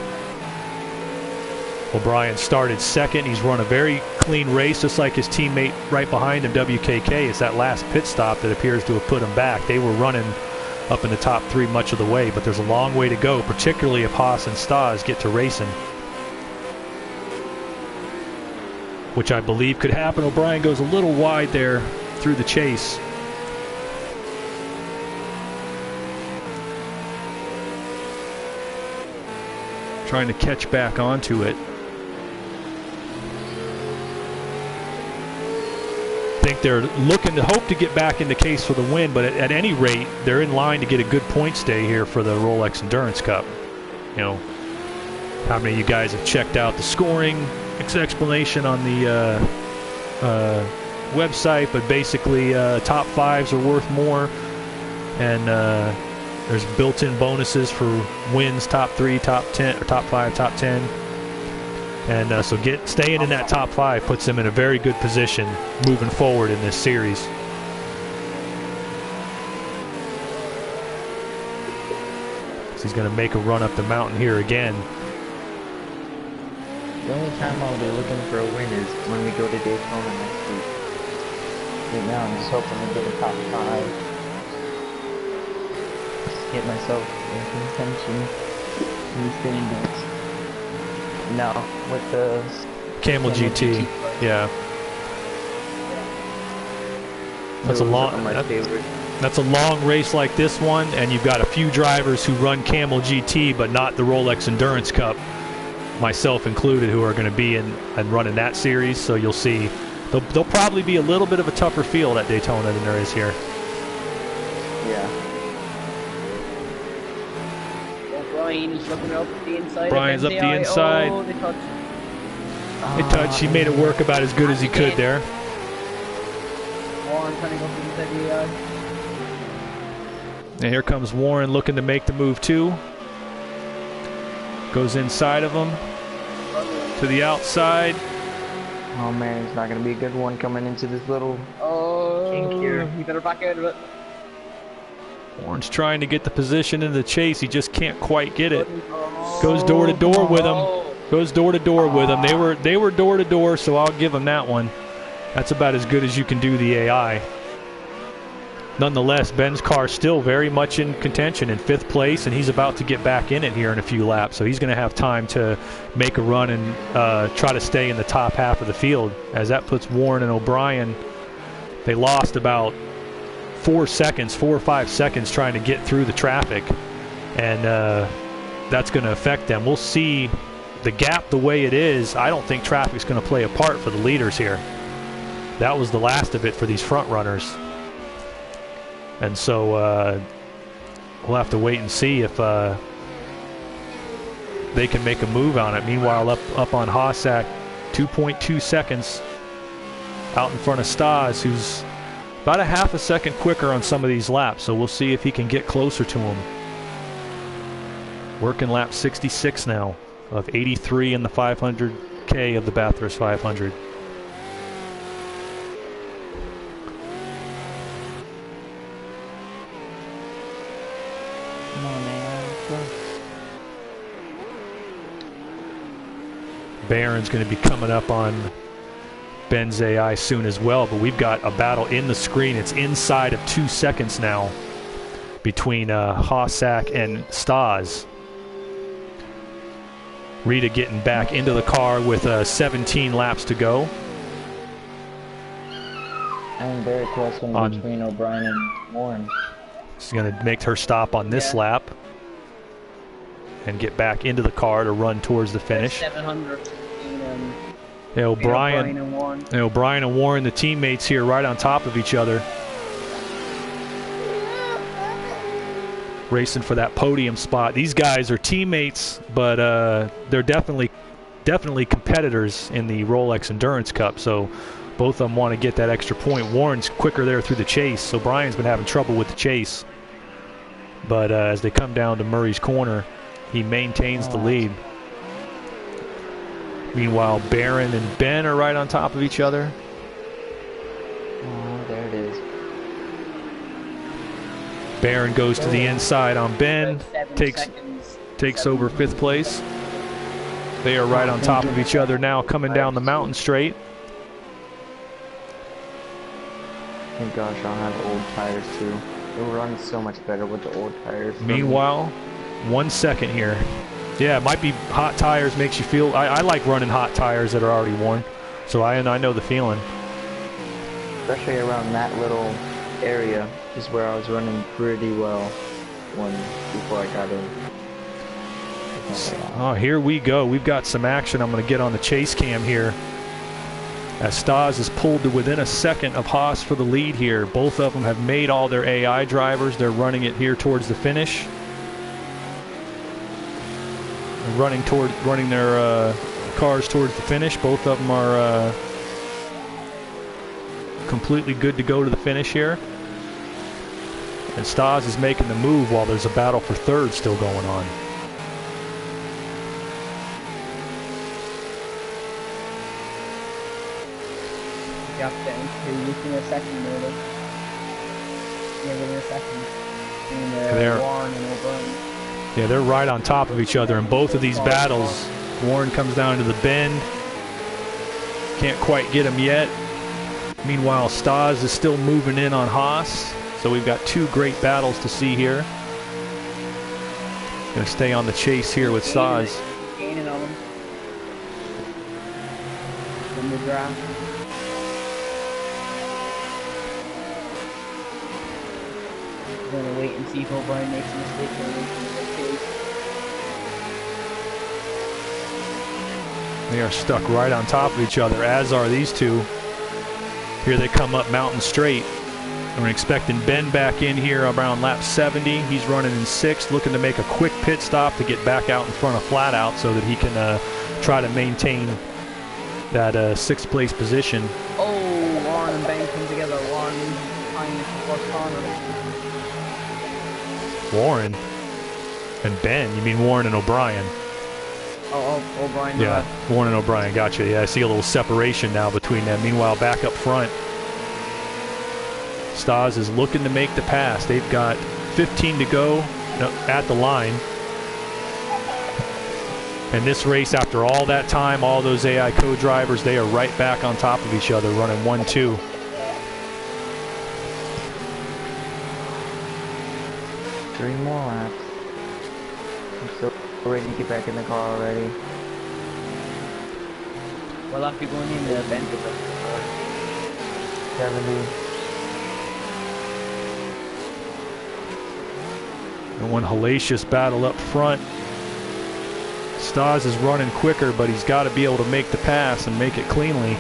O'Brien started second. He's run a very clean race, just like his teammate right behind him, WKK. It's that last pit stop that appears to have put him back. They were running up in the top 3 much of the way, but there's a long way to go, particularly if Haas and Stas get to racing, which I believe could happen. O'Brien goes a little wide there through the chase. Trying to catch back onto it. I think they're looking to hope to get back in the case for the win, but at any rate, they're in line to get a good points day here for the Rolex Endurance Cup. You know, how many of you guys have checked out the scoring explanation on the website? But basically, top 5s are worth more, and there's built-in bonuses for wins, top 3, top 10, or top 5, top 10. And so staying in that top 5 puts them in a very good position moving forward in this series. So he's going to make a run up the mountain here again.
The only time I'll be looking for a win is when we go to Daytona next week. Right now I'm just hoping to get a top 5. Just get myself in contention in the standings. No, with the
Camel GT. Yeah. That's a long. That's a long race like this one, and you've got a few drivers who run Camel GT, but not the Rolex Endurance Cup, myself included, who are going to be in and running that series. So you'll see, there'll probably be a little bit of a tougher field at Daytona than there is here.
Yeah.
Brian's looking up the inside.
Brian's up the inside.
Oh, they touched.
He touched. He made it work about as good as he could there.
Warren turning up the inside the AI.
And here comes Warren looking to make the move too. Goes inside of him to the outside.
Oh man, it's not going to be a good one coming into this little kink here.
You better back out of it.
Warren's trying to get the position in the chase. He just can't quite get it. Goes door to door with him. Goes door to door with him. They were door to door, so I'll give him that one. That's about as good as you can do the AI. Nonetheless, Ben's car still very much in contention in 5th place, and he's about to get back in it here in a few laps. So he's going to have time to make a run and try to stay in the top half of the field, as that puts Warren and O'Brien. They lost about 4 or 5 seconds trying to get through the traffic, and that's going to affect them. We'll see the gap the way it is. I don't think traffic's going to play a part for the leaders here. That was the last of it for these front runners, and so we'll have to wait and see if they can make a move on it. Meanwhile, up on Hossack, 2.2 seconds out in front of Stas, who's about a half a second quicker on some of these laps, so we'll see if he can get closer to him. Working lap 66 now of 83 in the 500K of the Bathurst 500.
Come on, man.
Barron's going to be coming up on Ben's AI soon as well, but we've got a battle in the screen. It's inside of 2 seconds now between Hossack and Stas. Rita getting back into the car with 17 laps to go.
I'm very close in between O'Brien and Warren.
She's going to make her stop on this lap and get back into the car to run towards the finish.
700.
O'Brien and Warren, the teammates here, right on top of each other, racing for that podium spot. These guys are teammates, but they're definitely definitely competitors in the Rolex Endurance Cup, so both of them want to get that extra point. Warren's quicker there through the chase, so Brian's been having trouble with the chase. But as they come down to Murray's corner, he maintains the lead. Meanwhile, Barron and Ben are right on top of each other.
Oh, there it is.
Barron goes to the inside on Ben, takes over 5th place. They are right on top of each other now, coming down the mountain straight.
Thank gosh, I don't have old tires too. It will run so much better with the old tires.
Meanwhile, 1 second here. Yeah, it might be hot tires makes you feel. I like running hot tires that are already worn, so I know the feeling.
Especially around that little area is where I was running pretty well before I got in.
Oh, here we go. We've got some action. I'm going to get on the chase cam here. As Stas is pulled to within a second of Haas for the lead here. Both of them have made all their AI drivers. They're running it here towards the finish. They're running their cars towards the finish. Both of them are completely good to go to the finish here. And Stas is making the move while there's a battle for third still going on.
Got into within a second, really. Yeah, within a second. And Warren and O'Brien.
Yeah, they're right on top of each other in both of these battles. Warren comes down to the bend. Can't quite get him yet. Meanwhile, Stas is still moving in on Haas. So we've got 2 great battles to see here. Going to stay on the chase here with Stas.
Gaining on him. From the draft. I'm gonna wait and see if O'Brien makes a mistake or
They are stuck right on top of each other, as are these two. Here they come up mountain straight. And we're expecting Ben back in here around lap 70. He's running in 6th, looking to make a quick pit stop to get back out in front of Flat Out so that he can try to maintain that 6th place position.
Oh, Warren and Ben come together. Warren behind the first corner.
Warren and Ben? You mean Warren and O'Brien?
Oh, O'Brien.
Yeah, Warren and O'Brien. Gotcha. Yeah, I see a little separation now between them. Meanwhile, back up front, Stas is looking to make the pass. They've got 15 to go at the line. And this race, after all that time, all those AI co-drivers, they are right back on top of each other, running 1-2.
Three more laps. I'm so ready to get back in the car already.
Well, after going in the bend with
70.
And one hellacious battle up front. Stas is running quicker, but he's got to be able to make the pass and make it cleanly.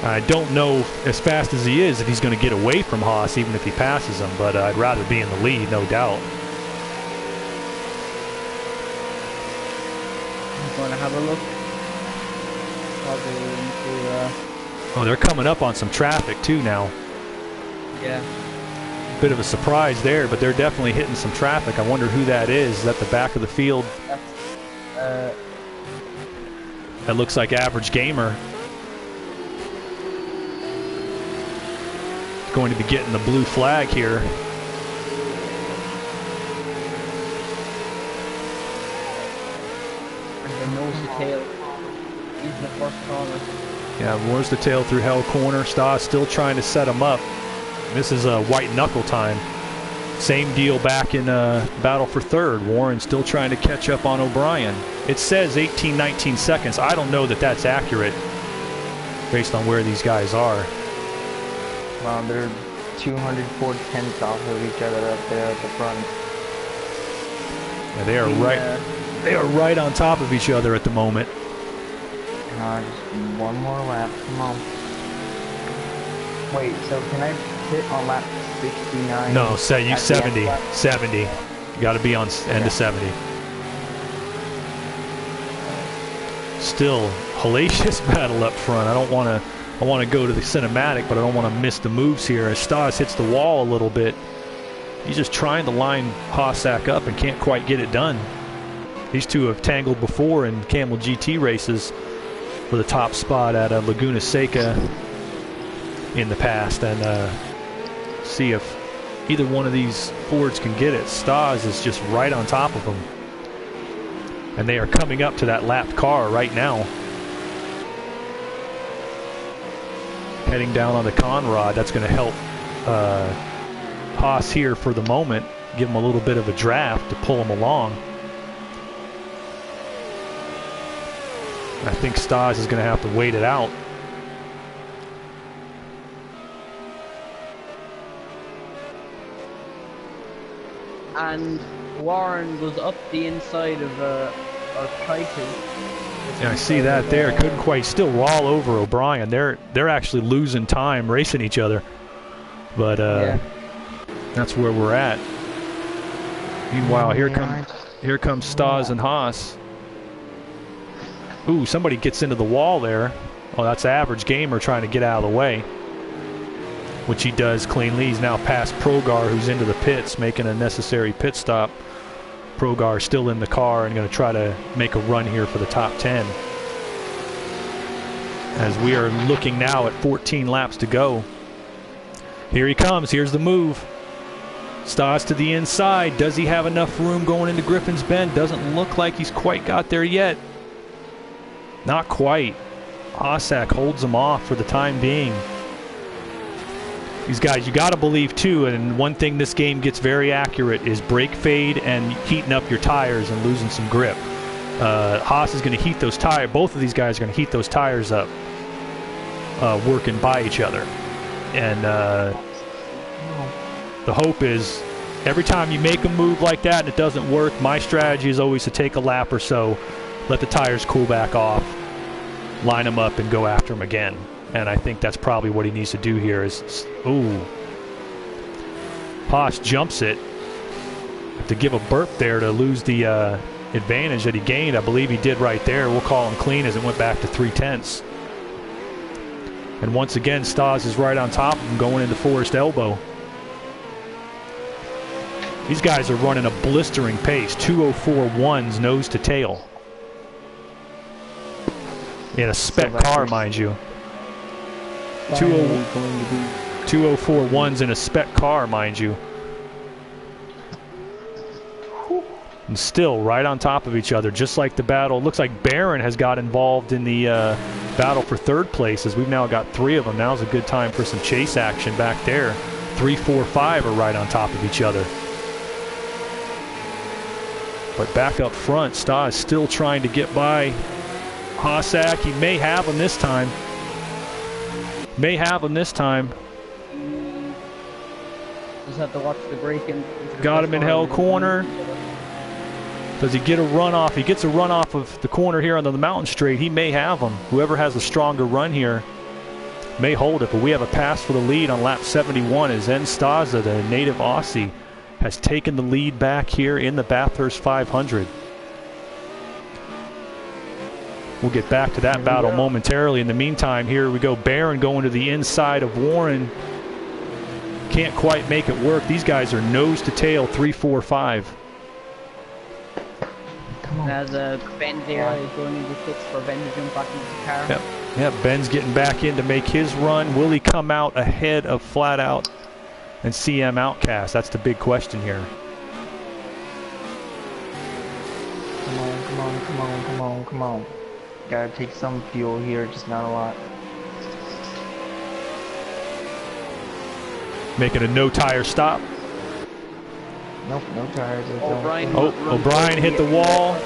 I don't know, as fast as he is, if he's going to get away from Haas, even if he passes him, but I'd rather be in the lead, no doubt.
I'm going to have a look. Probably into,
Oh, they're coming up on some traffic, too, now.
yeah.
Bit of a surprise there, but they're definitely hitting some traffic. I wonder who that is. Is that the back of the field? That looks like Average Gamer. Going to be getting the blue flag here.
And the nose to tail into the first corner.
Yeah, wars the tail through Hell Corner. Stas still trying to set him up. This is a white knuckle time. Same deal back in battle for third. Warren still trying to catch up on O'Brien. It says 18-19 seconds. I don't know that that's accurate based on where these guys are.
Wow, they're 204 tenths off of each other up there at the front.
Yeah, they are right. They are right on top of each other at the moment.
Just one more lap. Come on. Wait, so can I hit on lap 69?
No, say you 70. 70. You got to be on end of 70. still hellacious battle up front. I want to go to the cinematic, but I don't want to miss the moves here. As Stas hits the wall a little bit, he's just trying to line Hossack up and can't quite get it done. These two have tangled before in Camel GT races for the top spot at Laguna Seca in the past, and see if either one of these Fords can get it. Stas is just right on top of them, and they are coming up to that lapped car right now. Heading down on the Conrad, that's going to help Haas here for the moment, give him a little bit of a draft to pull him along. I think Stas is going to have to wait it out.
And Warren goes up the inside of, or tried to.
Yeah, I see that there. Couldn't quite, still wall over O'Brien. They're actually losing time racing each other. But
yeah.
That's where we're at. Meanwhile, here comes Stas and Haas. Ooh, somebody gets into the wall there. Oh, that's Average Gamer trying to get out of the way, which he does cleanly. He's now past Progar, who's into the pits, making a necessary pit stop. Progar still in the car and going to try to make a run here for the top 10. As we are looking now at 14 laps to go. Here he comes. Here's the move. Stas to the inside. Does he have enough room going into Griffin's Bend? Doesn't look like he's quite got there yet. Not quite. Hossack holds him off for the time being. These guys, you got to believe too, and one thing this game gets very accurate is brake fade and heating up your tires and losing some grip. Haas is going to heat those tires. Both of these guys are going to heat those tires up, working by each other. And the hope is every time you make a move like that and it doesn't work, my strategy is always to take a lap or so, let the tires cool back off, line them up, and go after them again. And I think that's probably what he needs to do here is, ooh. Haas jumps it. Have to give a burp there to lose the advantage that he gained. I believe he did right there. We'll call him clean as it went back to 3/10. And once again, Stas is right on top of him going into Forest Elbow. These guys are running a blistering pace. 2:04.1s nose to tail. In a spec car, mind you. 2:04.1s in a spec car, mind you. And still right on top of each other, just like the battle. Looks like Barron has got involved in the battle for third place, as we've now got 3 of them. Now's a good time for some chase action back there. 3, 4, 5 are right on top of each other. But back up front, Stas still trying to get by Hossack. He may have him this time. May have him this time.
Just have to watch the break.
Got him in hell corner. Does he get a run off? He gets a run off of the corner here on the mountain straight. He may have him. Whoever has a stronger run here may hold it. But we have a pass for the lead on lap 71 as Zen Staza, the native Aussie, has taken the lead back here in the Bathurst 500. We'll get back to that battle momentarily. In the meantime, here we go. Barron going to the inside of Warren. Can't quite make it work. These guys are nose to tail, 3, 4, 5.
As Ben there going into 6 for Ben to jump back into the car.
Yep, Ben's getting back in to make his run. Will he come out ahead of Flat Out and CM Outcast? That's the big question here.
Come on, come on, come on, come on, come on. Gotta take some fuel here, just not a lot.
Making a no tire stop.
Nope, no tires.
O'Brien hit the wall.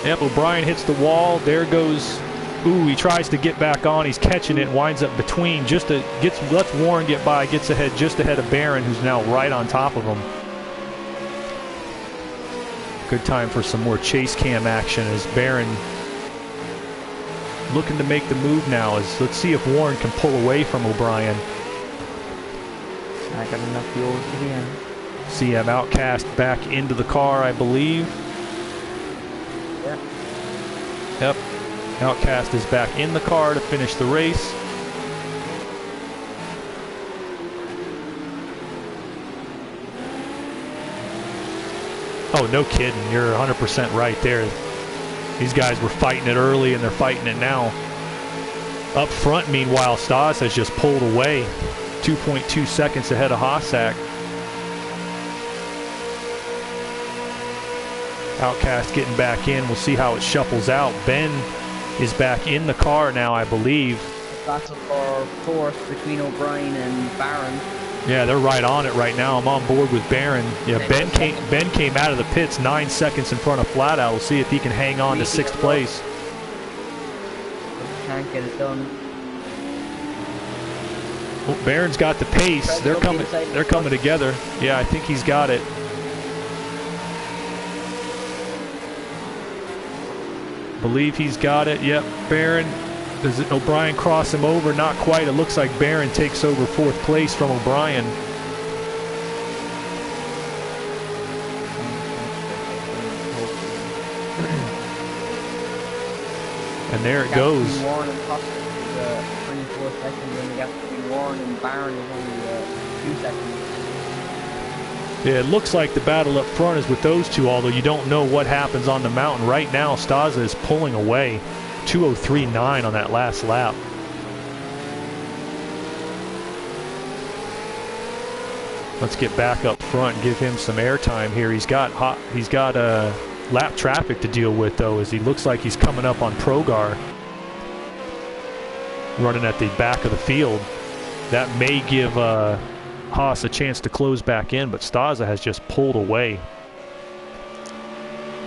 Yep, O'Brien hits the wall. There goes. Ooh, he tries to get back on. He's catching it. Winds up between. Lets Warren get by. Gets ahead, just ahead of Barron, who's now right on top of him. Good time for some more chase cam action as Barron looking to make the move now. Let's see if Warren can pull away from O'Brien.
I got enough fuel to the end.
CM Outcast back into the car, I believe.
Yeah.
Yep. Outcast is back in the car to finish the race. Oh, no kidding. You're 100% right there. These guys were fighting it early, and they're fighting it now. Up front, meanwhile, Stas has just pulled away. 2.2 seconds ahead of Hossack. Outcast getting back in. We'll see how it shuffles out. Ben is back in the car now, I believe.
Battle for fourth between O'Brien and Barron.
Yeah, they're right on it right now. I'm on board with Barron. Yeah, Ben came out of the pits 9 seconds in front of Flatout. We'll see if he can hang on to 6th place.
Can't get it done.
Well, Barron's got the pace. They're coming together. Yeah, I think he's got it. Believe he's got it. Yep, Barron. Does O'Brien cross him over? Not quite. It looks like Barron takes over 4th place from O'Brien. And there it goes.
Warren and Costa is 24 seconds, and we got between Warren and Barron is only 2 seconds.
Yeah, it looks like the battle up front is with those two, although you don't know what happens on the mountain. Right now, Staza is pulling away. 2:03.9 on that last lap. Let's get back up front and give him some airtime here. He's got lap traffic to deal with, though, as he looks like he's coming up on Progar, running at the back of the field. That may give Haas a chance to close back in, but Staza has just pulled away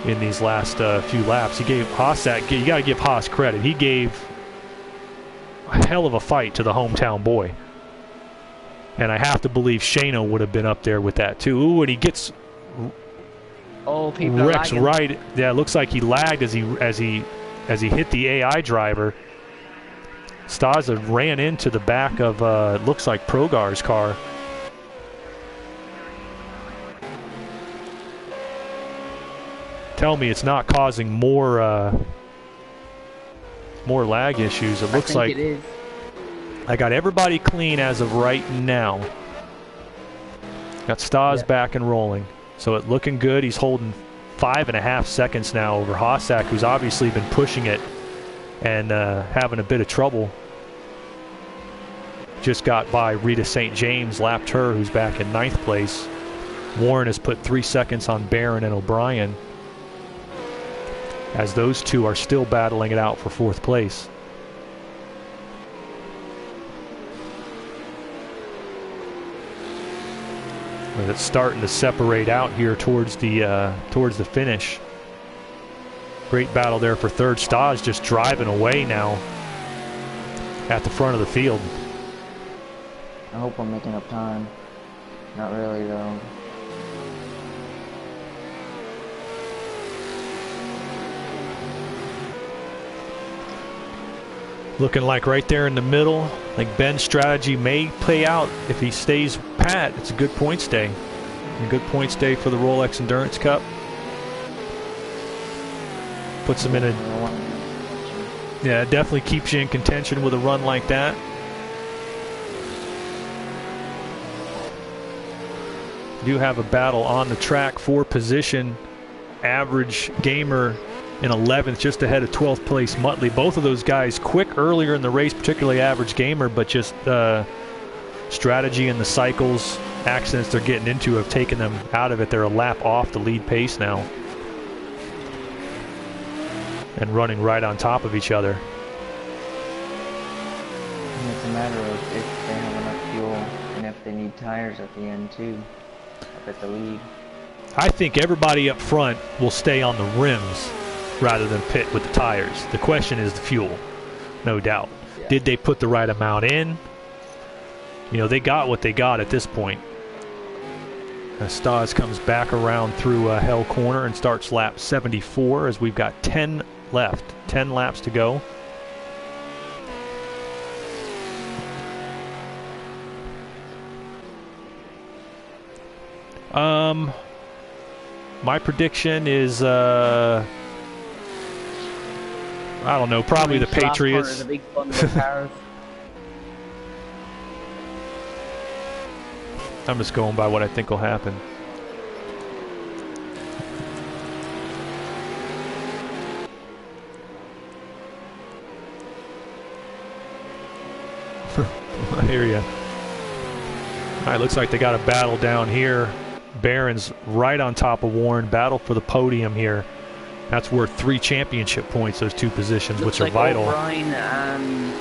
in these last few laps. He gave Haas that. You got to give Haas credit. He gave a hell of a fight to the hometown boy, and I have to believe Shano would have been up there with that too. Ooh, and he gets wrecks right. Yeah, it looks like he lagged as he hit the AI driver. Staza ran into the back of looks like Progar's car. Tell me it's not causing more lag issues. It looks like
it is.
I got everybody clean as of right now. Got Stas back and rolling. So it's looking good. He's holding 5.5 seconds now over Hossack, who's obviously been pushing it and having a bit of trouble. Just got by Rita St. James, lapped her, who's back in 9th place. Warren has put 3 seconds on Barron and O'Brien, as those two are still battling it out for 4th place. But it's starting to separate out here towards the finish. Great battle there for 3rd. Stas just driving away now at the front of the field.
I hope I'm making up time. Not really, though.
Looking like right there in the middle. I think Ben's strategy may play out if he stays pat. It's a good points day. A good points day for the Rolex Endurance Cup. Puts him in a... Yeah, it definitely keeps you in contention with a run like that. Do have a battle on the track for position. Average Gamer in 11th, just ahead of 12th place Muttley. Both of those guys quick earlier in the race, particularly Average Gamer, but just strategy and the cycles, accidents they're getting into have taken them out of it. They're a lap off the lead pace now and running right on top of each other.
And it's a matter of if they have enough fuel and if they need tires at the end too, up at the lead.
I think everybody up front will stay on the rims rather than pit with the tires. The question is the fuel, no doubt. Yeah. Did they put the right amount in? You know, they got what they got at this point. Stas comes back around through Hell Corner and starts lap 74 as we've got 10 left. 10 laps to go. My prediction is I don't know, probably the
Last corner
Patriots.
is a big bundle of cars.
I'm just going by what I think will happen. I hear you. All right, looks like they got a battle down here. Barron's right on top of Warren. Battle for the podium here. That's worth 3 championship points, those 2 positions,
Looks
which are
like
vital.
O'Brien and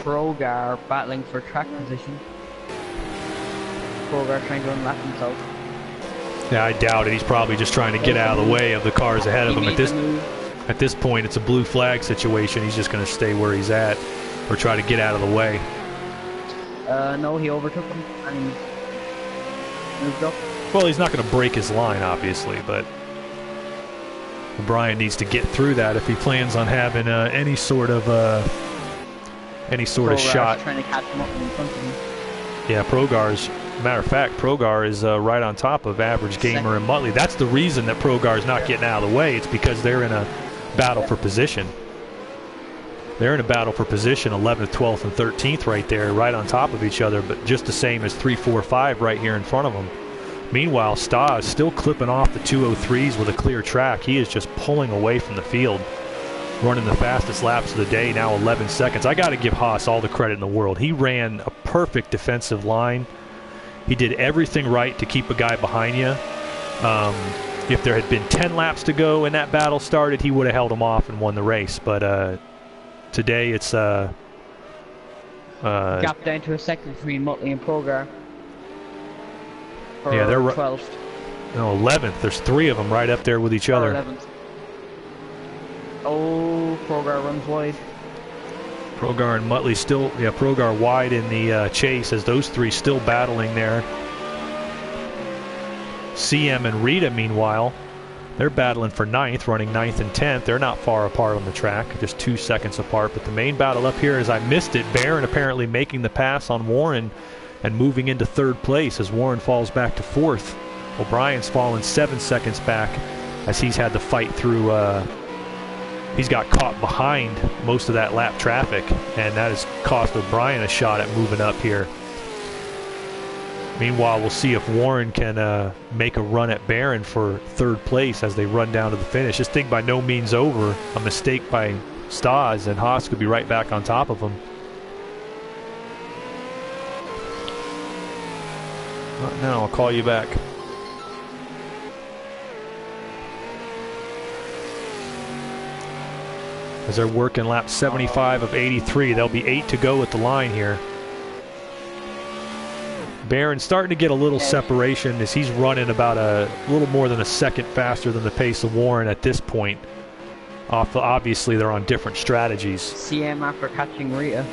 Kroger battling for track position. Kroger trying to unlap himself.
Yeah, I doubt it. He's probably just trying to get out of the way of the cars ahead of him. At this point, it's a blue flag situation. He's just going to stay where he's at or try to get out of the way.
No, he overtook him and moved up.
Well, he's not going to break his line, obviously, but O'Brien needs to get through that if he plans on having any sort of shot.
Trying to catch him up in front of him.
Yeah, matter of fact, Progar is right on top of Average Gamer and Muttley. That's the reason that Progar is not getting out of the way. It's because they're in a battle for position. They're in a battle for position, 11th, 12th, and 13th right there, right on top of each other, but just the same as 3, 4, 5 right here in front of them. Meanwhile, Stas still clipping off the 203s with a clear track. He is just pulling away from the field, running the fastest laps of the day, now 11 seconds. I got to give Haas all the credit in the world. He ran a perfect defensive line. He did everything right to keep a guy behind you. If there had been 10 laps to go and that battle started, he would have held him off and won the race. But today it's
gap down to a second between Muttley and Progar.
Yeah, they're
12th.
No, 11th. There's 3 of them right up there with each other.
11th. Oh, Progar runs wide.
Progar and Muttley still, Progar wide in the chase as those 3 still battling there. CM and Rita, meanwhile, they're battling for 9th, running 9th and 10th. They're not far apart on the track, just 2 seconds apart. But the main battle up here, as I missed it, Barron apparently making the pass on Warren and moving into 3rd place as Warren falls back to 4th. O'Brien's fallen 7 seconds back as he's had to fight through. He's got caught behind most of that lap traffic, and that has cost O'Brien a shot at moving up here. Meanwhile, we'll see if Warren can make a run at Barron for 3rd place as they run down to the finish. This thing by no means over. A mistake by Stas, and Haas could be right back on top of him. Not now, I'll call you back. As they're working lap 75 of 83. There'll be 8 to go at the line here. Barron starting to get a little separation as he's running about a little more than a second faster than the pace of Warren at this point. Obviously, they're on different strategies.
CM after catching Rita.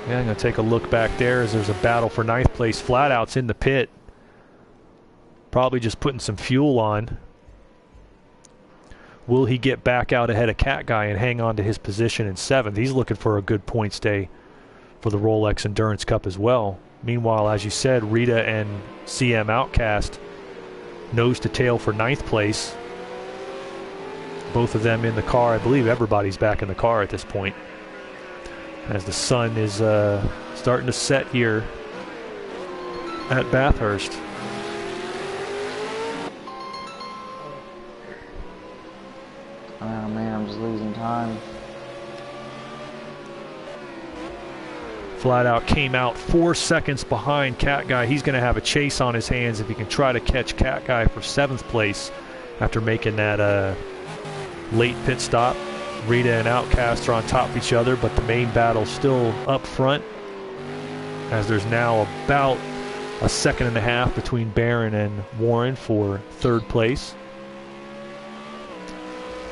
Yeah, I'm going to take a look back there as there's a battle for 9th place. Flat-Out's in the pit. Probably just putting some fuel on. Will he get back out ahead of Cat Guy and hang on to his position in 7th? He's looking for a good points day for the Rolex Endurance Cup as well. Meanwhile, as you said, Rita and CM Outcast nose to tail for 9th place. Both of them in the car. I believe everybody's back in the car at this point, as the sun is starting to set here at Bathurst.
Oh man, I'm just losing time.
Flat Out came out 4 seconds behind Cat Guy. He's going to have a chase on his hands if he can try to catch Cat Guy for 7th place after making that late pit stop. Rita and Outcast are on top of each other, but the main battle still up front, as there's now about a second and a half between Barron and Warren for 3rd place.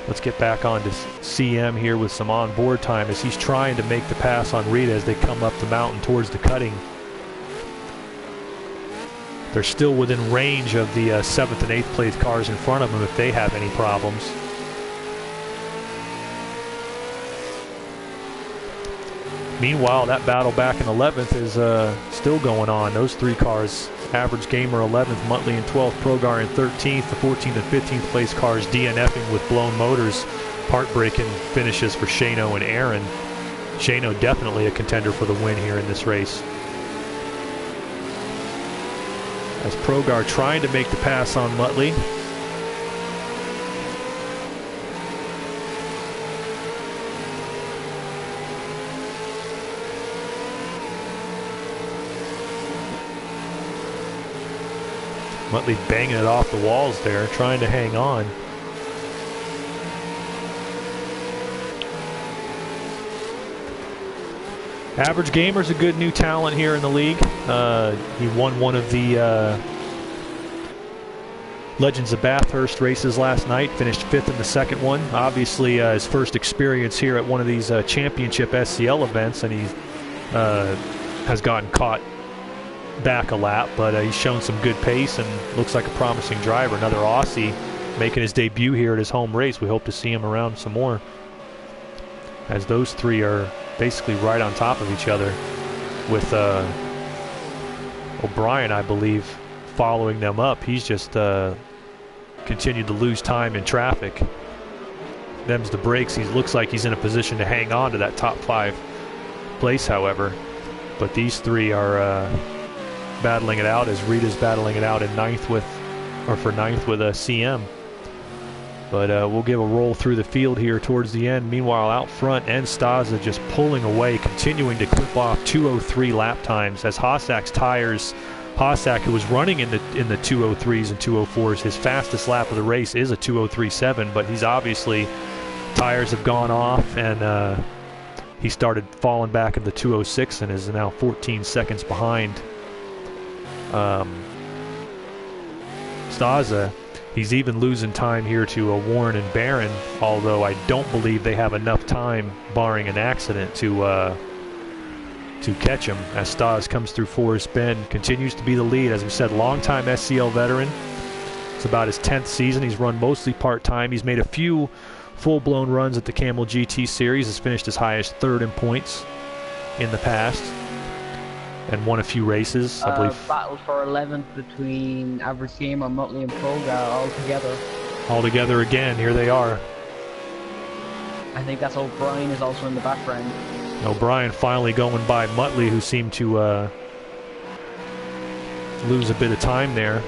Let's get back on to CM here with some on-board time as he's trying to make the pass on Rita as they come up the mountain towards the cutting. They're still within range of the 7th and 8th place cars in front of them if they have any problems. Meanwhile, that battle back in 11th is still going on. Those 3 cars, Average Gamer 11th, Muttley in 12th, Progar in 13th, the 14th and 15th place cars DNFing with blown motors heartbreaking finishes for Shano and Aaron. Shano definitely a contender for the win here in this race. As Progar trying to make the pass on Muttley. Muttley banging it off the walls there, trying to hang on. Average Gamer's a good new talent here in the league. He won one of the Legends of Bathurst races last night, finished 5th in the second one. Obviously his first experience here at one of these championship SCL events, and he has gotten caught back a lap, but he's shown some good pace and looks like a promising driver. Another Aussie making his debut here at his home race. We hope to see him around some more, as those three are basically right on top of each other, with O'Brien, I believe, following them up. He's just continued to lose time in traffic. Them's the brakes. He looks like he's in a position to hang on to that top 5 place, however, but these three are battling it out, as Rita's battling it out in ninth with a CM. But we'll give a roll through the field here towards the end. Meanwhile, out front, Staza just pulling away, continuing to clip off 2:03 lap times as Hossack's tires. Hossack, who was running in the 2:03s and 2:04s, his fastest lap of the race is a 2:03.7, but he's obviously, tires have gone off, and he started falling back in the 2:06 and is now 14 seconds behind Staza. He's even losing time here to Warren and Barron, although I don't believe they have enough time, barring an accident, to catch him, as Stas comes through Forest Bend, continues to be the lead. As we said, longtime SCL veteran. It's about his 10th season. He's run mostly part-time. He's made a few full-blown runs at the Camel GT Series. Has finished as high as 3rd in points in the past, and won a few races, I believe.
Battle for 11th between Average Gamer, Muttley and Progar all together
Again, here they are.
I think that's O'Brien is also in the background.
O'Brien finally going by Muttley, who seemed to lose a bit of time there.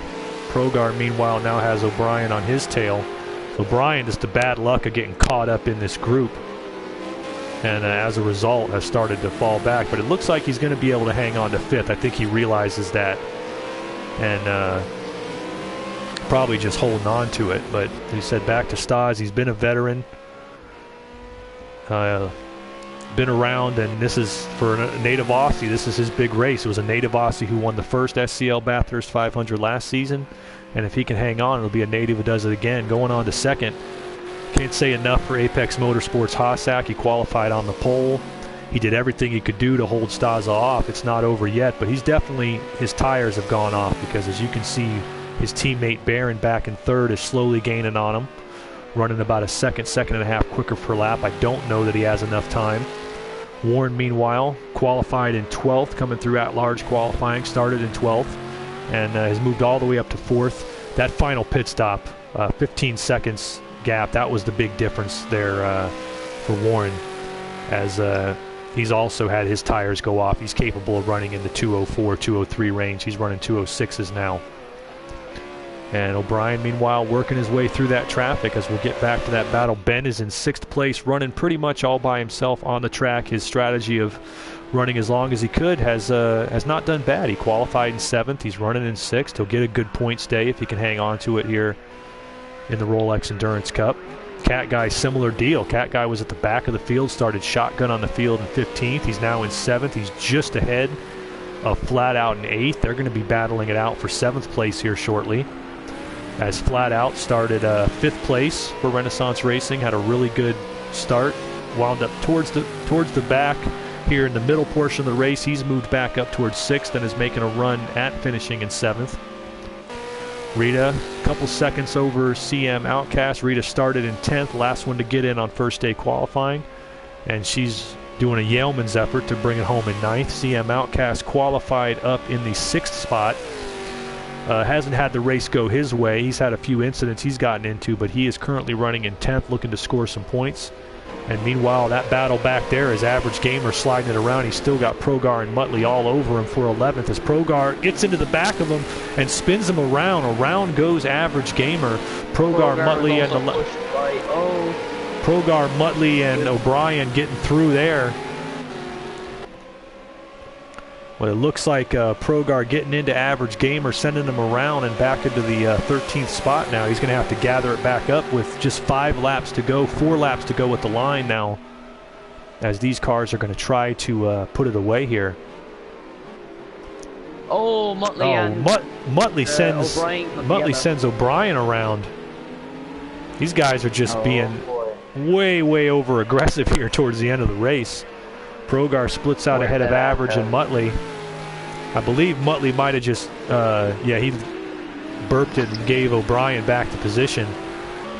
Progar, meanwhile, now has O'Brien on his tail. O'Brien, just the bad luck of getting caught up in this group, and as a result has started to fall back, but it looks like he's going to be able to hang on to 5th. I think he realizes that, and probably just holding on to it. But he said back to Stas, he's been a veteran, been around, and this is for a native Aussie, this is his big race. It was a native Aussie who won the first SCL Bathurst 500 last season, and if he can hang on, it'll be a native who does it again, going on to 2nd. Can't say enough for Apex Motorsports Hossack. He qualified on the pole. He did everything he could do to hold Staza off. It's not over yet, but he's definitely, his tires have gone off, because as you can see, his teammate Barron back in 3rd is slowly gaining on him, running about a second and a half quicker per lap. I don't know that he has enough time. Warren, meanwhile, qualified in 12th, coming through at-large qualifying, started in 12th, and has moved all the way up to 4th. That final pit stop, 15 seconds gap, that was the big difference there for Warren, as he's also had his tires go off. He's capable of running in the 2:04, 2:03 range. He's running 2:06s now. And O'Brien, meanwhile, working his way through that traffic, as we'll get back to that battle. Ben is in 6th place, running pretty much all by himself on the track. His strategy of running as long as he could has not done bad. He qualified in 7th. He's running in 6th. He'll get a good points day if he can hang on to it here in the Rolex Endurance Cup. Cat Guy, similar deal. Cat Guy was at the back of the field, started shotgun on the field in 15th. He's now in 7th. He's just ahead of Flat Out in 8th. They're going to be battling it out for 7th place here shortly, as Flat Out started 5th place for Renaissance Racing, had a really good start, wound up towards the back here in the middle portion of the race. He's moved back up towards 6th and is making a run at finishing in 7th. Rita, a couple seconds over CM Outcast. Rita started in 10th, last one to get in on first day qualifying, and she's doing a yeoman's effort to bring it home in 9th. CM Outcast qualified up in the 6th spot, Hasn't had the race go his way. He's had a few incidents he's gotten into, but he is currently running in 10th, looking to score some points. And meanwhile, that battle back there is Average Gamer sliding it around. He's still got Progar and Muttley all over him for 11th as Progar gets into the back of him and spins him around. Around goes Average Gamer. Progar, Muttley, and Progar, Muttley, and O'Brien getting through there. Well, it looks like Progar getting into Average Gamer, sending him around and back into the 13th spot now. He's going to have to gather it back up with just 5 laps to go, 4 laps to go at the line now, as these cars are going to try to put it away here.
Oh, Muttley
Muttley sends O'Brien around. These guys are just being way over aggressive here towards the end of the race. Progar splits out ahead of Average and Muttley. I believe Muttley might have just, he burped it and gave O'Brien back to position.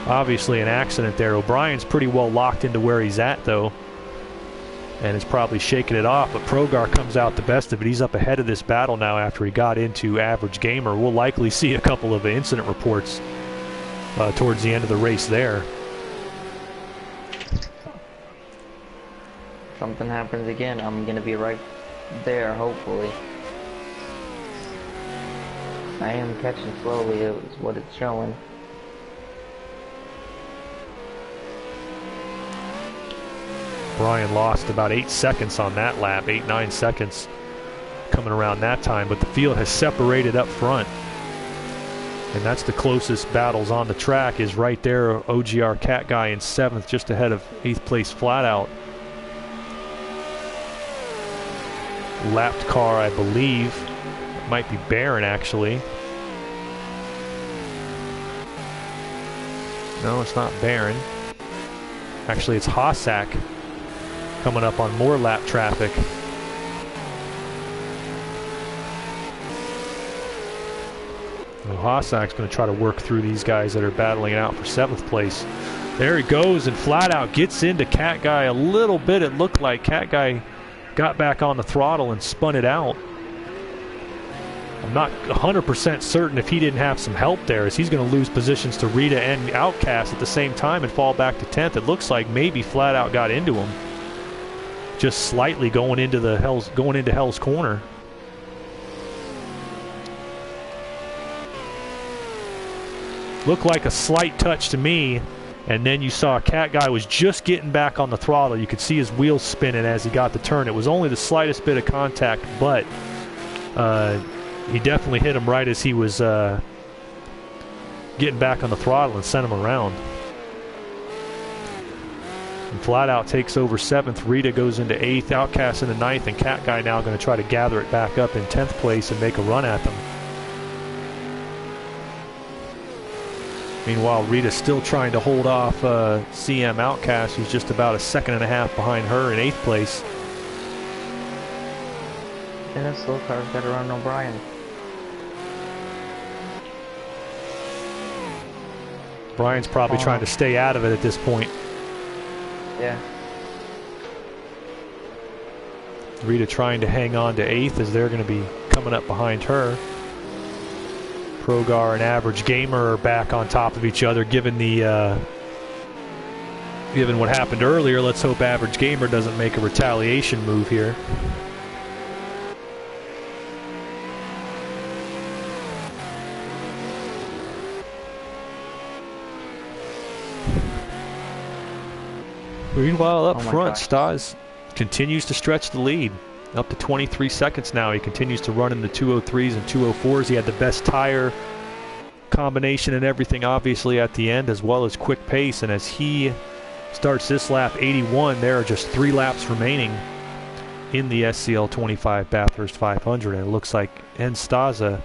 Obviously an accident there. O'Brien's pretty well locked into where he's at, though, and is probably shaking it off, but Progar comes out the best of it. He's up ahead of this battle now after he got into Average Gamer. We'll likely see a couple of incident reports towards the end of the race there.
Something happens again, I'm gonna be right there, hopefully. I am catching slowly, is what it's showing.
Brian lost about 8 seconds on that lap, 8-9 seconds coming around that time, but the field has separated up front. And that's the closest battles on the track, is right there, OGR Cat Guy in 7th, just ahead of 8th place Flat Out. Lapped car, I believe, might be Barron actually. No, it's not Barron. Actually, it's Hossack coming up on more lap traffic. Well, Hossack's going to try to work through these guys that are battling it out for 7th place. There he goes, and Flat Out gets into Cat Guy a little bit. It looked like Cat Guy got back on the throttle and spun it out. I'm not 100% certain if he didn't have some help there, as he's going to lose positions to Rita and Outcast at the same time and fall back to 10th. It looks like maybe Flat Out got into him, just slightly going into Hell's Corner. Looked like a slight touch to me, and then you saw Cat Guy was just getting back on the throttle. You could see his wheels spinning as he got the turn. It was only the slightest bit of contact, but he definitely hit him right as he was getting back on the throttle and sent him around. And Flat Out takes over 7th. Rita goes into 8th, Outcast into 9th, and Cat Guy now going to try to gather it back up in 10th place and make a run at them. Meanwhile, Rita's still trying to hold off CM Outcast, who's just about a 1.5 seconds behind her in 8th place.
And that slow car's got to run O'Brien.
Brian's probably trying to stay out of it at this point.
Yeah.
Rita trying to hang on to 8th as they're going to be coming up behind her. Progar and Average Gamer are back on top of each other, given what happened earlier. Let's hope Average Gamer doesn't make a retaliation move here. Meanwhile, up front, Stas continues to stretch the lead. Up to 23 seconds now. He continues to run in the 203s and 204s. He had the best tire combination and everything, obviously, at the end, as well as quick pace. And as he starts this lap 81, there are just 3 laps remaining in the SCL 25 Bathurst 500. And it looks like Enstaza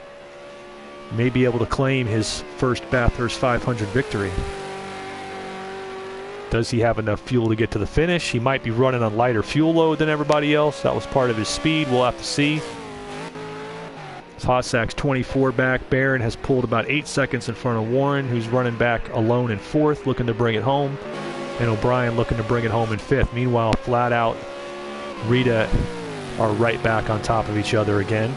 may be able to claim his first Bathurst 500 victory. Does he have enough fuel to get to the finish? He might be running on lighter fuel load than everybody else. That was part of his speed. We'll have to see. Hossack's 24 back. Barron has pulled about 8 seconds in front of Warren, who's running back alone in 4th, looking to bring it home. And O'Brien looking to bring it home in 5th. Meanwhile, Flat Out, Rita are right back on top of each other again.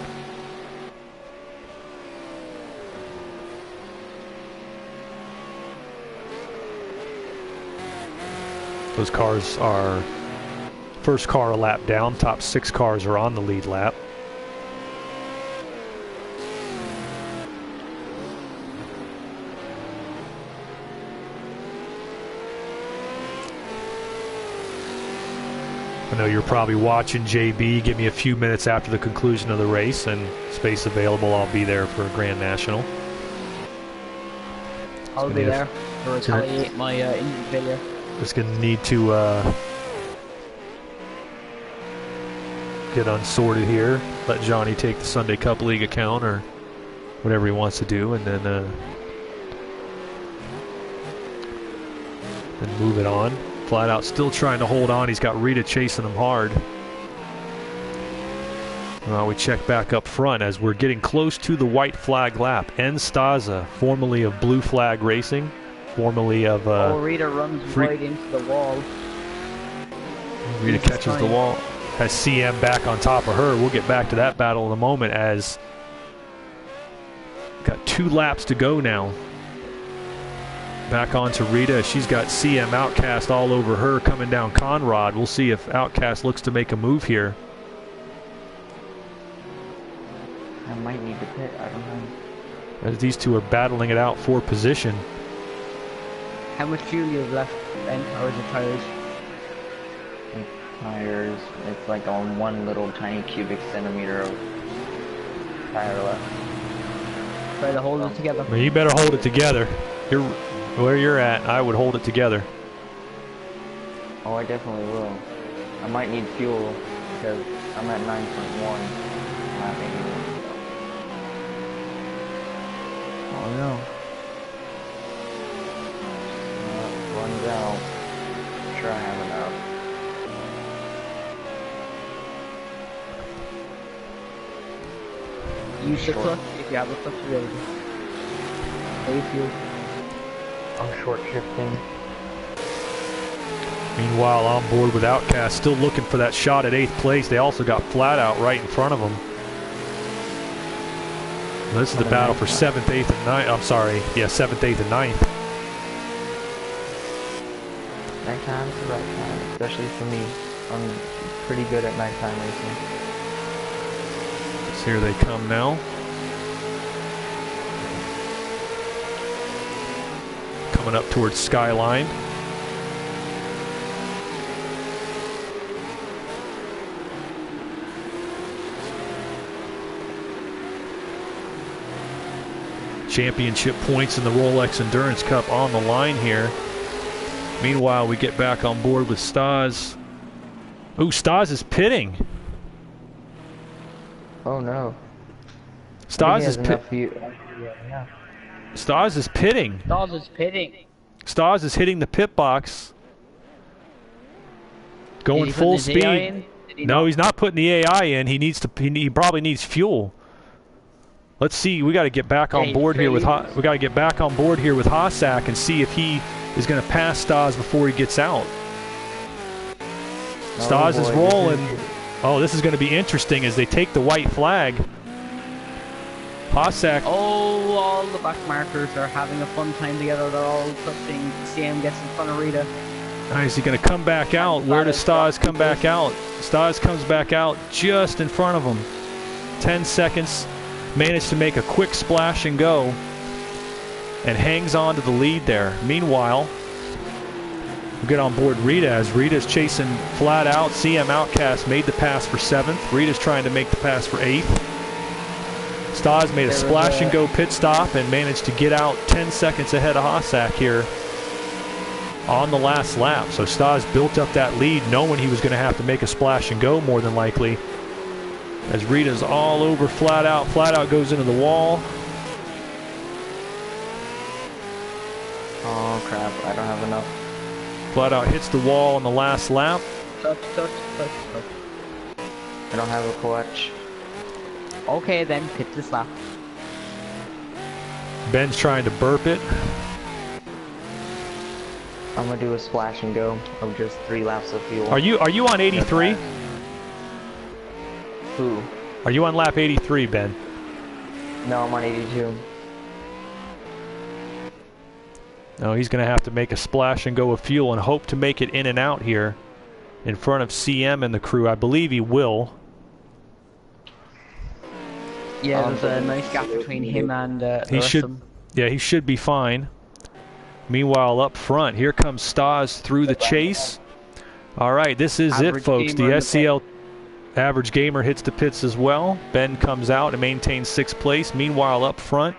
Those cars are first car a lap down. Top 6 cars are on the lead lap. I know you're probably watching, JB. Give me a few minutes after the conclusion of the race, and space available, I'll be there for a Grand National.
I'll be there to retaliate my engine failure.
Just going to need to get unsorted here. Let Johnny take the Sunday Cup League account or whatever he wants to do, and then move it on. Flat out still trying to hold on. He's got Rita chasing him hard. Well, we check back up front as we're getting close to the white flag lap. N. Staza, formerly of Blue Flag Racing, formerly of
Rita runs right into the wall.
Rita catches the wall. Has CM back on top of her. We'll get back to that battle in a moment as got 2 laps to go now. Back onto Rita. She's got CM Outcast all over her coming down Conrad. We'll see if Outcast looks to make a move here.
I might need to pit, I don't know.
As these two are battling it out for position.
How much fuel you have left, Ben? Or is it tires?
Tires, it's like on 1 little tiny cubic centimeter of tire left.
Try to hold it together.
Well, you better hold it together. Where you're at, I would hold it together.
Oh, I definitely will. I might need fuel because I'm at 9.1.
Oh no.
Runs out. Sure I have enough.
Use the clutch if you have a clutch available. Hey, fuel.
I'm short shifting.
Meanwhile, on board with Outcast, still looking for that shot at 8th place. They also got Flat Out right in front of them. This is the battle for 7th, 8th, and 9th. I'm sorry, yeah, 7th, 8th, and 9th.
Nighttime is the right time, especially for me. I'm pretty good at nighttime racing.
So here they come now. Coming up towards Skyline. Championship points in the Rolex Endurance Cup on the line here. Meanwhile, we get back on board with Stas. Ooh, Stas is pitting.
Oh no.
Stas is Stas is pitting.
Stas is pitting.
Stas is hitting the pit box. Going full speed. No, he's not putting the AI in. He needs to. He probably needs fuel. Let's see. We got to get back on board here with. We got to get back on board here with Hossack and see if he is going to pass Stas before he gets out. Stas is rolling. Oh, this is going to be interesting as they take the white flag. Hossack.
Oh, all the back markers are having a fun time together. They're all touching. CM gets in front of Rita.
Is he going to come back out? Where does Stas come back out? Stas comes back out just in front of him. 10 seconds. Managed to make a quick splash and go. And hangs on to the lead there. Meanwhile, we get on board Rita as Rita's chasing Flat Out. CM Outcast made the pass for 7th. Rita's trying to make the pass for 8th. Stas made a splash and go pit stop and managed to get out 10 seconds ahead of Hossack here on the last lap. So Stas built up that lead knowing he was going to have to make a splash and go more than likely. As Rita's all over Flat Out. Flat Out goes into the wall.
Oh crap, I don't have enough.
Flat Out hits the wall on the last lap.
Touch.
I don't have a clutch.
Okay then, pit this lap.
Ben's trying to burp it.
I'm gonna do a splash and go of just 3 laps of fuel.
Are you on 83?
Who?
Are you on lap 83, Ben?
No, I'm on 82.
Oh, he's going to have to make a splash and go with fuel and hope to make it in and out here in front of CM and the crew. I believe he will.
Yeah, there's a nice gap between him and the rest of them.
Yeah, he should be fine. Meanwhile, up front, here comes Stas through the chase. All right, this is it, folks. The SCL Average Gamer hits the pits as well. Ben comes out and maintains 6th place. Meanwhile, up front,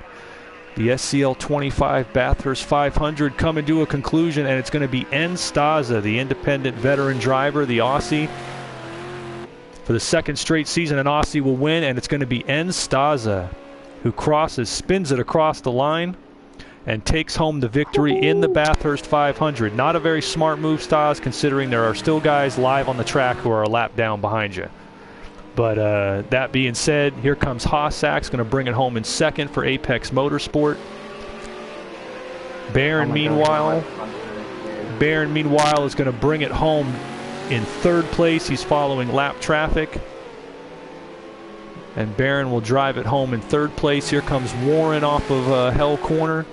the SCL 25 Bathurst 500 coming to a conclusion, and it's going to be N. Staza, the independent veteran driver, the Aussie. For the 2nd straight season, an Aussie will win, and it's going to be N. Staza who spins it across the line, and takes home the victory in the Bathurst 500. Not a very smart move, Stas, considering there are still guys live on the track who are a lap down behind you. But that being said, here comes Hossack's going to bring it home in 2nd for Apex Motorsport. Barron, meanwhile, is going to bring it home in 3rd place. He's following lap traffic. And Barron will drive it home in 3rd place. Here comes Warren off of Hell Corner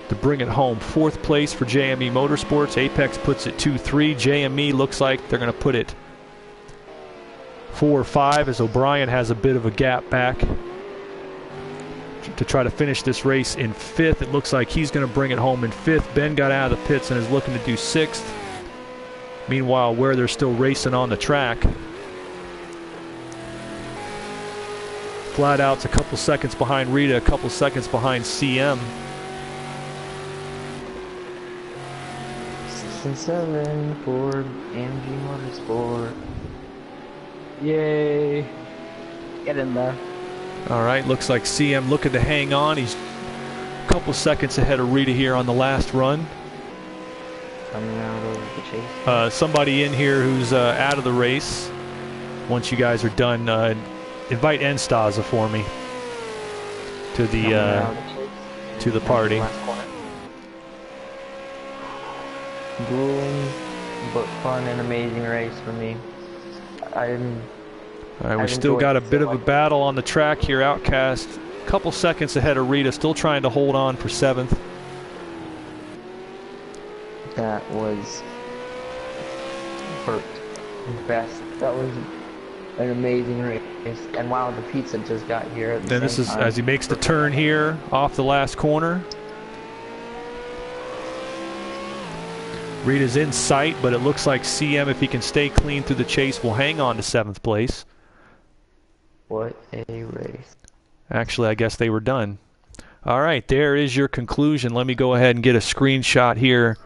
to bring it home. 4th place for JME Motorsports. Apex puts it 2-3. JME looks like they're going to put it 4-5 as O'Brien has a bit of a gap back to try to finish this race in 5th. It looks like he's going to bring it home in 5th. Ben got out of the pits and is looking to do 6th. Meanwhile, where they're still racing on the track, Flat Out's a couple seconds behind Rita, a couple seconds behind CM.
6 and 7 for AMG Motorsport. Yay! Get in there.
All right, looks like CM looking to hang on. He's a couple seconds ahead of Rita here on the last run.
Coming out of the chase.
Somebody in here who's out of the race. Once you guys are done, invite Enstaza for me to the party.
Grueling but fun and amazing race for me.
All right, we still got a bit of a battle on the track here. Outcast a couple seconds ahead of Rita, still trying to hold on for 7th.
That was best. That was an amazing race. And wow, the pizza just got here at the
Then this
same
is
time.
as he makes the turn here off the last corner. Rita's in sight, but it looks like CM, if he can stay clean through the chase, will hang on to 7th place.
What a race.
Actually, I guess they were done. All right, there is your conclusion. Let me go ahead and get a screenshot here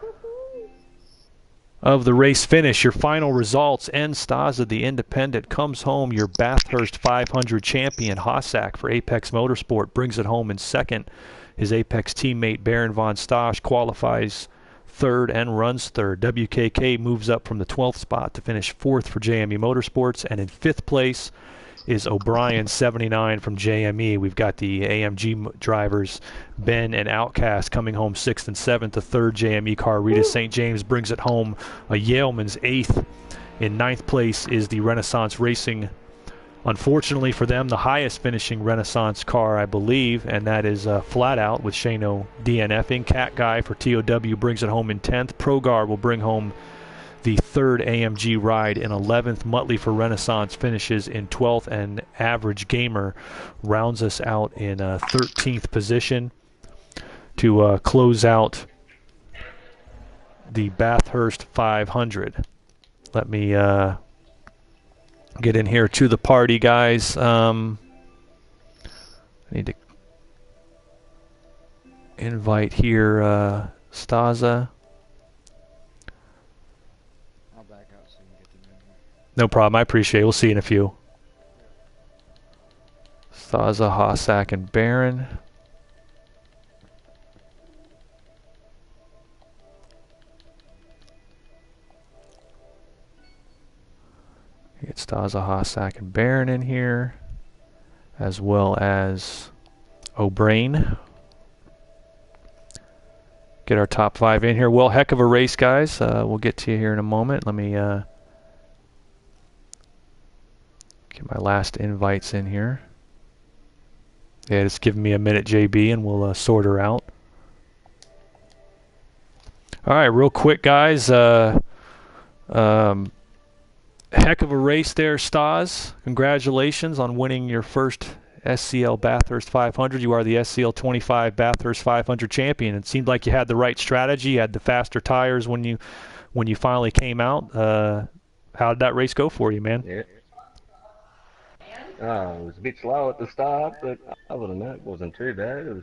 of the race finish. Your final results: N. Staza, the independent, comes home your Bathurst 500 champion. Hossack for Apex Motorsport brings it home in 2nd. His Apex teammate Baron von Stosch qualifies 3rd and runs 3rd. WKK moves up from the 12th spot to finish 4th for JME Motorsports, and in 5th place is O'Brien 79 from JME. We've got the AMG drivers Ben and Outcast coming home 6th and 7th. A 3rd JME car, Rita St. James, brings it home. A Yaleman's 8th. In 9th place is the Renaissance Racing. Unfortunately for them, the highest finishing Renaissance car, I believe, and that is Flat Out with Shano DNFing. Cat Guy for TOW brings it home in 10th. Progar will bring home the 3rd AMG ride in 11th. Muttley for Renaissance finishes in 12th, and Average Gamer rounds us out in 13th position to close out the Bathurst 500. Let me get in here to the party, guys. I need to invite here Staza. No problem. I appreciate it. We'll see you in a few. Staza, Hossack, and Barron. Get Staza, Hossack, and Barron in here, as well as O'Brien. Get our top 5 in here. Well, heck of a race, guys. We'll get to you here in a moment. Let me get my last invites in here. Yeah, just give me a minute, JB, and we'll sort her out. All right, real quick, guys. Heck of a race there, Stas. Congratulations on winning your first SCL Bathurst 500. You are the SCL 25 Bathurst 500 champion. It seemed like you had the right strategy. You had the faster tires when you finally came out. How did that race go for you, man?
Yeah. It was a bit slow at the start, but other than that, it wasn't too bad. There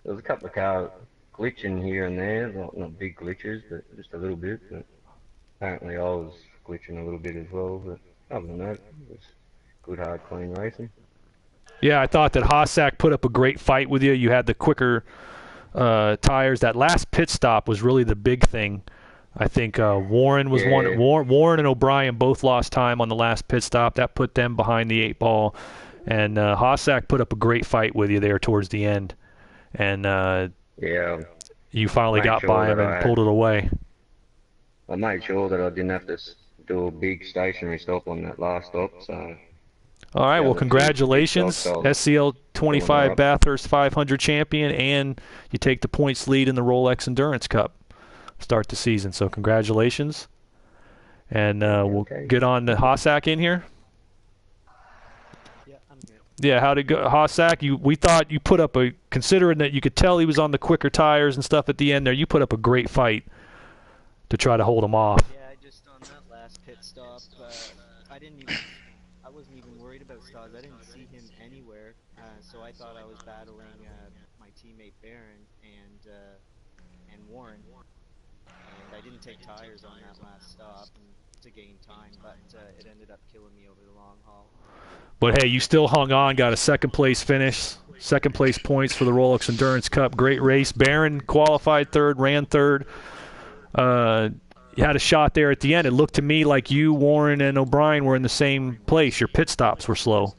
was a couple of cars glitching here and there, not big glitches, but just a little bit. But apparently I was glitching a little bit as well, but other than that, it was good, hard, clean racing.
Yeah, I thought that Hossack put up a great fight with you. You had the quicker tires. That last pit stop was really the big thing. I think Warren was one. Warren and O'Brien both lost time on the last pit stop. That put them behind the 8-ball. And Hossack put up a great fight with you there towards the end. And you finally got by him and pulled it away.
I made sure that I didn't have to do a big stationary stop on that last stop. So.
All right, well, congratulations, SCL 25 Bathurst 500 champion, and you take the points lead in the Rolex Endurance Cup. Start the season, so congratulations. And we'll get on to Hossack in here.
Yeah, I'm good.
Yeah, how'd it go? Hossack, we thought you put up considering that you could tell he was on the quicker tires and stuff at the end there, you put up a great fight to try to hold him off.
Yeah, just on that last pit stop, I wasn't even worried about Stas. I didn't see him anywhere, so I thought I was battling my teammate Baron and Warren. And I didn't take tires on that last stop to gain time, but it ended up killing me over the long haul.
But hey, you still hung on, got a second place finish, second place points for the Rolex Endurance Cup. Great race. Barron qualified third, ran third. You had a shot there at the end. It looked to me like you, Warren, and O'Brien were in the same place. Your pit stops were slow.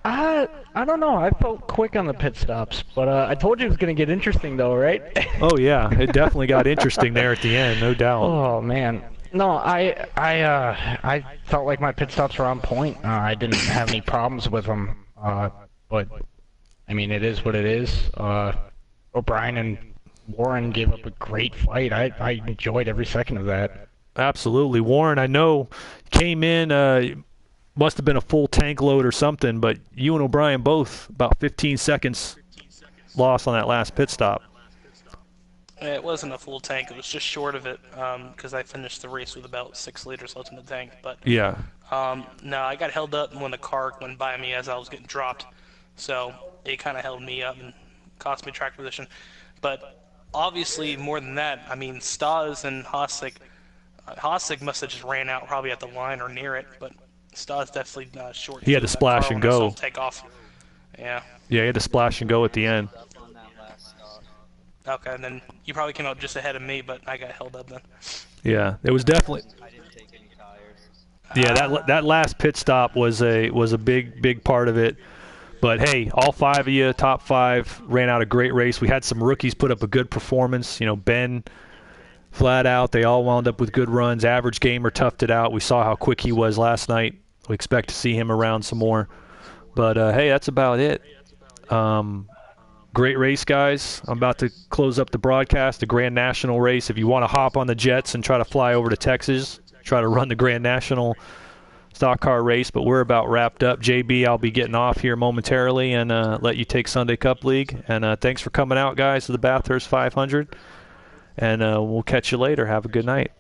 I don't know. I felt quick on the pit stops, but I told you it was going to get interesting, though, right?
Oh yeah, it definitely got interesting there at the end, no doubt.
Oh man, no, I felt like my pit stops were on point. I didn't have any problems with them, but I mean, it is what it is. O'Brien and Warren gave up a great fight. I enjoyed every second of that.
Absolutely, Warren. I know came in. Must have been a full tank load or something, but you and O'Brien both about 15 seconds lost on that last pit stop.
It wasn't a full tank. It was just short of it because I finished the race with about 6 liters left in the tank. But
yeah.
No, I got held up when the car went by me as I was getting dropped. So it kind of held me up and cost me track position. But obviously, more than that, I mean, Stas and Hossack must have just ran out probably at the line or near it, but Stas definitely short.
He had to splash and go.
Take off. Yeah.
Yeah, he had to splash and go at the end.
Okay, and then you probably came out just ahead of me, but I got held up then.
Yeah, it was definitely.
I didn't take any tires.
Yeah, that last pit stop was a big part of it. But hey, all 5 of you, top 5, ran out a great race. We had some rookies put up a good performance. You know, Ben, flat out, they all wound up with good runs. Average Gamer toughed it out. We saw how quick he was last night. We expect to see him around some more. But hey, that's about it. Great race, guys. I'm about to close up the broadcast, the Grand National race. If you want to hop on the jets and try to fly over to Texas, try to run the Grand National stock car race, but we're about wrapped up. JB, I'll be getting off here momentarily and let you take Sunday Cup League. And thanks for coming out, guys, to the Bathurst 500. And we'll catch you later. Have a good night.